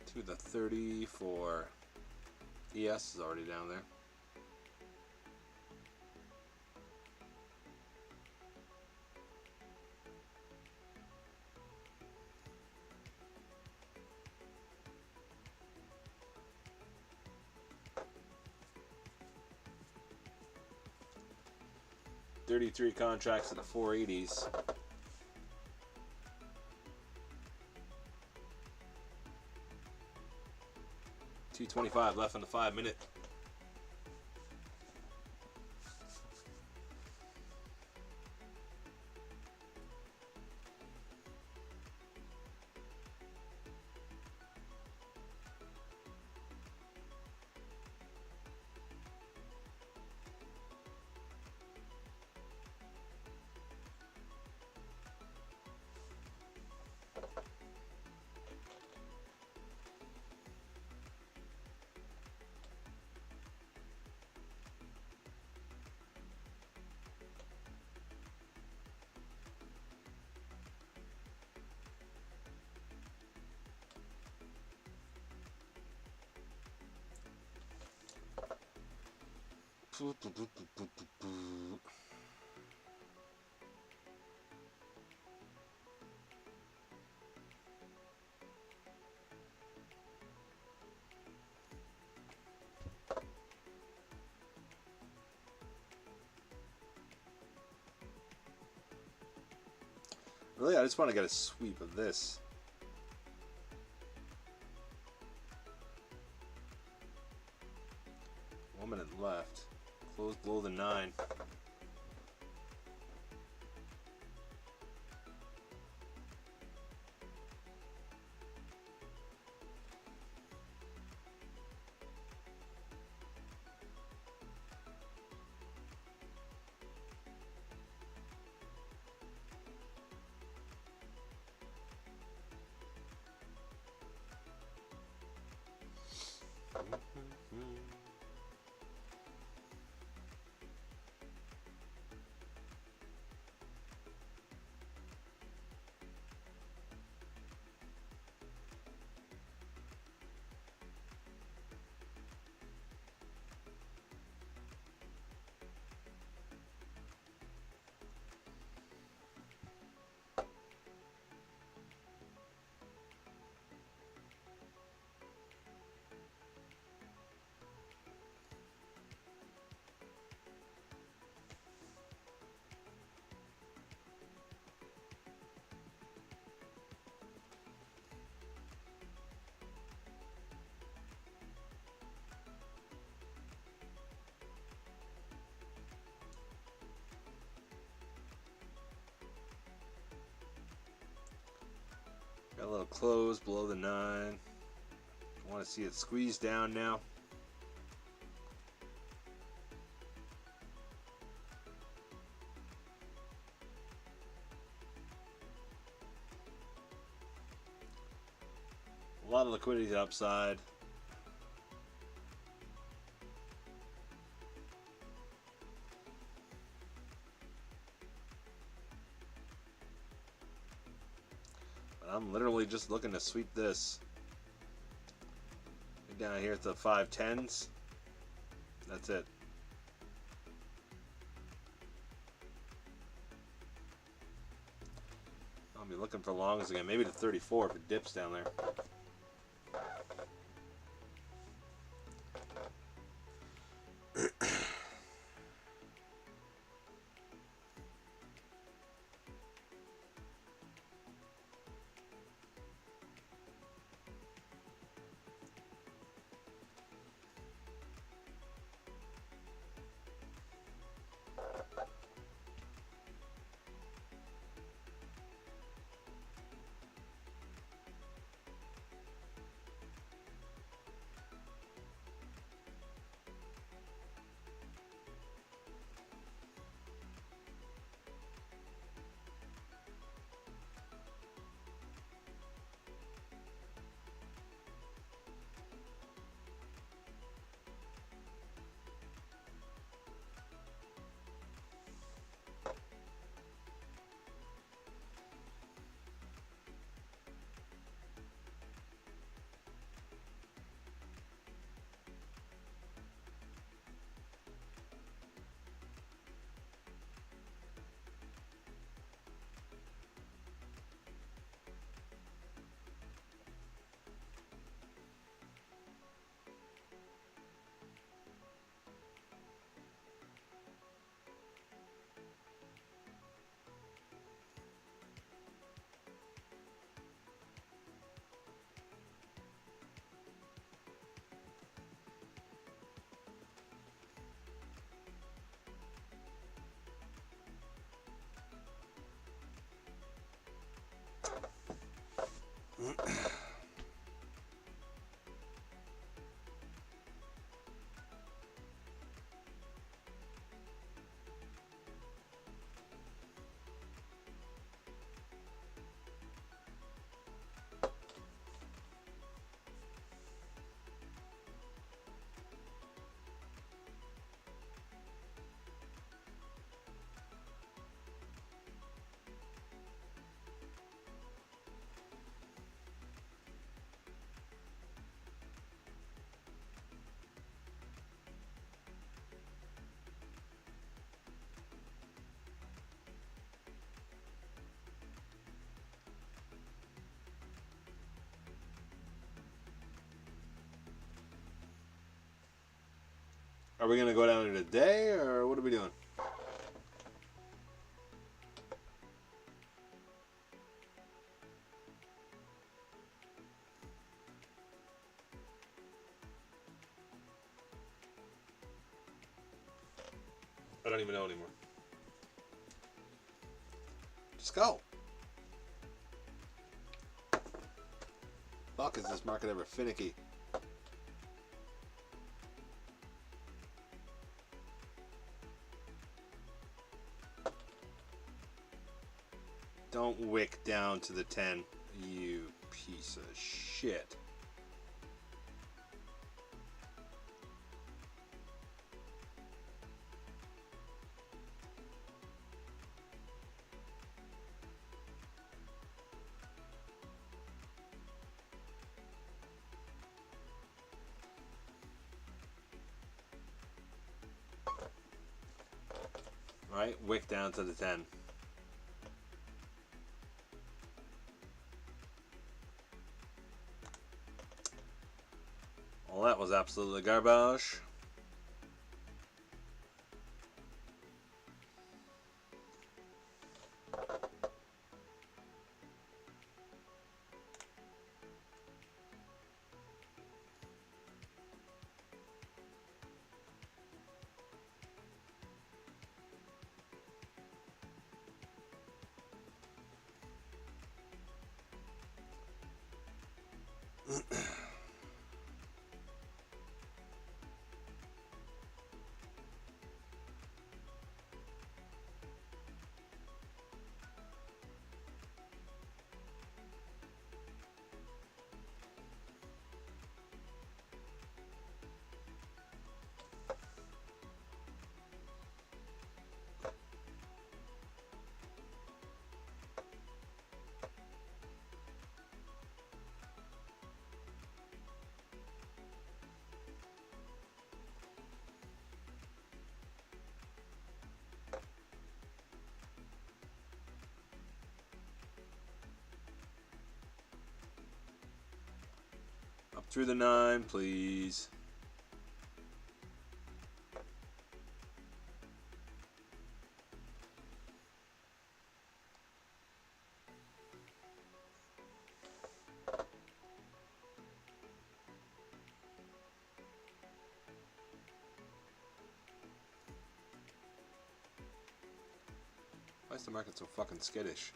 To the 34. ES is already down there. $33 contracts at the 480s. $225 left on the 5 minute. Really, I just want to get a sweep of this. One minute left. Close below the 9. Got a little close below the 9. I want to see it squeeze down now. A lot of liquidity to the upside. But I'm literally just looking to sweep this. Down here at the 510s. That's it. I'll be looking for longs again. Maybe to 34 if it dips down there. Are we going to go down here today, or what are we doing? I don't even know anymore. Just go. Fuck, is this market ever finicky? Don't wick down to the 10, you piece of shit. Alright, wick down to the 10. Well, that was absolutely garbage. Up through the 9, please. Why is the market so fucking skittish?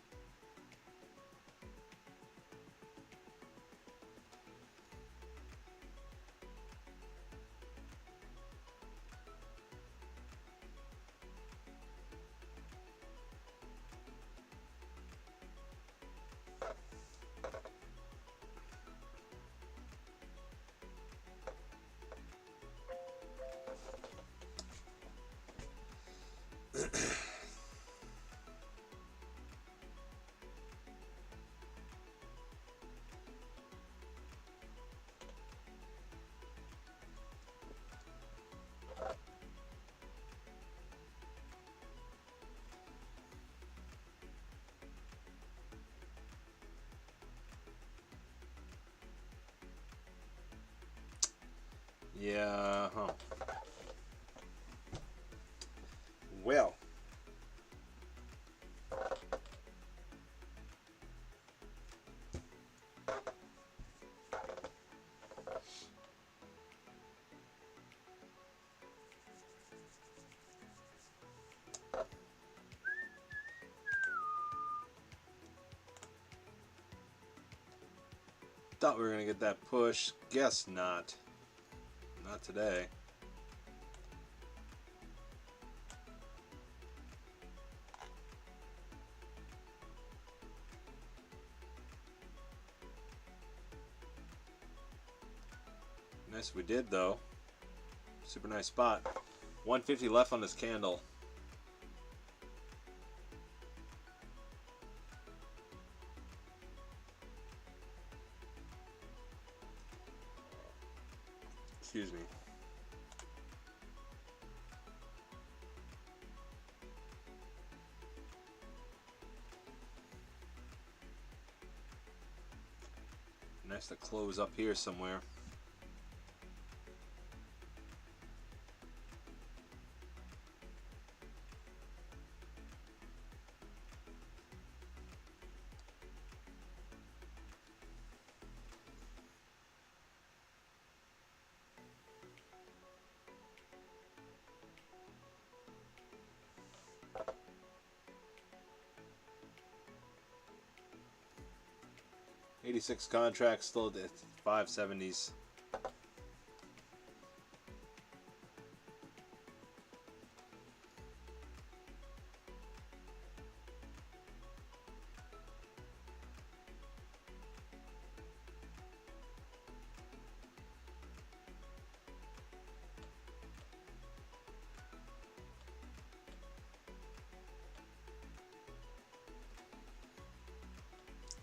Yeah, huh. Well. Thought we were going to get that push. Guess not. Not today. Nice we did, though. Super nice spot. 150 left on this candle. Excuse me. Nice to close up here somewhere. '86 contract still at the 570s.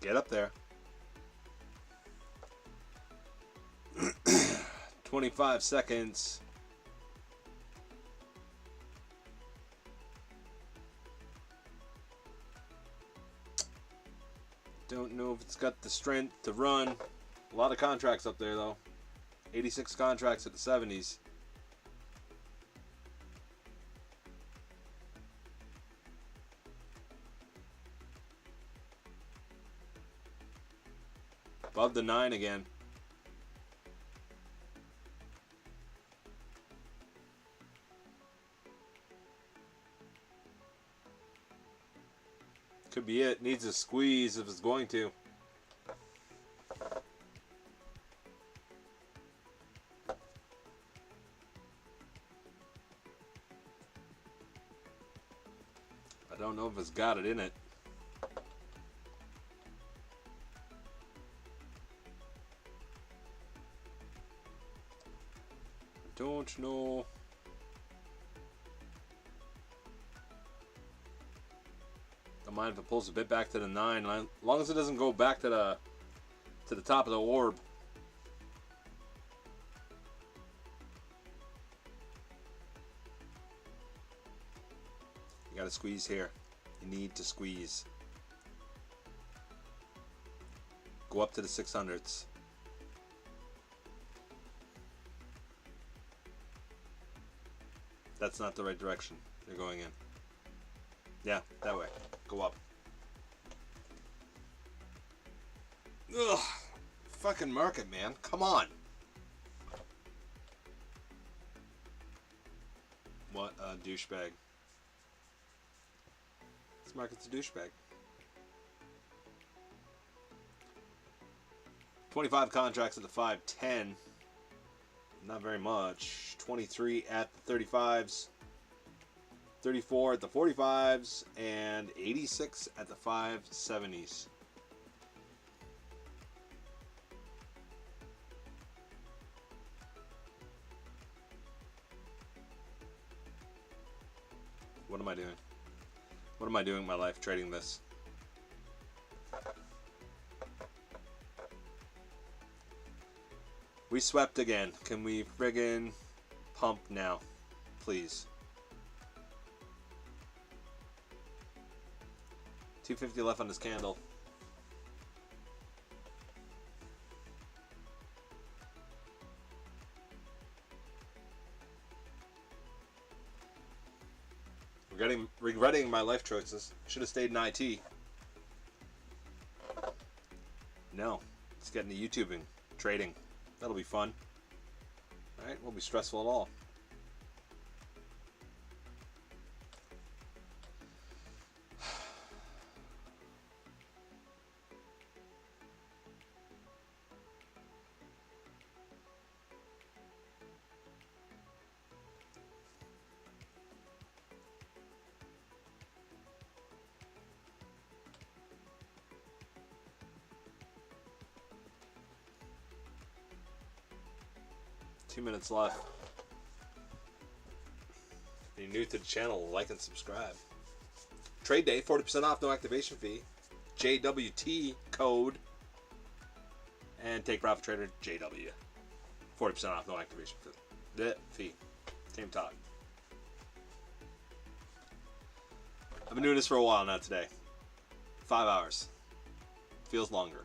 Get up there. 25 seconds. Don't know if it's got the strength to run. A lot of contracts up there, though. 86 contracts at the 70s. Above the 9 again. Could be it. Needs a squeeze if it's going to. don't know if it's got it in it. Don't know. Don't mind if it pulls a bit back to the 9, as long as it doesn't go back to the top of the orb. You gotta squeeze here. You need to squeeze. Go up to the 600s. That's not the right direction you're going in. Yeah, that way. Go up. Ugh. Fucking market, man. Come on. What a douchebag. This market's a douchebag. 25 contracts at the 510. Not very much. 23 at the 35s. 34 at the 45s. And 86 at the 570s. What am I doing? What am I doing in my life trading this? We swept again. Can we friggin' pump now? Please. 250 left on this candle. Regretting my life choices. Should have stayed in IT. No. Let's get into YouTubing. Trading. That'll be fun. Alright, won't be stressful at all. Minutes left. If you're new to the channel, like and subscribe. Trade day, 40% off, no activation fee. JWT code. And take profit trader JW. 40% off, no activation fee. The fee. Same talk. I've been doing this for a while now today. 5 hours. Feels longer.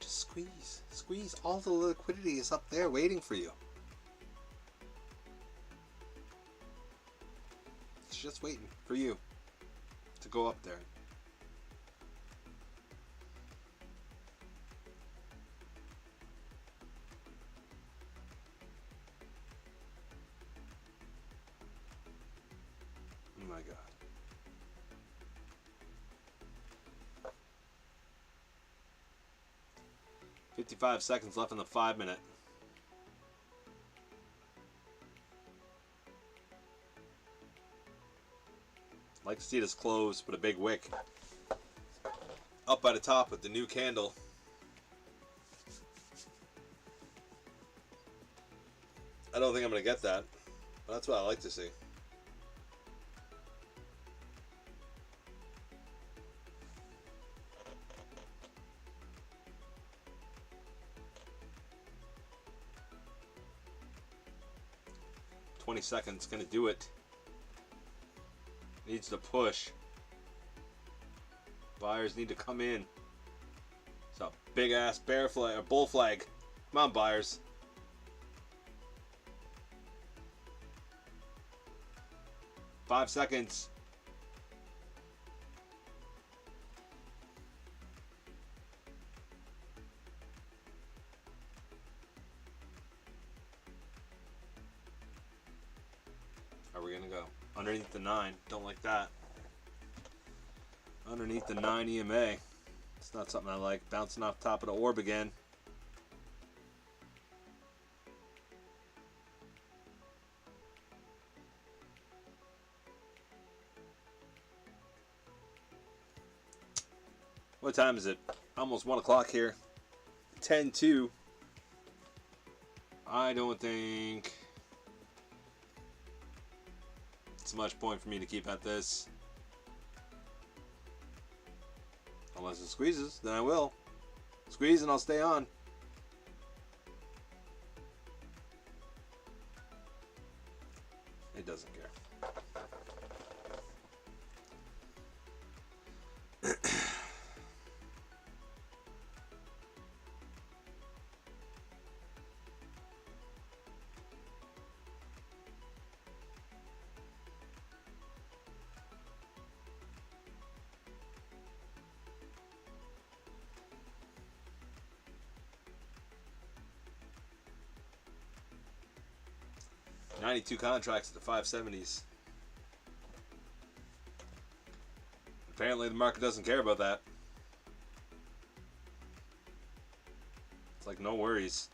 Just squeeze. Squeeze. All the liquidity is up there waiting for you. It's just waiting for you to go up there. Oh my God. 55 seconds left in the 5 minute. Like to see this close, but a big wick. Up by the top with the new candle. I don't think I'm going to get that, but that's what I like to see. Seconds gonna do it. Needs to push. Buyers need to come in. It's a big ass bear flag or bull flag. Come on, buyers. Five seconds. We're gonna go underneath the 9. Don't like that. Underneath the 9 EMA. It's not something I like. Bouncing off top of the orb again. What time is it? Almost 1 o'clock here. 10:02. I don't think it's much point for me to keep at this. Unless it squeezes, then I will. Squeeze and I'll stay on. It doesn't care. $92 contracts at the 570s. Apparently the market doesn't care about that. It's like no worries.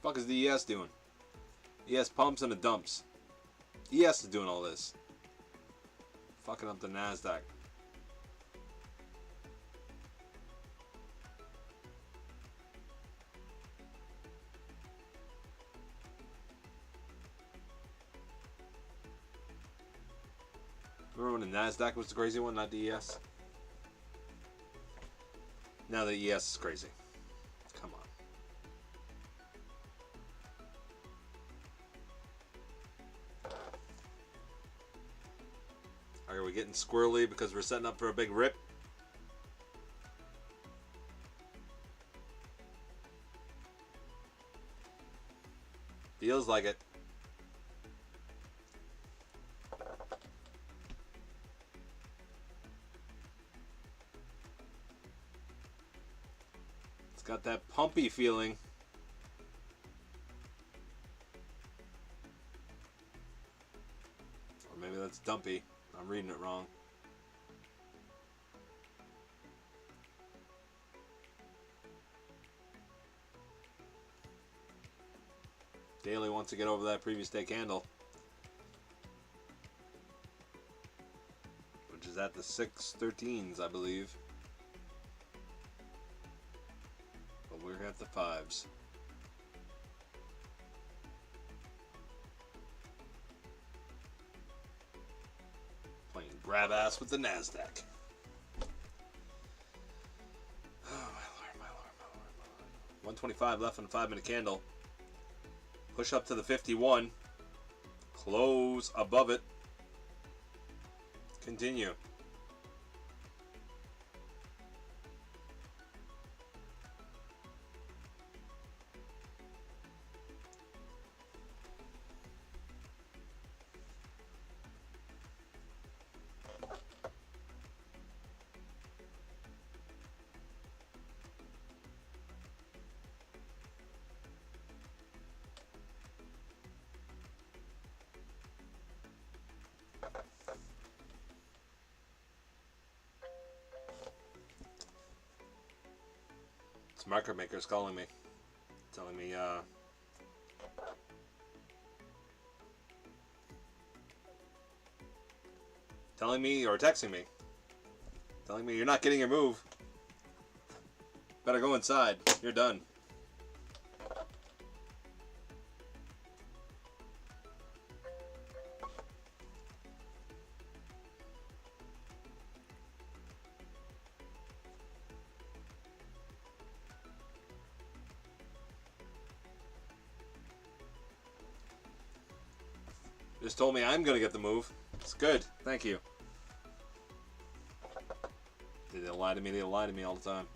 Fuck is the ES doing? ES pumps and it dumps. ES is doing all this. Fucking up the NASDAQ. Remember when the NASDAQ was the crazy one, not the ES? Now the ES is crazy. Come on. Are we getting squirrely because we're setting up for a big rip? Feels like it. It's got that pumpy feeling. Or maybe that's dumpy. I'm reading it wrong. Daily wants to get over that previous day candle, which is at the 613s, I believe. But we're at the 5s. Playing grab ass with the NASDAQ. Oh, my lord, my lord, my lord, my lord. 125 left on the 5-minute candle. Push up to the 51. Close above it. Continue. This market maker is calling me, telling me, or texting me, telling me you're not getting your move. Better go inside. You're done. Just told me I'm gonna get the move. It's good. Thank you. They lie to me. They lie to me all the time.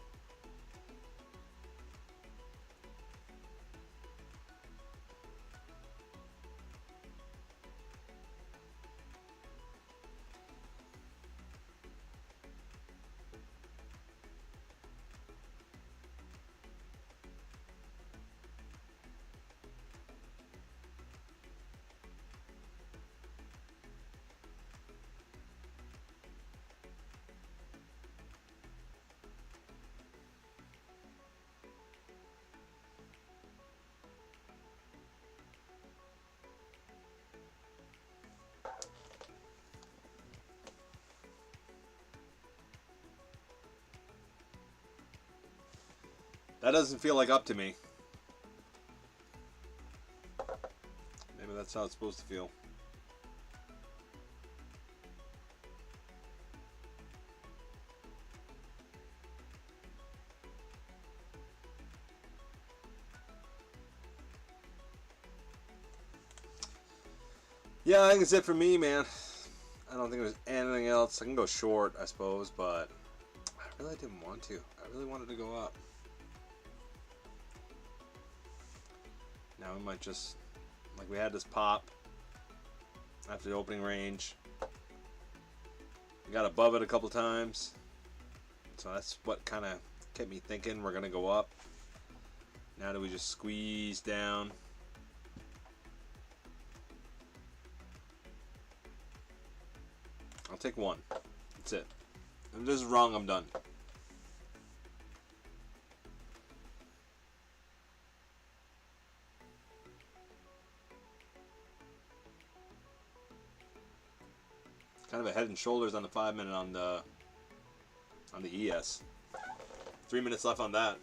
That doesn't feel like up to me. Maybe that's how it's supposed to feel. Yeah, I think it's it for me, man. I don't think there's anything else. I can go short, I suppose, but I really didn't want to. I really wanted to go up. Now we might just, like, we had this pop after the opening range. We got above it a couple times. So that's what kind of kept me thinking we're going to go up. Now do we just squeeze down? I'll take one. That's it. If this is wrong, I'm done. Kind of a head and shoulders on the 5 minute on the ES. 3 minutes left on that.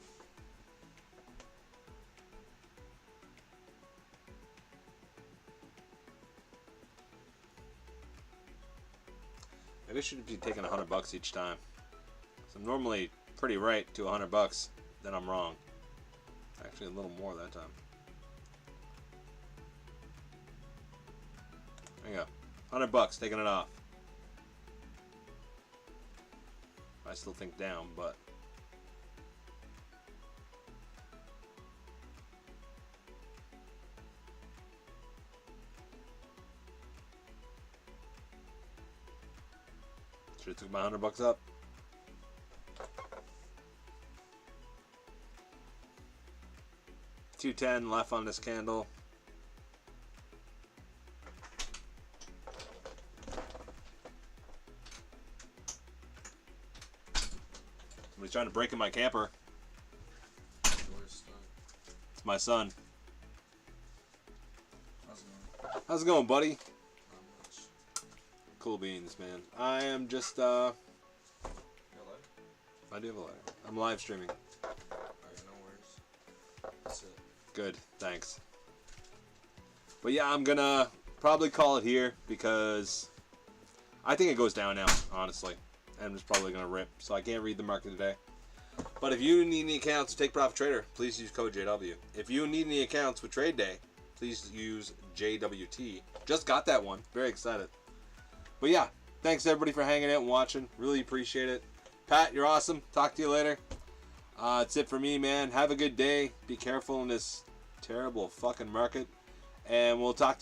Maybe I should be taking $100 each time. So I'm normally pretty right to $100, then I'm wrong. Actually, a little more that time. There you go. $100, taking it off. I still think down, but should have took my $100 up. $210 left on this candle. Somebody's trying to break in my camper. It's my son. How's it going, buddy? Not much. Cool beans, man. I am just You got live? I do have a lighter. I'm live streaming. Alright, no worries. That's it. Good, thanks. But yeah, I'm gonna probably call it here because I think it goes down now, honestly. And it's probably gonna rip, so I can't read the market today. But if you need any accounts with Take Profit Trader, please use code JW. If you need any accounts with Trade Day, please use JWT. Just got that one. Very excited. But yeah, thanks everybody for hanging out and watching. Really appreciate it. Pat, you're awesome. Talk to you later. That's it for me, man. Have a good day. Be careful in this terrible fucking market. And we'll talk to you.